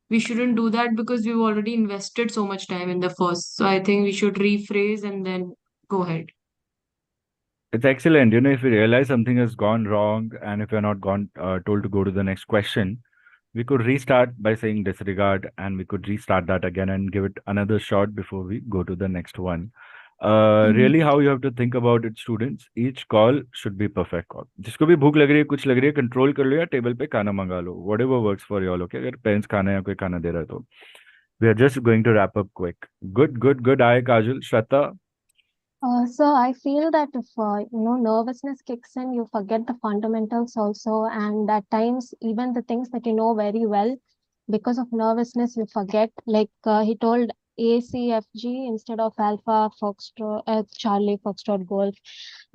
we shouldn't do that because we've already invested so much time in the first. So I think we should rephrase and then go ahead. It's excellent. You know, if you realize something has gone wrong and if you're not gone told to go to the next question, we could restart by saying disregard and we could restart that again and give it another shot before we go to the next one. Really, how you have to think about it, students, each call should be perfect call. जिसको भी भूख लग रही है, कुछ लग रही है, कंट्रोल कर लो या टेबल पे खाना मंगा लो, whatever works for you all. Okay, अगर पेरेंट्स खाना या कोई खाना दे रहा है तो we are just going to wrap up quick. Good eye, Kajal. Shraddha. So I feel that if nervousness kicks in, you forget the fundamentals also, and at times even the things that you know very well, because of nervousness you forget. Like he told ACFG instead of Alpha Foxtrot, Charlie Foxtrot Golf,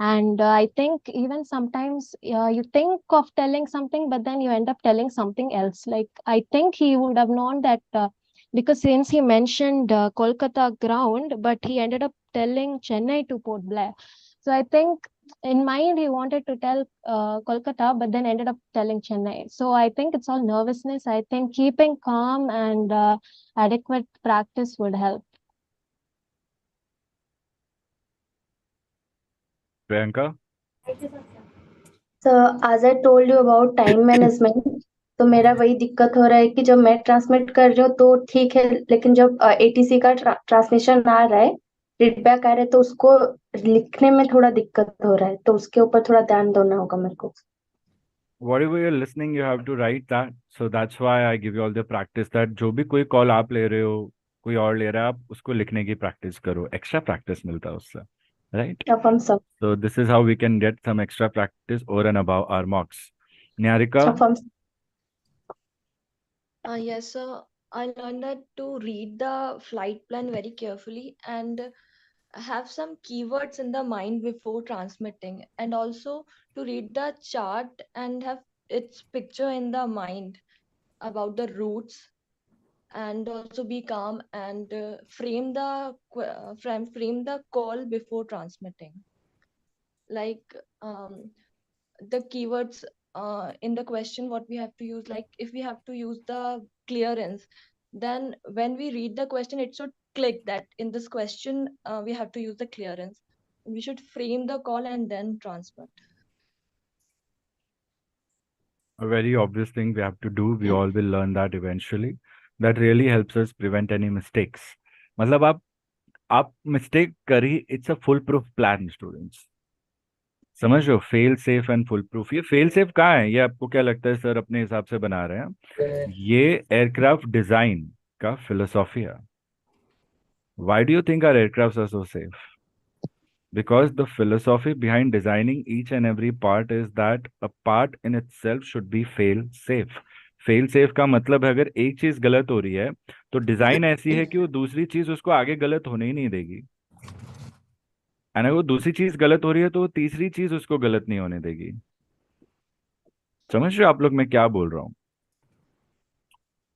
and I think even sometimes you think of telling something, but then you end up telling something else. Like I think he would have known that. Because since he mentioned Kolkata ground, but he ended up telling Chennai to Port Blair. So I think in mind he wanted to tell Kolkata, but then ended up telling Chennai. So I think it's all nervousness. I think keeping calm and adequate practice would help. Priyanka. So as I told you about time management, तो मेरा वही दिक्कत हो रहा है कि जब मैं ट्रांसमिट कर रही हूँ तो ठीक है, लेकिन जब एटीसी का ट्रांसमिशन आ रहा है, फीडबैक आ रहा है, तो उसको लिखने में थोड़ा दिक्कत हो रहा है, तो उसके ऊपर थोड़ा ध्यान देना होगा मेरे को। Whatever you're listening, you have to write that. So that's why I give you all the practice that जो भी कोई कॉल आप ले रहे हो, कोई और ले रहा है, आप उसको लिखने की प्रैक्टिस करो। एक्स्ट्रा प्रैक्टिस मिलता है उससे, right? So this is how we can get some extra practice over and above our mocks. Niharika. Yes, sir. I learned that to read the flight plan very carefully and have some keywords in the mind before transmitting, and also to read the chart and have its picture in the mind about the routes, and also be calm and frame the call before transmitting. Like the keywords in the question, what we have to use, like if we have to use the clearance, then when we read the question it should click that in this question we have to use the clearance. We should frame the call and then transmit. A very obvious thing we have to do. We all will learn that eventually. That really helps us prevent any mistakes. मतलब आप mistake करी, it's a foolproof plan, students. समझ लो, fail safe and foolproof. ये fail safe कहाँ है? ये आपको क्या लगता है सर अपने हिसाब से बना रहे हैं? ये एयरक्राफ्ट डिजाइन का फिलोसॉफी है। Why do you think our aircrafts are so safe? Because the philosophy behind designing each and every part is that a part in itself should be fail safe. Fail safe का मतलब है अगर एक चीज गलत हो रही है तो डिजाइन ऐसी है कि वो दूसरी चीज उसको आगे गलत होने ही नहीं देगी, एंड अगर वो दूसरी चीज गलत हो रही है तो वो तीसरी चीज उसको गलत नहीं होने देगी। समझ रहे हो आप लोग मैं क्या बोल रहा हूँ?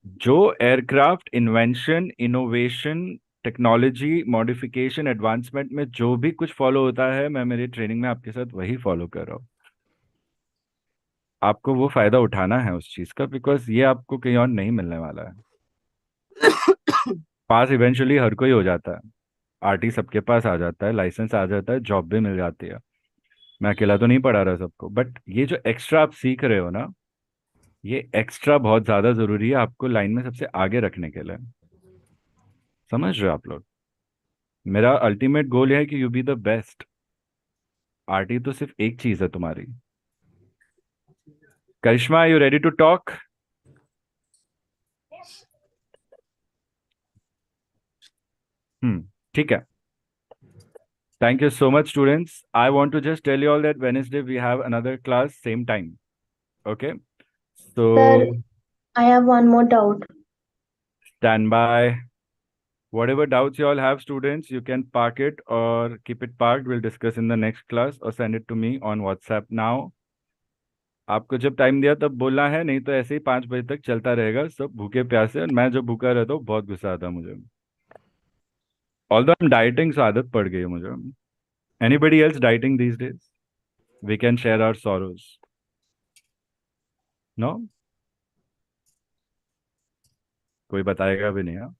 जो aircraft invention, innovation, technology modification, advancement में जो भी कुछ फॉलो होता है, मैं मेरी ट्रेनिंग में आपके साथ वही फॉलो कर रहा हूँ। आपको वो फायदा उठाना है उस चीज का, बिकॉज ये आपको कहीं और नहीं मिलने वाला है। पास इवेंचुअली हर कोई हो जाता है, आरटी सबके पास आ जाता है, लाइसेंस आ जाता है, जॉब भी मिल जाती है। मैं अकेला तो नहीं पढ़ा रहा सबको, बट ये जो एक्स्ट्रा आप सीख रहे हो ना, ये एक्स्ट्रा बहुत ज्यादा जरूरी है आपको लाइन में सबसे आगे रखने के लिए। समझ रहे हो आप लोग? मेरा अल्टीमेट गोल है कि you be the best. RT तो सिर्फ एक चीज है तुम्हारी। करिश्मा, यू रेडी टू टॉक? ठीक है। Thank you so much, students. I want to just tell you all that Wednesday we have another class, same time. Okay? So Sir, I have one more doubt. stand by. Whatever doubts you all have, students, you can park it or keep it parked. We'll discuss in the next class or send it to me on WhatsApp now. आपको जब time दिया तब बोलना है, नहीं तो ऐसे ही 5 बजे तक चलता रहेगा, सब भूखे प्यासे। और मैं जब भूखा रहता हूँ बहुत गुस्सा आता है मुझे। Although I am dieting, so आदत पड़ गई है मुझे। Anybody else dieting these days? We can share our sorrows. No, कोई बताएगा भी नहीं। हाँ,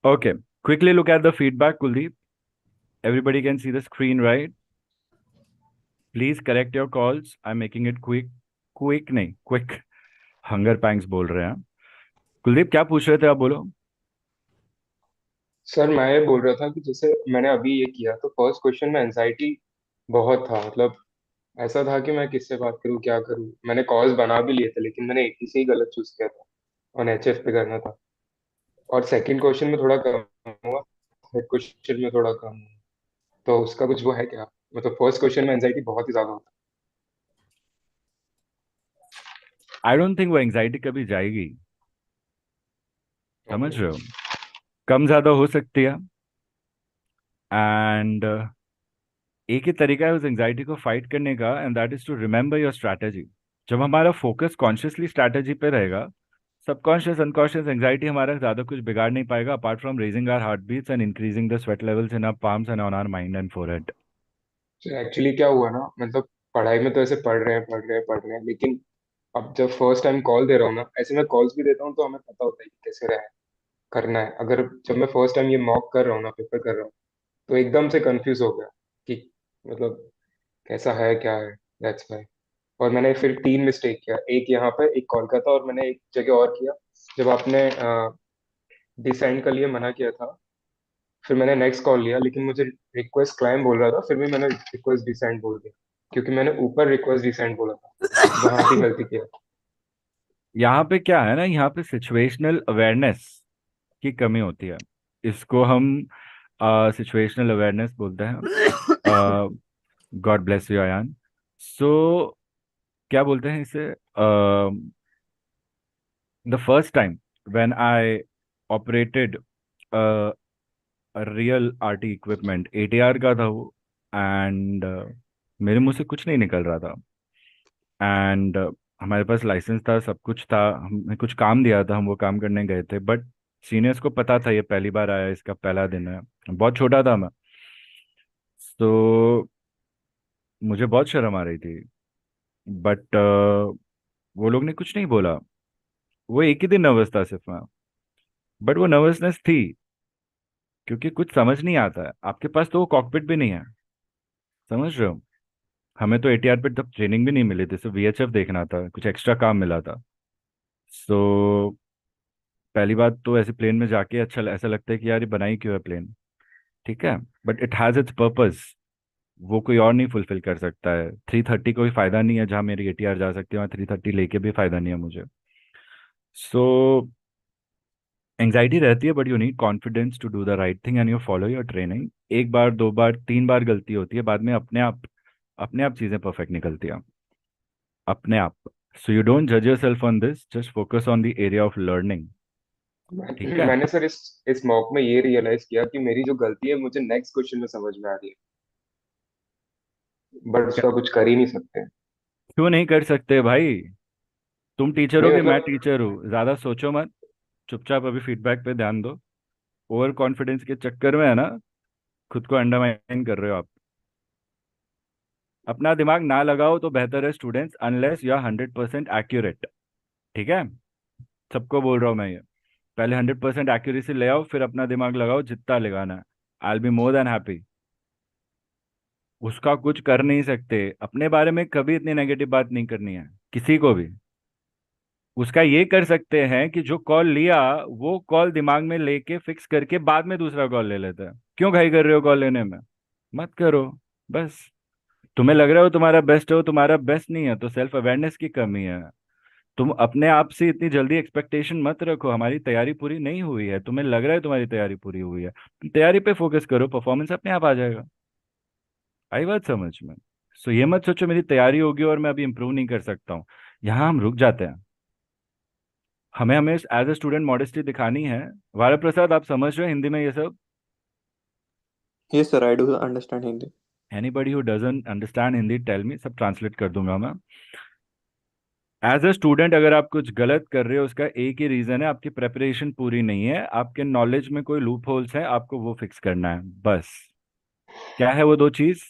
okay, quickly look at the feedback, Kuldeep. Everybody can see the screen, right? Please correct your calls. I'm making it quick. Quick नहीं, quick. Hunger pangs बोल रहे हैं। कुलदीप क्या पूछ रहे थे, आप बोलो। सर मैं ये बोल रहा था कि जैसे मैंने अभी ये किया तो फर्स्ट क्वेश्चन में एंजाइटी बहुत था, मतलब ऐसा था कि मैं किससे बात करूं, क्या करूं। मैंने कॉल्स बना भी लिए थे लेकिन मैंने एक ही से ही गलत चूज किया था, और एचएफ पे करना था। और सेकंड क्वेश्चन में थोड़ा कम हुआ, थर्ड क्वेश्चन में थोड़ा कम हुआ। तो उसका कुछ वो है क्या? मतलब फर्स्ट क्वेश्चन में एंजाइटी बहुत ही ज्यादा होता आई डोंट थिंक वो एंग्जाइटी कभी जाएगी। है। समझ ओके। रहे हो? कम ज्यादा हो सकती है। एंड एक ही तरीका है उस एंग्जाइटी को फाइट करने का, and that is to remember your strategy. जब हमारा फोकस कॉन्शियसली स्ट्रैटेजी पे रहेगा, सबकॉन्शियस अनकॉन्शियस एंग्जाइटी हमारा ज्यादा कुछ बिगाड़ नहीं पाएगा, apart from raising our heart beats and increasing the sweat levels in our palms and on our mind and forehead. Actually क्या हुआ ना, मतलब पढ़ाई में तो ऐसे पढ़ रहे हैं लेकिन अब जब फर्स्ट टाइम कॉल दे रहा हूँ ना, ऐसे मैं कॉल्स भी देता हूँ तो हमें पता होता है कि कैसे रहे करना है। अगर जब मैं फर्स्ट टाइम ये मॉक कर रहा हूँ ना, पेपर कर रहा हूँ, तो एकदम से कंफ्यूज हो गया कि मतलब कैसा है क्या है। That's why. और मैंने फिर तीन मिस्टेक किया, एक यहाँ पे, एक कोलकाता, और मैंने एक जगह और किया। जब आपने डिसेंड के लिए मना किया था, फिर मैंने नेक्स्ट कॉल लिया, लेकिन मुझे रिक्वेस्ट क्लाइम बोल रहा था, फिर भी मैंने रिक्वेस्ट डिसेंड बोल दिया, क्योंकि मैंने ऊपर रिक्वेस्ट डिसेंड बोला था। वहां भी गलती किया। यहाँ पे क्या है ना, यहाँ पे सिचुएशनल अवेयरनेस की कमी होती है। इसको हम सिचुएशनल अवेयरनेस बोलते हैं। God bless you Ayan. So क्या बोलते हैं इसे, the first time when I operated real RT equipment, ATR का था वो। एंड मेरे मुंह से कुछ नहीं निकल रहा था। एंड हमारे पास लाइसेंस था, सब कुछ था, हमें कुछ काम दिया था, हम वो काम करने गए थे, बट सीनियर्स को पता था ये पहली बार आया, इसका पहला दिन है। बहुत छोटा था मैं, तो मुझे बहुत शर्म आ रही थी। बट वो लोग ने कुछ नहीं बोला। वो एक ही दिन नर्वस था सिर्फ मैं, बट वो नर्वसनेस थी क्योंकि कुछ समझ नहीं आता है। आपके पास तो वो कॉकपिट भी नहीं है। समझ रहे हो? हमें तो एटीआर पे तब ट्रेनिंग भी नहीं मिली थी, सिर्फ वीएचएफ देखना था, कुछ एक्स्ट्रा काम मिला था। सो पहली बात तो ऐसे प्लेन में जाके ऐसा लगता है कि यार ये बनाई क्यों है प्लेन। ठीक है, but it has its purpose. वो कोई और नहीं फुलफिल कर सकता है। 330 कोई फायदा नहीं है, जहाँ मेरी एटीआर जा सकती है वहाँ 330 लेके भी फायदा नहीं है मुझे। सो एंग्जाइटी रहती है, but you need confidence to do the right thing and you follow your training. एक बार, दो बार, तीन बार गलती होती है, बाद में अपने आप चीजें परफेक्ट निकलती हैं, अपने आप। सो यू डोंट जज yourself on this, just focus on the area of learning. ठीक है? मैंने सर इस मॉक में ये रियलाइज किया कि मेरी जो गलती है मुझे नेक्स्ट क्वेश्चन में समझ में आ रही है, बट उसका कुछ कर ही नहीं सकते। क्यों नहीं कर सकते भाई? तुम टीचर हो नहीं कि मैं मतलब, टीचर हूँ? ज्यादा सोचो मत, चुपचाप अभी फीडबैक पे ध्यान दो। ओवर कॉन्फिडेंस के चक्कर में है ना, खुद को अंडरमाइन कर रहे हो आप। अपना दिमाग ना लगाओ तो बेहतर है students, unless you are 100% accurate. ठीक है? सबको बोल रहा हूँ मैं ये। पहले 100% एक्यूरेसी ले आओ, फिर अपना दिमाग लगाओ जितना लगाना है। I will be more than happy. उसका कुछ कर नहीं सकते, अपने बारे में कभी इतनी नेगेटिव बात नहीं करनी है किसी को भी। उसका ये कर सकते हैं कि जो कॉल लिया वो कॉल दिमाग में लेके फिक्स करके बाद में दूसरा कॉल ले लेते हैं। क्यों घाई कर रहे हो कॉल लेने में? मत करो। बस तुम्हें लग रहा हो तुम्हारा बेस्ट हो, तुम्हारा बेस्ट नहीं है, तो सेल्फ अवेयरनेस की कमी है। तुम अपने आप से इतनी जल्दी एक्सपेक्टेशन मत रखो। हमारी तैयारी पूरी नहीं हुई है, तुम्हें लग रहा है तुम्हारी तैयारी पूरी हुई है, तुम तैयारी पे फोकस करो, परफॉर्मेंस अपने आप आ जाएगा। आई बात समझ में? सो ये मत सोचो मेरी तैयारी होगी और मैं अभी इंप्रूव नहीं कर सकता हूँ। यहाँ हम रुक जाते हैं। हमें हमें एज ए स्टूडेंट मॉडेस्टी दिखानी है। वारा प्रसाद, आप समझ रहे हो हिंदी में ये सब? Yes, sir. I do understand Hindi. Anybody who doesn't understand Hindi tell me, सब ट्रांसलेट कर दूंगा मैं। एज ए स्टूडेंट अगर आप कुछ गलत कर रहे हो उसका एक ही रीजन है, आपकी प्रेपरेशन पूरी नहीं है, आपके नॉलेज में कोई लूप होल्स है, आपको वो फिक्स करना है बस। क्या है वो दो चीज?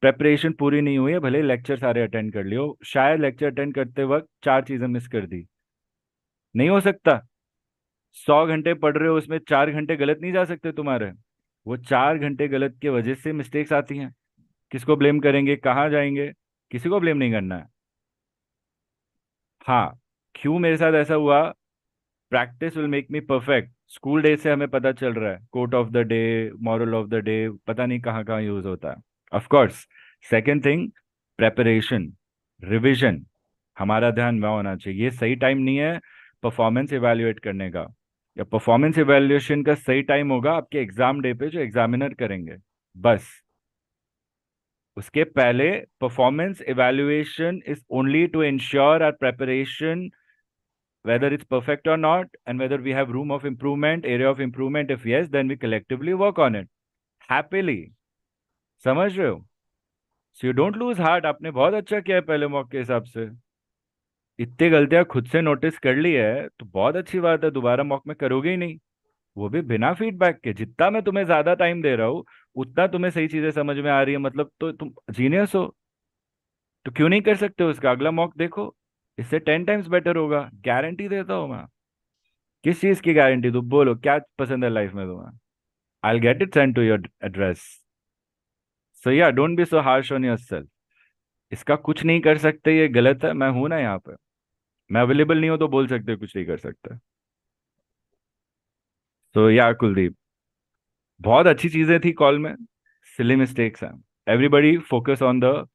प्रेपरेशन पूरी नहीं हुई है, भले लेक्चर सारे अटेंड कर लियो, शायद लेक्चर अटेंड करते वक्त 4 चीजें मिस कर दी। नहीं हो सकता। 100 घंटे पढ़ रहे हो उसमें 4 घंटे गलत नहीं जा सकते तुम्हारे। वो 4 घंटे गलत की वजह से मिस्टेक्स आती हैं। किसको ब्लेम करेंगे, कहाँ जाएंगे? किसी को ब्लेम नहीं करना है। हाँ, क्यों मेरे साथ ऐसा हुआ? Practice will make me perfect. School day से हमें पता चल रहा है, quote of the day, moral of the day, पता नहीं कहाँ कहाँ यूज होता है। Of course. Second thing, preparation, revision. हमारा ध्यान वहाँ होना चाहिए। ये सही टाइम नहीं है परफॉर्मेंस इवेल्युएट करने का। या परफॉर्मेंस इवेल्युएशन का सही टाइम होगा आपके एग्जाम डे पे जो एग्जामिनर करेंगे, बस। उसके पहले performance evaluation is only to ensure our preparation whether it's perfect or not, and whether we have room of improvement, area of improvement. If yes, then we collectively work on it happily. समझ रहे हो? So you don't lose heart। आपने बहुत अच्छा किया है पहले mock के हिसाब से। इतनी गलतियां खुद से नोटिस कर ली है तो बहुत अच्छी बात है, दोबारा मॉक में करोगे ही नहीं। वो भी बिना फीडबैक के। जितना मैं तुम्हें ज्यादा टाइम दे रहा हूँ उतना तुम्हें सही चीजें समझ में आ रही है, मतलब तो तुम जीनियस हो। तो क्यों नहीं कर सकते हो? उसका अगला मॉक देखो, इससे 10 टाइम्स बेटर होगा, गारंटी देता हूँ मैं। किस चीज की गारंटी? तुम बोलो क्या पसंद है लाइफ में तुम्हें? I'll get it sent to your address. So yeah, don't be so harsh on yourself। इसका कुछ नहीं कर सकते, ये गलत है। मैं हूं ना यहाँ पे, मैं अवेलेबल नहीं हूं तो बोल सकते हो कुछ नहीं कर सकते। तो या कुलदीप, बहुत अच्छी चीजें थी कॉल में, सिली मिस्टेक्स हैं। Everybody focus on the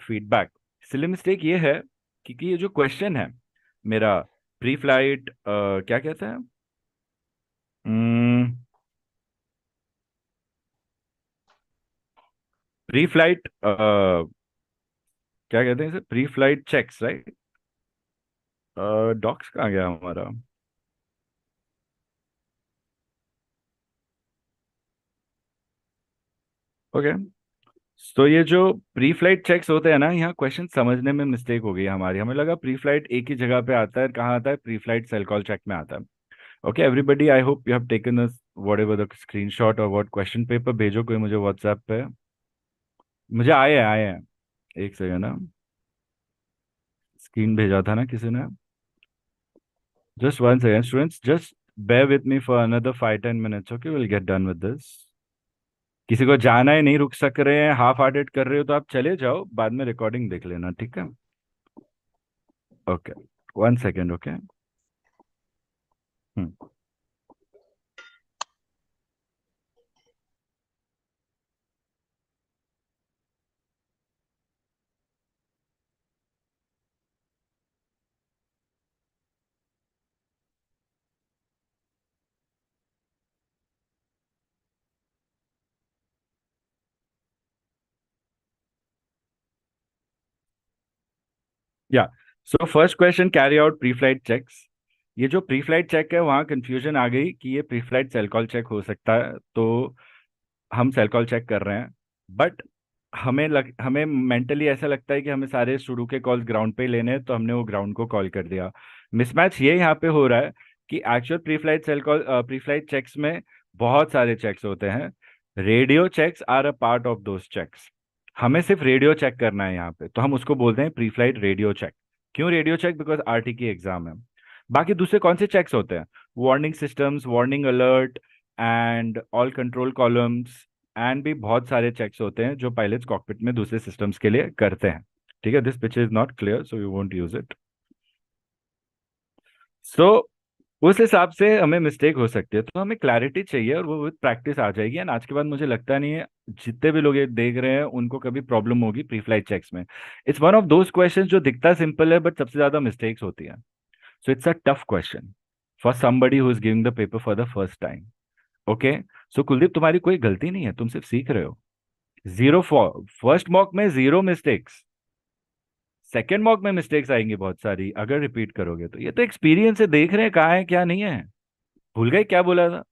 feedback. Silly mistake ये है क्योंकि ये जो क्वेश्चन है मेरा, प्री फ्लाइट क्या कहते हैं, प्री फ्लाइट क्या कहते हैं इसे, pre flight checks, right? Docs कहाँ गया हमारा? ओके। तो ये जो प्री फ्लाइट चेक्स होते हैं ना, यहाँ क्वेश्चन समझने में मिस्टेक हो गई हमारी। हमें लगा प्री फ्लाइट एक ही जगह पे आता है, कहाँ आता है? Pre flight cell call check में आता है। Okay everybody, I hope you have taken whatever the screenshot और व्हाट क्वेश्चन पेपर। भेजो कोई मुझे व्हाट्सएप पे। मुझे आए हैं। एक सेकंड ना, स्क्रीन भेजा था ना किसी ने। Just 1 second students, just bear with me for another 5-10 minutes, okay? We'll get done with this। किसी को जाना है, नहीं रुक सक रहे हैं, हाफ हार्टेड कर रहे हो तो आप चले जाओ, बाद में रिकॉर्डिंग देख लेना, ठीक है? Okay, 1 second, okay. Yeah so first question, carry out pre flight checks. ये जो प्री फ्लाइट चेक है वहाँ कंफ्यूजन आ गई कि ये pre flight cell call check हो सकता है, तो हम सेल कॉल चेक कर रहे हैं। बट हमें मेंटली ऐसा लगता है कि हमें सारे शुरू के कॉल्स ग्राउंड पे ही लेने हैं, तो हमने वो ग्राउंड को कॉल कर दिया। मिसमैच ये यहाँ पे हो रहा है कि एक्चुअल प्री फ्लाइट चेक्स में बहुत सारे चेक्स होते हैं। Radio checks are a part of those checks. हमें सिर्फ रेडियो चेक करना है यहाँ पे, तो हम उसको बोलते हैं प्री फ्लाइट रेडियो चेक। क्यों रेडियो चेक? बिकॉज आरटी की एग्जाम है। बाकी दूसरे कौन से चेक्स होते हैं? Warning systems, warning alert and all control columns and भी बहुत सारे चेक्स होते हैं जो पायलट्स कॉकपिट में दूसरे सिस्टम्स के लिए करते हैं। ठीक है, this picture is not clear so we won't use it. So उस हिसाब से हमें मिस्टेक हो सकती है, तो हमें क्लैरिटी चाहिए और वो विद प्रैक्टिस आ जाएगी। एंड आज के बाद मुझे लगता नहीं है जितने भी लोग ये देख रहे हैं उनको कभी प्रॉब्लम होगी प्री फ्लाइट चेक्स में। It's one of those questions जो दिखता सिंपल है बट सबसे ज्यादा मिस्टेक्स होती है। So it's a tough question for somebody who is giving the paper for the first time. Okay, so Kuldeep तुम्हारी कोई गलती नहीं है, तुम सिर्फ सीख रहे हो। जीरो फर्स्ट मॉक में जीरो मिस्टेक्स, सेकेंड मॉक में मिस्टेक्स आएंगी बहुत सारी अगर रिपीट करोगे तो। ये तो एक्सपीरियंस से देख रहे हैं कहाँ है क्या नहीं है। भूल गए क्या बोला था?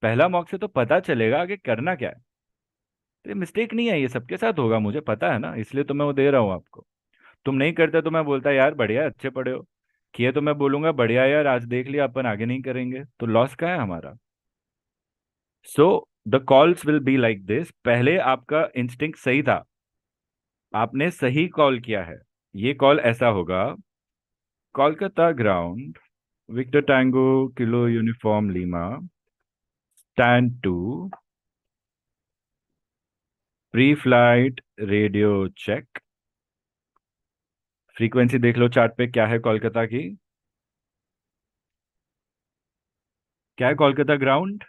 पहला मॉक से तो पता चलेगा आगे करना क्या है। तो ये मिस्टेक नहीं है, ये सबके साथ होगा, मुझे पता है ना, इसलिए तो मैं वो दे रहा हूँ आपको। तुम नहीं करते तो मैं बोलता यार बढ़िया अच्छे पढ़े हो, किए तो मैं बोलूंगा बढ़िया यार आज देख लिया अपन आगे नहीं करेंगे, तो लॉस का है हमारा। So the calls will be like this. पहले आपका इंस्टिंक्ट सही था, आपने सही कॉल किया है। ये कॉल ऐसा होगा, Kolkata ground victor tango kilo uniform lima stand to pre flight radio check. Frequency देख लो चार्ट पे क्या है कोलकाता की, क्या है Kolkata ground?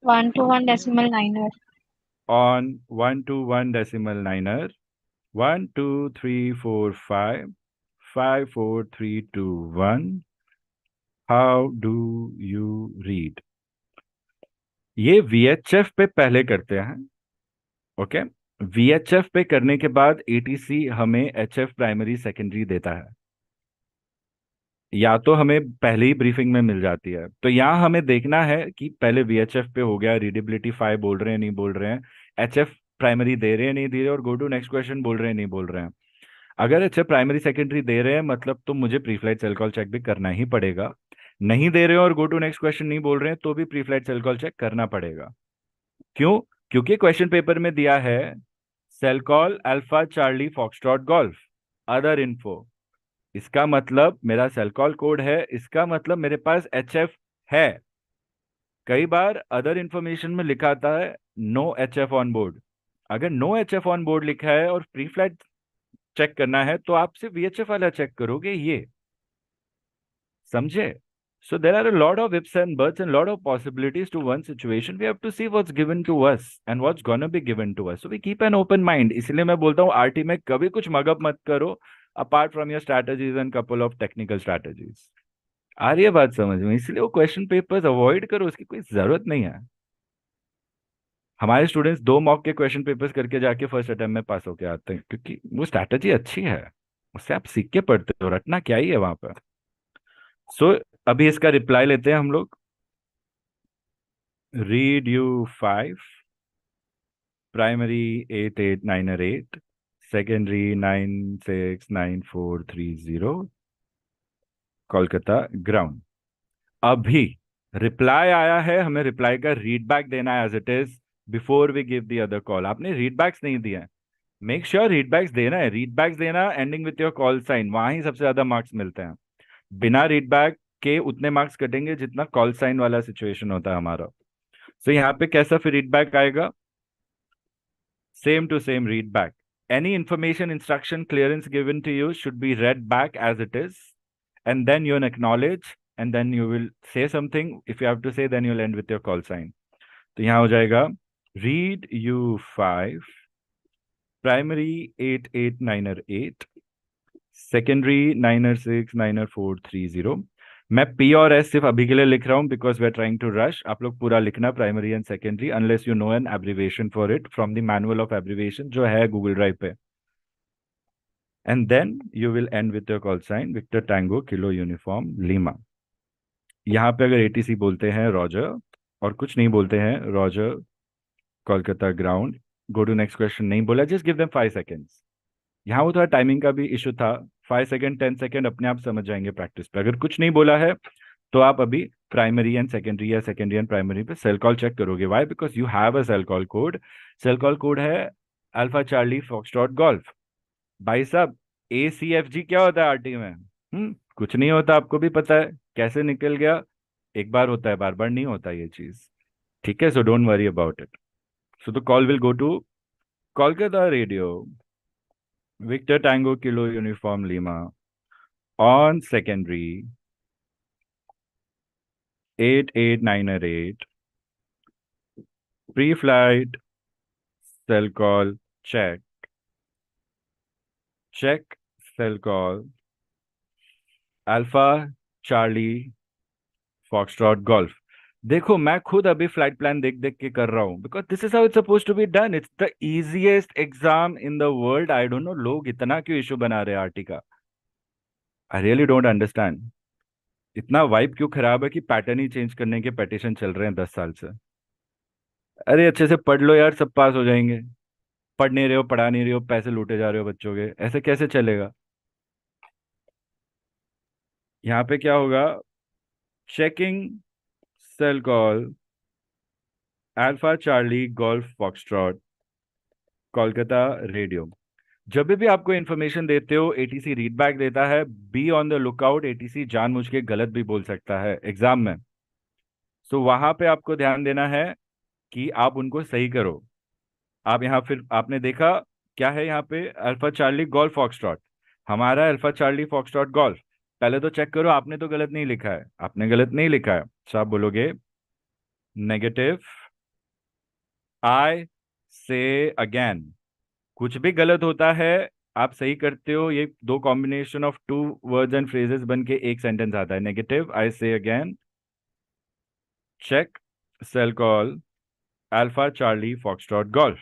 1 to 1 decimal 9er. On 1 to 1 decimal 9er, 1 2 3 4 5 5 4 3 2 1। How do you read? ये वीएचएफ पे पहले करते हैं। ओके, वीएचएफ पे करने के बाद एटीसी हमें एचएफ प्राइमरी सेकेंडरी देता है, या तो हमें पहले ही ब्रीफिंग में मिल जाती है। तो यहाँ हमें देखना है कि पहले वीएचएफ पे हो गया, रीडेबिलिटी 5 बोल रहे हैं नहीं बोल रहे हैं, एचएफ प्राइमरी दे रहे हैं नहीं दे रहे, और गो टू नेक्स्ट क्वेश्चन बोल रहे हैं नहीं बोल रहे हैं। अगर एचएफ प्राइमरी सेकेंडरी दे रहे हैं मतलब तो मुझे pre flight cell call check भी करना ही पड़ेगा। नहीं दे रहे हो और गो टू नेक्स्ट क्वेश्चन नहीं बोल रहे हैं तो भी pre flight cell call check करना पड़ेगा। क्यों? क्योंकि क्वेश्चन पेपर में दिया है cell call alpha charlie foxtrot golf other info. इसका मतलब मेरा सेल कॉल कोड है, इसका मतलब मेरे पास एचएफ है। कई बार अदर इंफॉर्मेशन में लिखा आता है नो एचएफ ऑन बोर्ड। अगर नो एचएफ ऑन बोर्ड लिखा है और प्री फ्लाइट चेक करना है तो आप सिर्फ वीएचएफ वाला चेक करोगे, ये समझे? So there are a lot of ifs and buts and lot of possibilities to one situation. We have to see what's given to us and what's gonna be given to us. So we keep an open mind. इसलिए मैं बोलता हूँ RT में कभी कुछ mug up मत करो apart from your strategies and couple of technical strategies. आ रही है बात समझ में? इसलिए वो क्वेश्चन पेपर्स अवॉइड करो, उसकी कोई जरूरत नहीं है। हमारे स्टूडेंट्स 2 मॉक के क्वेश्चन पेपर्स करके जाके फर्स्ट अटेम्प्ट में पास होके आते हैं क्योंकि वो स्ट्रैटेजी अच्छी है, उससे आप सीख के पढ़ते हो, रटना क्या ही है वहां पर। सो अभी इसका रिप्लाई लेते हैं हम लोग। Read you 5 primary 88908 secondary 96940 Kolkata ground. अभी रिप्लाई आया है, हमें रिप्लाई का रीड बैक देना है as it is before we give the other call. आपने रीड बैक्स नहीं दिए हैं, मेक श्योर रीड बैक्स देना है। रीड बैक्स देना ending with your call sign, वहां ही सबसे ज्यादा मार्क्स मिलते हैं। बिना रीड बैक के उतने मार्क्स कटेंगे जितना कॉल साइन वाला सिचुएशन होता है हमारा। सो यहाँ पे कैसा फिर रीड बैक आएगा? Same to same read back. Any information, instruction, clearance given to you should be read back as it is, and then you'll acknowledge, and then you will say something. If you have to say, then you'll end with your call sign. तो यहाँ हो जाएगा read U5 primary 88908 secondary 906 90430। मैं P और S सिर्फ अभी के लिए लिख रहा हूँ because we are trying to rush. आप लोग पूरा लिखना primary and secondary unless you know an abbreviation for it from the manual of abbreviation जो है गूगल ड्राइव पे। And then you will end with your call sign victor tango kilo uniform lima. यहाँ पे अगर ATC बोलते हैं Roger और कुछ नहीं बोलते हैं roger Kolkata ground, go to next question नहीं बोला, जस्ट गिव देम 5 सेकेंड्स। यहाँ वो थोड़ा टाइमिंग का भी इशू था, 5 सेकेंड 10 सेकेंड अपने आप समझ जाएंगे प्रैक्टिस पे। अगर कुछ नहीं बोला है तो आप अभी प्राइमरी एंड सेकेंडरी या सेकेंडरी एंड प्राइमरी पे सेल कॉल चेक करोगे। Why? Because you have a cell call code. Cell call code है अल्फा चार्ली फॉक्सट्रॉट गोल्फ। भाई साहब ACFG क्या होता है आरटी में? कुछ नहीं होता, आपको भी पता है कैसे निकल गया। एक बार होता है, बार बार नहीं होता ये चीज। ठीक है, so don't worry about it. So the call will go to Kolkata radio, victor tango kilo uniform lima, on secondary 88908, pre-flight cell call check, check cell call alpha charlie foxtrot golf. देखो, मैं खुद अभी फ्लाइट प्लान देख देख के कर रहा हूँ, because this is how it's suppose to be done. It's the easiest exam in the world. I don't know लोग इतना क्यों इशू बना रहे हैं आरटी का। I really don't understand. इतना वाइब क्यों खराब है कि पैटर्न ही चेंज करने के पेटिशन चल रहे हैं 10 साल से। अरे अच्छे से पढ़ लो यार, सब पास हो जाएंगे। पढ़ नहीं रहे हो, पढ़ा नहीं रहे हो, पैसे लूटे जा रहे हो बच्चों के, ऐसे कैसे चलेगा। यहाँ पे क्या होगा, checking cell call alpha charlie golf foxtrot Kolkata radio. जब भी आपको इन्फॉर्मेशन देते हो, एटीसी रीड बैक देता है, be on the lookout. ATC जानबूझ के गलत भी बोल सकता है एग्जाम में। सो वहां पे आपको ध्यान देना है कि आप उनको सही करो। आप यहाँ फिर आपने देखा क्या है यहाँ पे, अल्फा चार्ली गोल्फ फॉक्सट्रॉट। हमारा अल्फा चार्ली फॉक्सट्रॉट गोल्फ। पहले तो चेक करो आपने तो गलत नहीं लिखा है, आपने गलत नहीं लिखा है। तो आप बोलोगे नेगेटिव आई से अगेन। कुछ भी गलत होता है आप सही करते हो, ये दो combination of two words and phrases बन के एक सेंटेंस आता है। Negative I say again, check cell call alpha charlie foxtrot golf.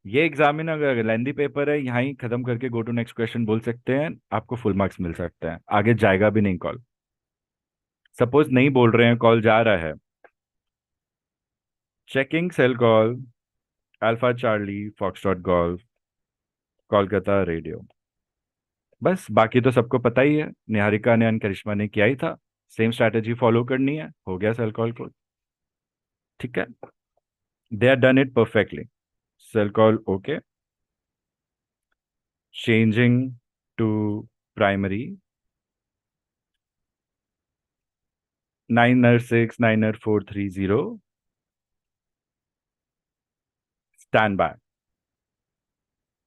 ये एग्जामिन अगर लेंदी पेपर है, यहाँ ही खत्म करके गो टू नेक्स्ट क्वेश्चन बोल सकते हैं, आपको फुल मार्क्स मिल सकते हैं, आगे जाएगा भी नहीं कॉल। सपोज नहीं बोल रहे हैं, कॉल जा रहा है, checking cell call alpha charlie foxtrot golf Kolkata radio. बस बाकी तो सबको पता ही है, निहारिका ने करिश्मा ने किया ही था। सेम स्ट्रैटेजी फॉलो करनी है, हो गया सेल कॉल को। ठीक है, they are done it perfectly. Cell call okay, changing to primary 906 90430, stand by,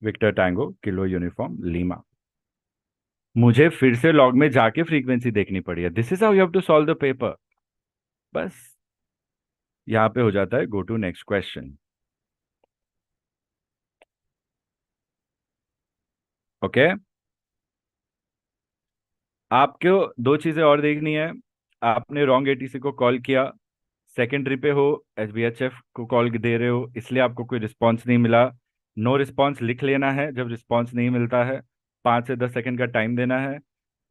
victor tango kilo uniform lima. मुझे फिर से लॉग में जाके फ्रीक्वेंसी देखनी पड़ी है। This is how you have to solve the paper. बस यहां पे हो जाता है go to next question. Okay, आपको दो चीजें और देखनी है। आपने रॉन्ग एटीसी को कॉल किया, सेकेंडरी पे हो, एसबीएचएफ को कॉल दे रहे हो, इसलिए आपको कोई रिस्पांस नहीं मिला। नो रिस्पांस लिख लेना है जब रिस्पांस नहीं मिलता है, 5 से 10 सेकंड का टाइम देना है।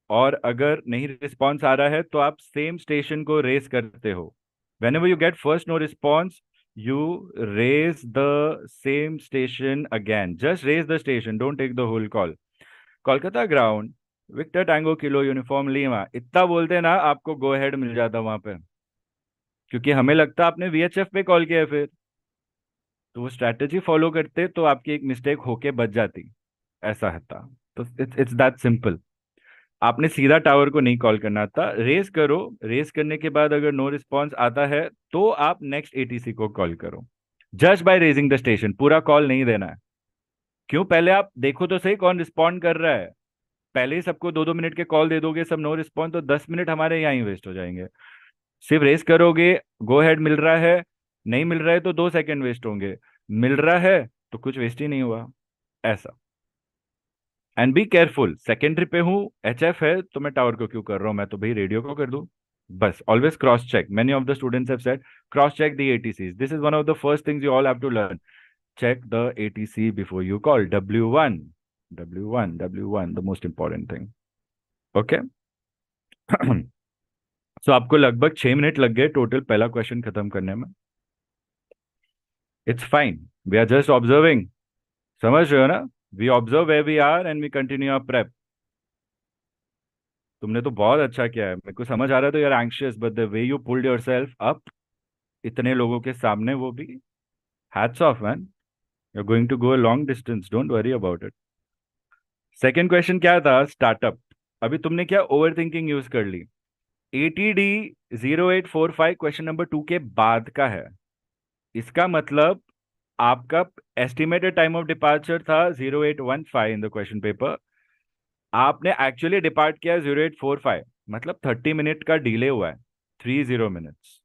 और अगर नहीं रिस्पांस आ रहा है तो आप सेम स्टेशन को रेस करते हो। Whenever you get first no response, you raise the same station again. Just raise the station, don't take the whole call. Kolkata ground victor tango kilo uniform lima, इतना बोलते ना आपको गो head मिल जाता वहां पे, क्योंकि हमें लगता आपने वीएचएफ पे कॉल किया है फिर। तो वो स्ट्रैटेजी फॉलो करते तो आपकी एक मिस्टेक होके बच जाती, ऐसा है था। तो इट्स दैट सिंपल। आपने सीधा टावर को नहीं कॉल करना था, रेस करो। रेस करने के बाद अगर नो रिस्पॉन्स आता है तो आप नेक्स्ट एटीसी को कॉल करो, just by raising the station. पूरा कॉल नहीं देना है। क्यों, पहले आप देखो तो सही कौन रिस्पॉन्ड कर रहा है। पहले ही सबको 2-2 मिनट के कॉल दे दोगे, सब नो रिस्पॉन्स, तो 10 मिनट हमारे यहाँ ही वेस्ट हो जाएंगे। सिर्फ रेस करोगे, गो हेड मिल रहा है, नहीं मिल रहा है तो 2 सेकंड वेस्ट होंगे, मिल रहा है तो कुछ वेस्ट ही नहीं हुआ, ऐसा। एंड बी केयरफुल, सेकेंडरी पे हूँ, एचएफ है तो मैं टावर को क्यों कर रहा हूँ, मैं तो भाई रेडियो को कर दूं। बस always cross check. Many of the students have said cross check the ATCs. This is one of the first things you all have to learn. check the ATC before you call. W1, W1, W1, the most important thing. Okay? So आपको लगभग 6 minute लग गए total पहला question खत्म करने में। It's fine, we are just observing. समझ रहे हो ना? We observe where we are and we continue our prep. तुमने तो बहुत अच्छा किया है, मेरे को समझ आ रहा है तो यार anxious, but the way you pulled yourself up इतने लोगों के सामने, वो भी hats off man. You are going to go a long distance, don't worry about it. Second question क्या था, स्टार्टअप। अभी तुमने क्या ओवर थिंकिंग यूज कर ली। ATD 0845 क्वेश्चन नंबर 2 के बाद का है। इसका मतलब आपका एस्टिमेटेड टाइम ऑफ डिपार्चर था 0815 इन द क्वेश्चन पेपर। आपने एक्चुअली डिपार्ट किया 0845, मतलब 30 मिनट का डिले हुआ है, 30 मिनट्स।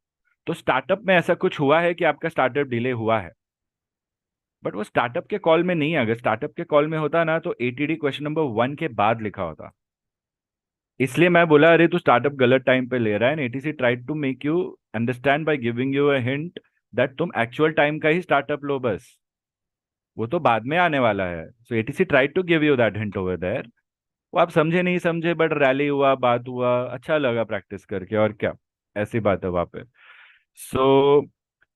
तो स्टार्टअप में ऐसा कुछ हुआ है कि आपका स्टार्टअप डिले हुआ है, बट वो स्टार्टअप के कॉल में नहीं है। अगर स्टार्टअप के कॉल में होता ना तो ATD क्वेश्चन नंबर 1 के बाद लिखा होता। इसलिए मैं बोला अरे तू स्टार्टअप गलत टाइम पे ले रहा है। ATC tried to make you understand by giving you a hint that तुम एक्चुअल टाइम का ही स्टार्टअप लो बस, वो तो बाद में आने वाला है। So ATC tried to give you that hint over there. वो आप समझे नहीं समझे, बट रैली हुआ, बात हुआ, अच्छा लगा प्रैक्टिस करके, और क्या। ऐसी बात है वहां पे। सो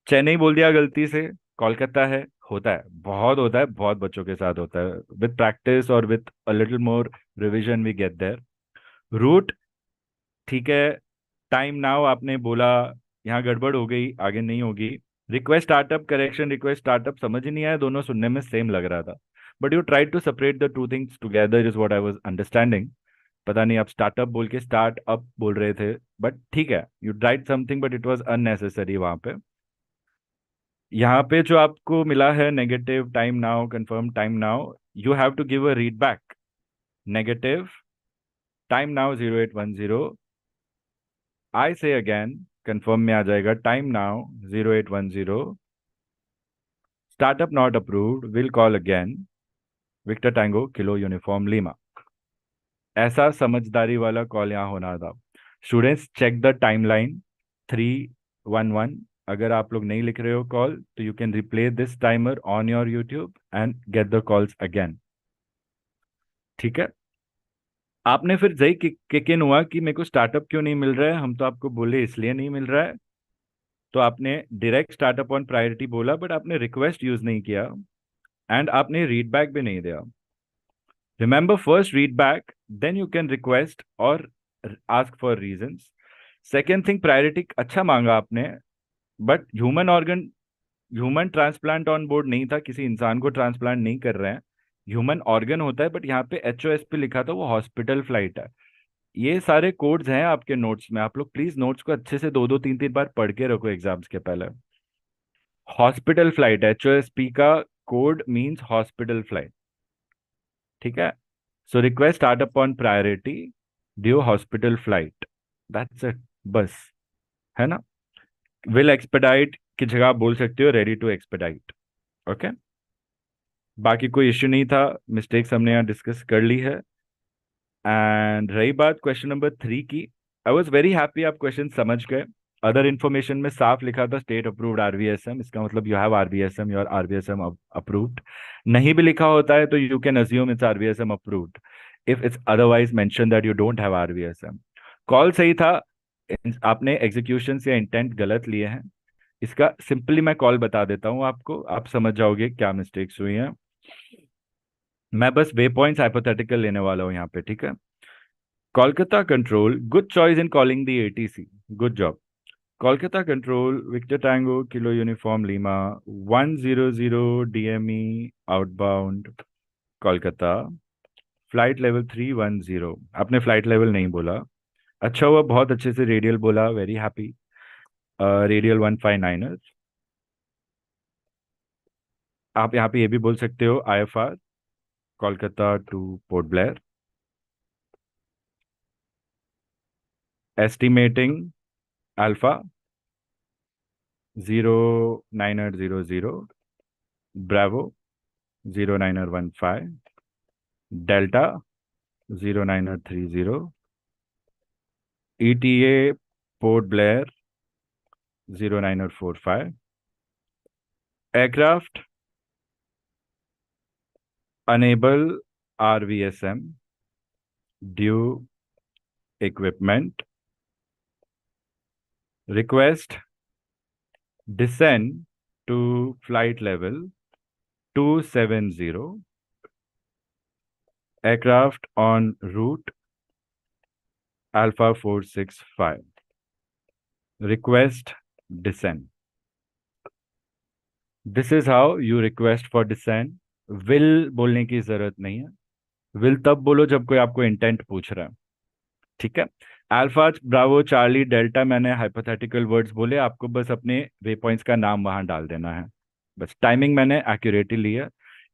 चेन्नई बोल दिया गलती से, कोलकाता है। होता है, बहुत होता है, बहुत बच्चों के साथ होता है। विद प्रैक्टिस और with a little more revision we get there. Route, ठीक है। टाइम नाउ आपने बोला, यहाँ गड़बड़ हो गई, आगे नहीं होगी। Request startup, correction request startup समझ ही नहीं आया, दोनों सुनने में सेम लग रहा था। But you try to separate the two things together is what I was understanding. पता नहीं आप स्टार्टअप बोल के स्टार्ट अप बोल रहे थे, बट ठीक है, you tried something but it was unnecessary वहां पे। यहाँ पे जो आपको मिला है negative time now, confirm time now, you have to give a read back. Negative time now 0810, I say again, confirm में आ जाएगा time now 0810, startup not approved, will call again, victor tango kilo uniform lima. ऐसा समझदारी वाला call यहाँ होना था। Students check the timeline 311। अगर आप लोग नहीं लिख रहे हो कॉल तो you can replay this timer on your YouTube and get the calls again. ठीक है। आपने फिर जय किक इन हुआ कि मेरे को स्टार्टअप क्यों नहीं मिल रहा है, हम तो आपको बोले इसलिए नहीं मिल रहा है। तो आपने डायरेक्ट स्टार्टअप ऑन प्रायोरिटी बोला, बट आपने रिक्वेस्ट यूज नहीं किया एंड आपने रीड बैक भी नहीं दिया। Remember, first read back, then you can request और ask for reasons. Second thing, priority अच्छा मांगा आपने, but human transplant on board नहीं था, किसी इंसान को ट्रांसप्लांट नहीं कर रहे हैं। ह्यूमन ऑर्गन होता है, बट यहाँ पे HOS पे लिखा था, वो हॉस्पिटल फ्लाइट है। ये सारे कोड्स हैं आपके नोट्स में, आप लोग प्लीज नोट्स को अच्छे से 2-2 3-3 बार पढ़ के रखो एग्जाम्स के पहले। हॉस्पिटल फ्लाइट, HOSP का कोड मींस हॉस्पिटल फ्लाइट। ठीक है। So request start upon priority due hospital flight, that's it, बस। है ना। विल एक्सपेडाइट की जगह आप बोल सकते हो रेडी टू एक्सपेडाइट। ओके। बाकी कोई इश्यू नहीं था, मिस्टेक्स हमने यहाँ डिस्कस कर ली है। एंड रही बात क्वेश्चन नंबर 3 की, आई वॉज वेरी हैप्पी आप क्वेश्चन समझ गए। अदर इन्फॉर्मेशन में साफ लिखा था स्टेट अप्रूव्ड RVSM, इसका मतलब you have RVSM, your RVSM approved. नहीं भी लिखा होता है तो you can assume it's RVSM approved if it's otherwise mention that you don't have RVSM। Call सही था, आपने एग्जीक्यूशन या इंटेंट गलत लिए हैं। इसका सिंपली मैं कॉल बता देता हूँ आपको, आप समझ जाओगे क्या मिस्टेक्स हुई हैं। मैं बस वे पॉइंट्स हाइपोथेटिकल लेने वाला हूँ यहाँ पे, ठीक है। Kolkata control, good choice in calling the ATC, good job. Kolkata control, victor tango kilo uniform lima, 100 DME outbound Kolkata, flight level 310। आपने फ्लाइट लेवल नहीं बोला, अच्छा हुआ, बहुत अच्छे से रेडियल बोला, वेरी हैप्पी। Radial 159ers। आप यहाँ पे ये भी बोल सकते हो IFR Kolkata to Port Blair. Estimating alpha 0900, bravo 0915, delta 0930, ETA Port Blair 0945, aircraft unable RVSM due equipment, request descend to flight level 270, aircraft on route Alpha 465, request descend. This is how you request for descend. will बोलने की जरूरत नहीं है। will तब बोलो जब कोई आपको इंटेंट पूछ रहा है। ठीक है। अल्फा ब्रावो चार्ली डेल्टा, मैंने हाइपोथेटिकल वर्ड्स बोले, आपको बस अपने वे पॉइंट्स का नाम वहां डाल देना है। बस टाइमिंग मैंने एक्यूरेटली ली है।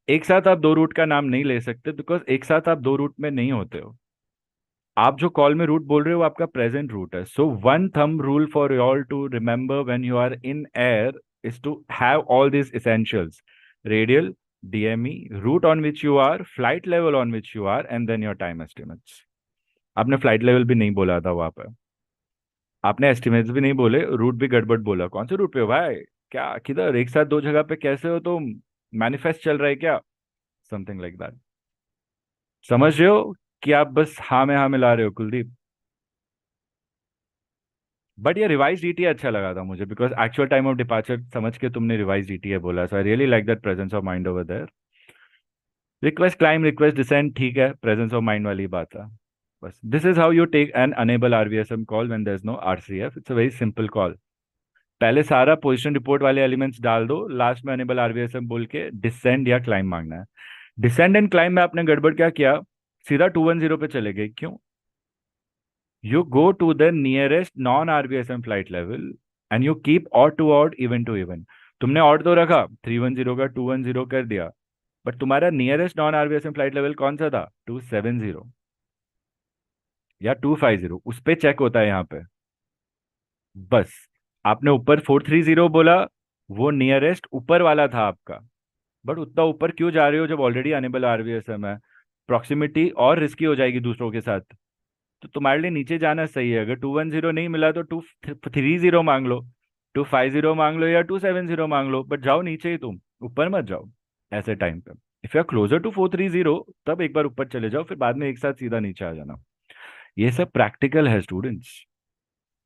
एक साथ आप दो रूट का नाम नहीं ले सकते, बिकॉज एक साथ आप दो रूट में नहीं होते हो। आप जो कॉल में रूट बोल रहे हो, आपका प्रेजेंट रूट है। So one thumb rule for you all to remember when you are in air is to have all this essentials: radial, DME, route on which you are, flight level on which you are, and then your time estimates. आपने flight level भी नहीं बोला था वहां पर, आपने estimates भी नहीं बोले, रूट भी गड़बड़ बोला। कौन से रूट पे हो भाई? क्या किधर एक साथ दो जगह पे कैसे हो तुम? मैनिफेस्ट चल रहा है क्या? Something like that. समझ रहे हो कि आप बस हाँ में हाँ मिला रहे हो कुलदीप? बट ये रिवाइज डीटीए अच्छा लगा था मुझे, because actual time of departure समझ के तुमने रिवाइज डीटीए बोला, so I really like that presence of mind over there. Request climb, request descend, ठीक है, प्रेजेंस ऑफ माइंड वाली बात है। बस this is how you take an enable RVSM call when there is no RCF. It's a very simple call. पहले सारा position report वाले elements डाल दो, लास्ट में अनेबल आरवीएसएम बोल के डिसेंड या क्लाइम मांगना है। डिसेंड एंड क्लाइम में आपने गड़बड़ क्या किया? सीधा 210 पे चले गए। क्यों? You go to the nearest non-RVSM flight level and you keep odd to odd, even to even. तुमने odd तो रखा, 310 का 210 कर दिया, बट तुम्हारा नियरेस्ट नॉन आरवीएसएम फ्लाइट लेवल कौन सा था? 270 या 250, उस पे चेक होता है यहाँ पे। बस आपने ऊपर 430 बोला, वो नियरेस्ट ऊपर वाला था आपका, बट उतना ऊपर क्यों जा रहे हो जब ऑलरेडी अनेबल आरवीएसएम है? प्रॉक्सिमिटी और रिस्की हो जाएगी दूसरों के साथ। तो तुम्हारे लिए नीचे जाना सही है। अगर 210 नहीं मिला तो 230 मांग लो, 250 मांग लो, या 270 मांग लो, बट जाओ नीचे ही, तुम ऊपर मत जाओ ऐसे टाइम पे। If you are closer to 430, तब एक बार ऊपर चले जाओ, फिर बाद में एक साथ सीधा नीचे आ जाना। ये सब प्रैक्टिकल है स्टूडेंट्स।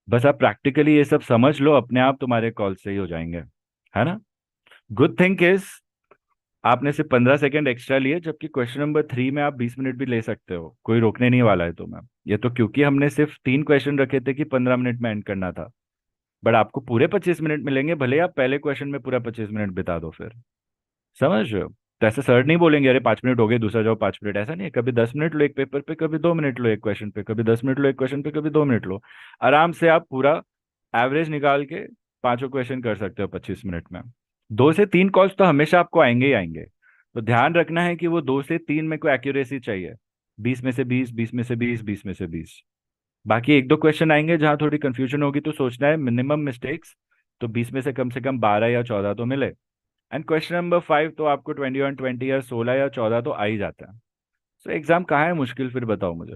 बस आप प्रैक्टिकली ये सब समझ लो, अपने आप तुम्हारे कॉल सही हो जाएंगे, है ना? गुड थिंग इज आपने सिर्फ 15 सेकेंड एक्स्ट्रा लिए, जबकि क्वेश्चन नंबर 3 में आप 20 मिनट भी ले सकते हो, कोई रोकने नहीं वाला है तुम्हें। ये तो क्योंकि हमने सिर्फ 3 क्वेश्चन रखे थे कि 15 मिनट में एंड करना था, बट आपको पूरे 25 मिनट मिलेंगे, भले आप पहले क्वेश्चन में पूरा 25 मिनट बिता दो फिर। समझ रहे हो? तो ऐसे सर नहीं बोलेंगे अरे 5 मिनट हो गए, दूसरा जाओ 5 मिनट। ऐसा नहीं है, कभी 10 मिनट लो एक पेपर पे, कभी 2 मिनट लो एक क्वेश्चन पे, कभी 10 मिनट लो एक क्वेश्चन पे, कभी 2 मिनट लो। आराम से आप पूरा एवरेज निकाल के पांचों क्वेश्चन कर सकते हो 25 मिनट में। 2 से 3 कॉल्स तो हमेशा आपको आएंगे ही आएंगे, तो ध्यान रखना है कि वो 2 से 3 में कोई एक्यूरेसी चाहिए। 20 में से 20, 20 में से 20, 20 में से 20। बाकी एक दो क्वेश्चन आएंगे जहां थोड़ी कंफ्यूजन होगी, तो सोचना है मिनिमम मिस्टेक्स तो 20 में से कम 12 या 14 तो मिले। एंड क्वेश्चन नंबर 5 तो आपको 20 या 16 या 14 तो आ ही जाता है। सो एग्जाम कहाँ है मुश्किल, फिर बताओ मुझे।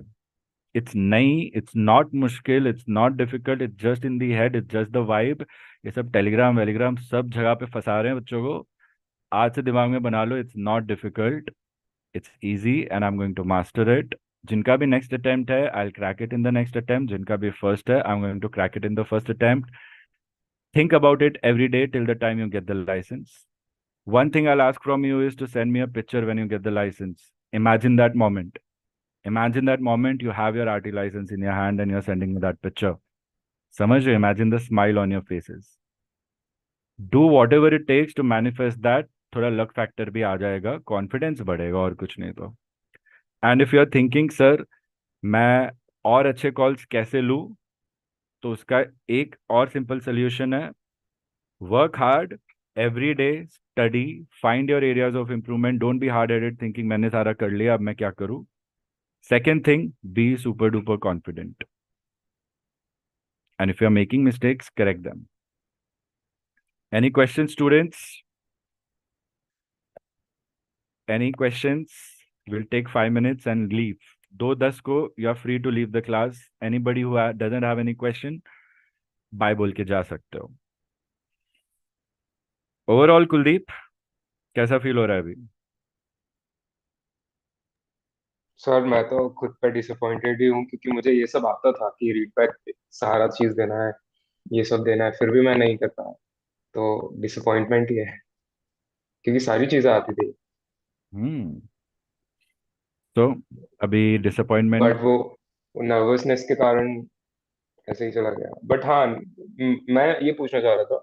इट्स नहीं, इट्स नॉट मुश्किल, it's not difficult, it's just in the head, it's just the vibe. ये सब टेलीग्राम वेलीग्राम सब जगह पे फंसा रहे हैं बच्चों को। आज से दिमाग में बना लो, it's not difficult, it's easy and I am going to master it. जिनका भी नेक्स्ट अटेम्प्ट है, I will crack it in the next attempt. जिनका भी फर्स्ट है, I am going to crack it in the first attempt. Think about it every day till the time you get the license. One thing I'll ask from you is to send me a picture when you get the license. Imagine that moment. Imagine that moment you have your RT license in your hand and you're sending me that picture. समझ रहे? Imagine the smile on your faces. Do whatever it takes to manifest that. थोड़ा luck factor भी आ जाएगा, confidence बढ़ेगा, और कुछ नहीं तो। And if you are thinking sir मैं और अच्छे कॉल्स कैसे लूँ, तो उसका एक और सिंपल सोल्यूशन है: work hard every day, study, find your areas of improvement, don't be hard headed thinking मैंने सारा कर लिया अब मैं क्या करूं। Second thing, be super duper confident, and if you are making mistakes correct them. Any question students? Any questions? Will take 5 minutes and leave. 2:10 को you are free to leave the class. Anybody who doesn't have any question, bye बोल के जा सकते हो। Overall Kuldeep कैसा feel हो रहा है अभी? सर मैं तो खुद पे डिसअपॉइंटेड ही हूँ, क्योंकि मुझे ये सब आता था कि रीड बैक सारा चीज देना है, ये सब देना है, फिर भी मैं नहीं कर पाया। तो डिसअपॉइंटमेंट ही है, क्योंकि सारी चीजें आती थी। हम्म। तो अभी डिसअपॉइंटमेंट? बट वो नर्वसनेस के कारण ऐसे ही चला गया। बट हाँ, मैं ये पूछना चाह रहा था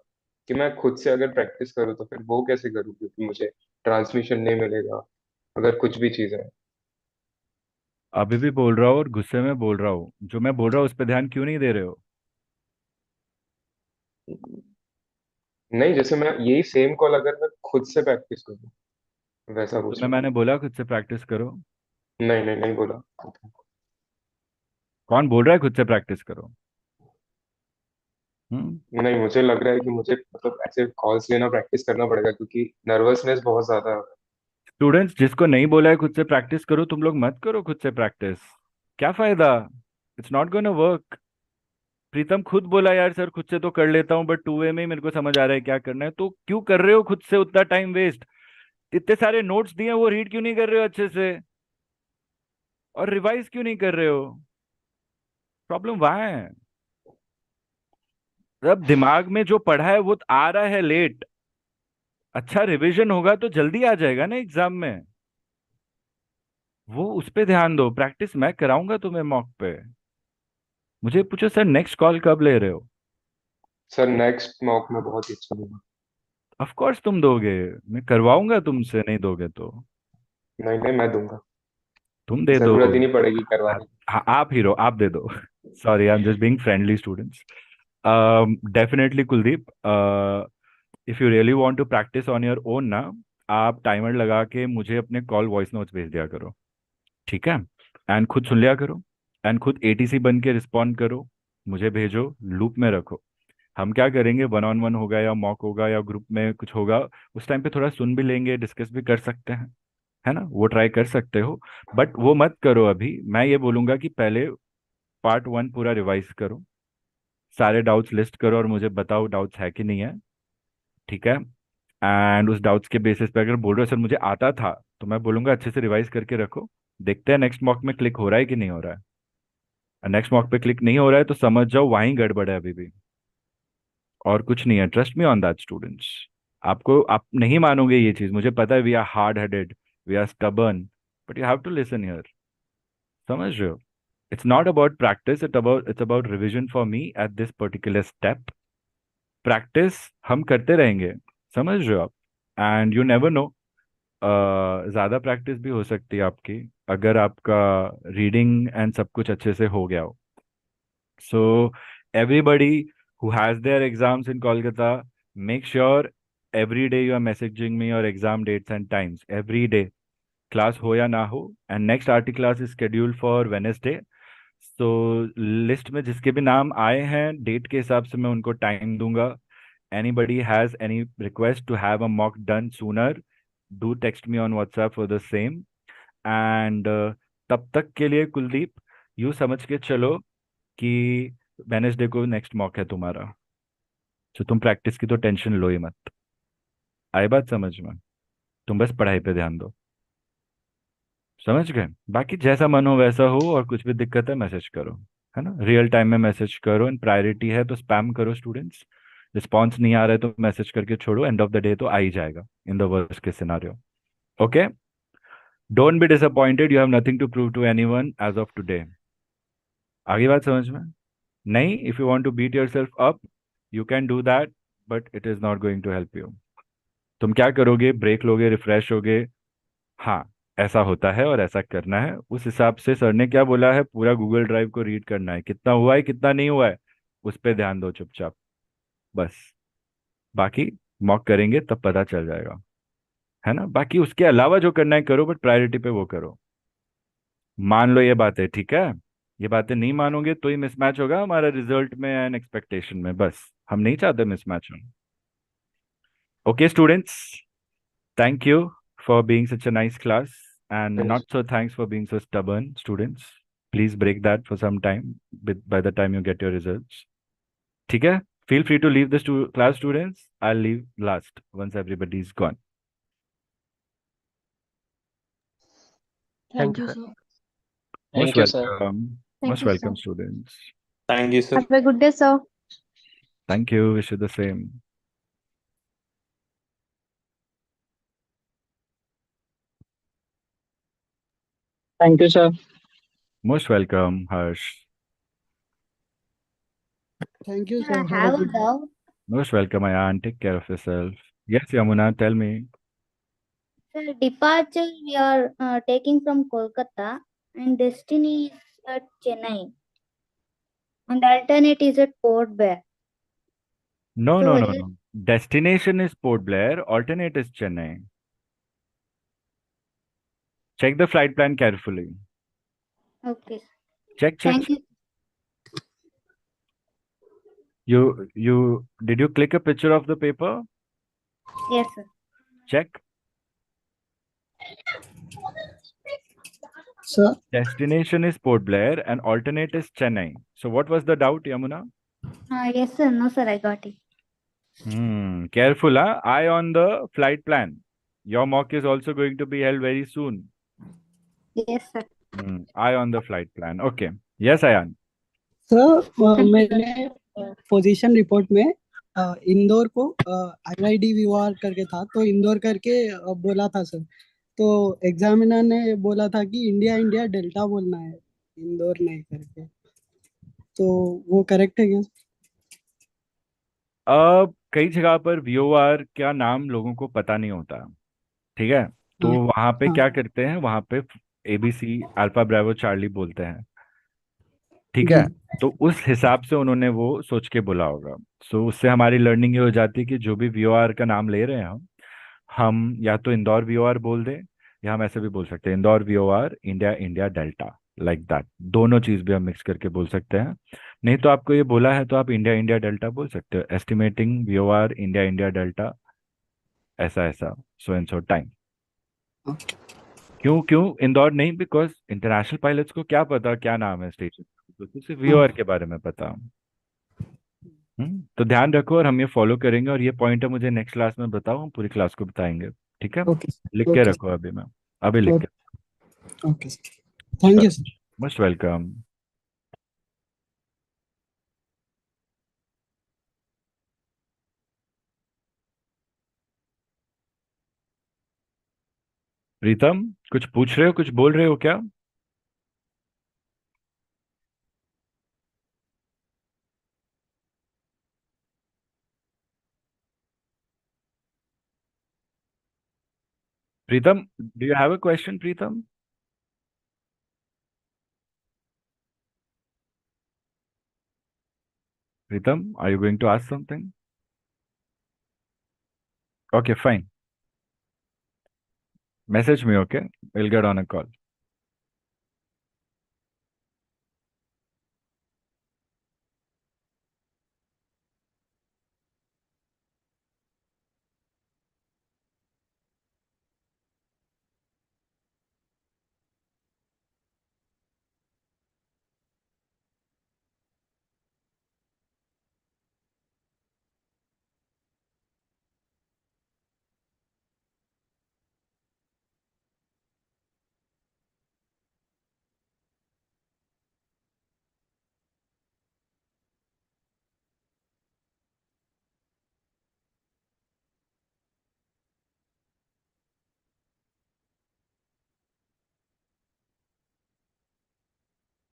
कि मैं खुद से अगर प्रैक्टिस करूँ तो फिर वो कैसे करूँ, क्योंकि मुझे ट्रांसमिशन नहीं मिलेगा अगर कुछ भी चीज़ है। अभी भी बोल रहा हूँ और गुस्से में बोल रहा हूँ, जो मैं बोल रहा हूँ उस पर ध्यान क्यों नहीं दे रहे हो? नहीं, जैसे मैं यही सेम कॉल अगर मैं खुद से प्रैक्टिस करूँ वैसा पूछ तुम्हें रहा मैंने बोला खुद से प्रैक्टिस करो? हूँ। नहीं नहीं नहीं बोला। कौन बोल रहा है खुद से प्रैक्टिस करो? हम्म। नहीं, मुझे लग रहा है कि मुझे मतलब ऐसे कॉल्स लेना प्रैक्टिस करना पड़ेगा क्योंकि नर्वसनेस बहुत ज्यादा है। स्टूडेंट्स, जिसको नहीं बोला है खुद से प्रैक्टिस करो, तुम लोग मत करो खुद से प्रैक्टिस। क्या फायदा? It's not gonna work. Pritam खुद बोला यार सर खुद से तो कर लेता हूँ, बट टू वे में ही मेरे को समझ आ रहा है क्या करना है, तो क्यों कर रहे हो खुद से उतना टाइम वेस्ट? इतने सारे नोट्स दिए हैं, वो रीड क्यों नहीं कर रहे हो अच्छे से? और रिवाइज क्यों नहीं कर रहे हो? प्रॉब्लम वहां है। अब दिमाग में जो पढ़ा है वो आ रहा है लेट। अच्छा रिवीजन होगा तो जल्दी आ जाएगा ना एग्जाम में। वो उस पे ध्यान दो। प्रैक्टिस मैं कराऊंगा तुम्हें मॉक पे। मुझे पूछो सर नेक्स्ट कॉल कब ले रहे हो? सर नेक्स्ट मॉक में बहुत ही अच्छा होगा। ऑफ कोर्स तुम दोगे। मैं करवाऊंगा तुमसे, नहीं दोगे तो? नहीं नहीं, मैं दूंगा। तुम दे दो। जरूरत ही नहीं पड़ेगी करवाने की। हाँ आप हीरो, आप दे दो। Sorry, I am just being friendly students. Definitely Kuldeep, if you really want to practice on your own ना, आप टाइमर लगा के मुझे अपने कॉल वॉइस नोट्स भेज दिया करो, ठीक है? एंड खुद सुन लिया करो, एंड खुद एटीसी बन के रिस्पॉन्ड करो, मुझे भेजो, लूप में रखो। हम क्या करेंगे, वन ऑन वन होगा या मॉक होगा या ग्रुप में कुछ होगा, उस टाइम पे थोड़ा सुन भी लेंगे, डिस्कस भी कर सकते हैं, है ना? वो ट्राई कर सकते हो। बट वो मत करो अभी। मैं ये बोलूंगा कि पहले पार्ट वन पूरा रिवाइज करो, सारे डाउट्स लिस्ट करो और मुझे बताओ डाउट्स है कि नहीं है, ठीक है? एंड उस डाउट्स के बेसिस पे अगर बोल रहे हो सर मुझे आता था, तो मैं बोलूंगा अच्छे से रिवाइज करके रखो। देखते हैं नेक्स्ट मॉक में क्लिक हो रहा है कि नहीं हो रहा है। नेक्स्ट मॉक पे क्लिक नहीं हो रहा है तो समझ जाओ वहीं गड़बड़ है अभी भी, और कुछ नहीं है। Trust me on that students. आप नहीं मानोगे ये चीज, मुझे पता है। We are hard headed, we are stubborn, but you have to listen here. समझ रहे हो? It's not about practice, it's about revision for me at this particular step. Practice हम करते रहेंगे, समझ रहे हो आप? एंड यू नेवर नो, ज़्यादा प्रैक्टिस भी हो सकती है आपकी, अगर आपका रीडिंग एंड सब कुछ अच्छे से हो गया हो। So everybody who has their exams in Kolkata, make sure every day you are messaging me your exam dates and times every day. Class हो या ना हो, and next RT class is scheduled for Wednesday. So list में जिसके भी नाम आए हैं डेट के हिसाब से मैं उनको टाइम दूंगा. Anybody has any request to have a mock done sooner, do text me on WhatsApp for the same. And तब तक के लिए कुलदीप, यू समझ के चलो कि वेनेसडे को नेक्स्ट मॉक है तुम्हारा, तो तुम प्रैक्टिस की तो टेंशन लो ही मत। आई बात समझ में? तुम बस पढ़ाई पे ध्यान दो, समझ गए? बाकी जैसा मन हो वैसा हो, और कुछ भी दिक्कत है मैसेज करो, है ना? रियल टाइम में मैसेज करो, एंड प्रायोरिटी है तो स्पैम करो स्टूडेंट्स। रिस्पॉन्स नहीं आ रहा है तो मैसेज करके छोड़ो, एंड ऑफ द डे तो आ ही जाएगा in the worst case scenario. Okay, don't be disappointed, you have nothing to prove to anyone as of today. आगे बात समझ में? नहीं, if you want to beat yourself up, you can do that, but it is not going to help you. तुम क्या करोगे, break लोगे, refresh होगे, हाँ ऐसा होता है और ऐसा करना है, उस हिसाब से सर ने क्या बोला है, पूरा गूगल ड्राइव को रीड करना है, कितना हुआ है कितना नहीं हुआ है, उस पर ध्यान दो चुपचाप, बस। बाकी मॉक करेंगे तब पता चल जाएगा, है ना? बाकी उसके अलावा जो करना है करो, बट प्रायोरिटी पे वो करो। मान लो ये बातें, ठीक है? ये बातें नहीं मानोगे तो ही मिसमैच होगा हमारा रिजल्ट में एंड एक्सपेक्टेशन में, बस। हम नहीं चाहते मिसमैच हो। Okay students, thank you for being such a nice class, and not so thanks for being so stubborn, students. Please break that for some time by the time you get your results. ठीक है? Feel free to leave the class, students. I'll leave last once everybody is gone. Thank Thank you, you, sir. sir. Most Thank you, sir. welcome. Thank Most you, sir. welcome, students. Thank you, sir. Have a good day, sir. Thank you. Wish you the same. Thank you, sir. Most welcome, Harsh. Thank you, Sir, I sir. Have a have a good day. doubt. Most welcome, Ayan. Take care of yourself. Yes, Yamuna, tell me. Sir, departure we are taking from Kolkata. And destiny is at Chennai. And alternate is at Port Blair. No, So no, no, no. Destination is Port Blair, alternate is Chennai. Check the flight plan carefully. okay. Check. Thank you. Did you click a picture of the paper? Yes, sir. Check. Sir, Destination is Port Blair and alternate is Chennai. So what was the doubt, Yamuna? Yes, sir. No, sir. I got it. Careful, huh? Eye on the flight plan. Your mock is also going to be held very soon. Yes, sir. Eye on the flight plan. Okay. Yes, Ayan. Sir मैंने position report में इंदौर को IID व्यूआर करके था, तो इंदौर करके बोला था sir. तो एग्जामिनर ने बोला था कि इंडिया इंडिया डेल्टा बोलना है, इंदौर नहीं करके। तो वो करेक्ट है क्या? अब कई जगह पर VOR का नाम लोगों को पता नहीं होता, ठीक है? तो वहां पे क्या करते हैं, वहां पे ABC अल्फा ब्रावो चार्ली बोलते हैं, ठीक है? तो उस हिसाब से उन्होंने वो सोच के बोला होगा। सो उससे हमारी लर्निंग ये हो जाती है कि जो भी VOR का नाम ले रहे हैं हम या तो इंदौर VOR बोल दें, या हम ऐसे भी बोल सकते हैं Indore VOR India India delta, like that. दोनों चीज भी हम मिक्स करके बोल सकते हैं। नहीं तो आपको ये बोला है तो आप इंडिया इंडिया डेल्टा बोल सकते हो, estimating VOR India India delta, ऐसा ऐसा, सो एंड सो टाइम। क्यों क्यों इंदौर नहीं? बिकॉज इंटरनेशनल पायलट्स को क्या पता क्या नाम है स्टेशन, तो सिर्फ VOR के बारे में पता। तो ध्यान रखो और हम ये फॉलो करेंगे, और ये पॉइंट मुझे नेक्स्ट क्लास में बताओ, हम पूरी क्लास को बताएंगे, ठीक है? लिख के रखो अभी, मैं अभी लिख के। Okay sir, thank you sir. Most welcome. Pritam, कुछ पूछ रहे हो, कुछ बोल रहे हो क्या? Pritam, do you have a question, Pritam? Pritam, are you going to ask something? Okay, fine. Message me, okay? We'll get on a call.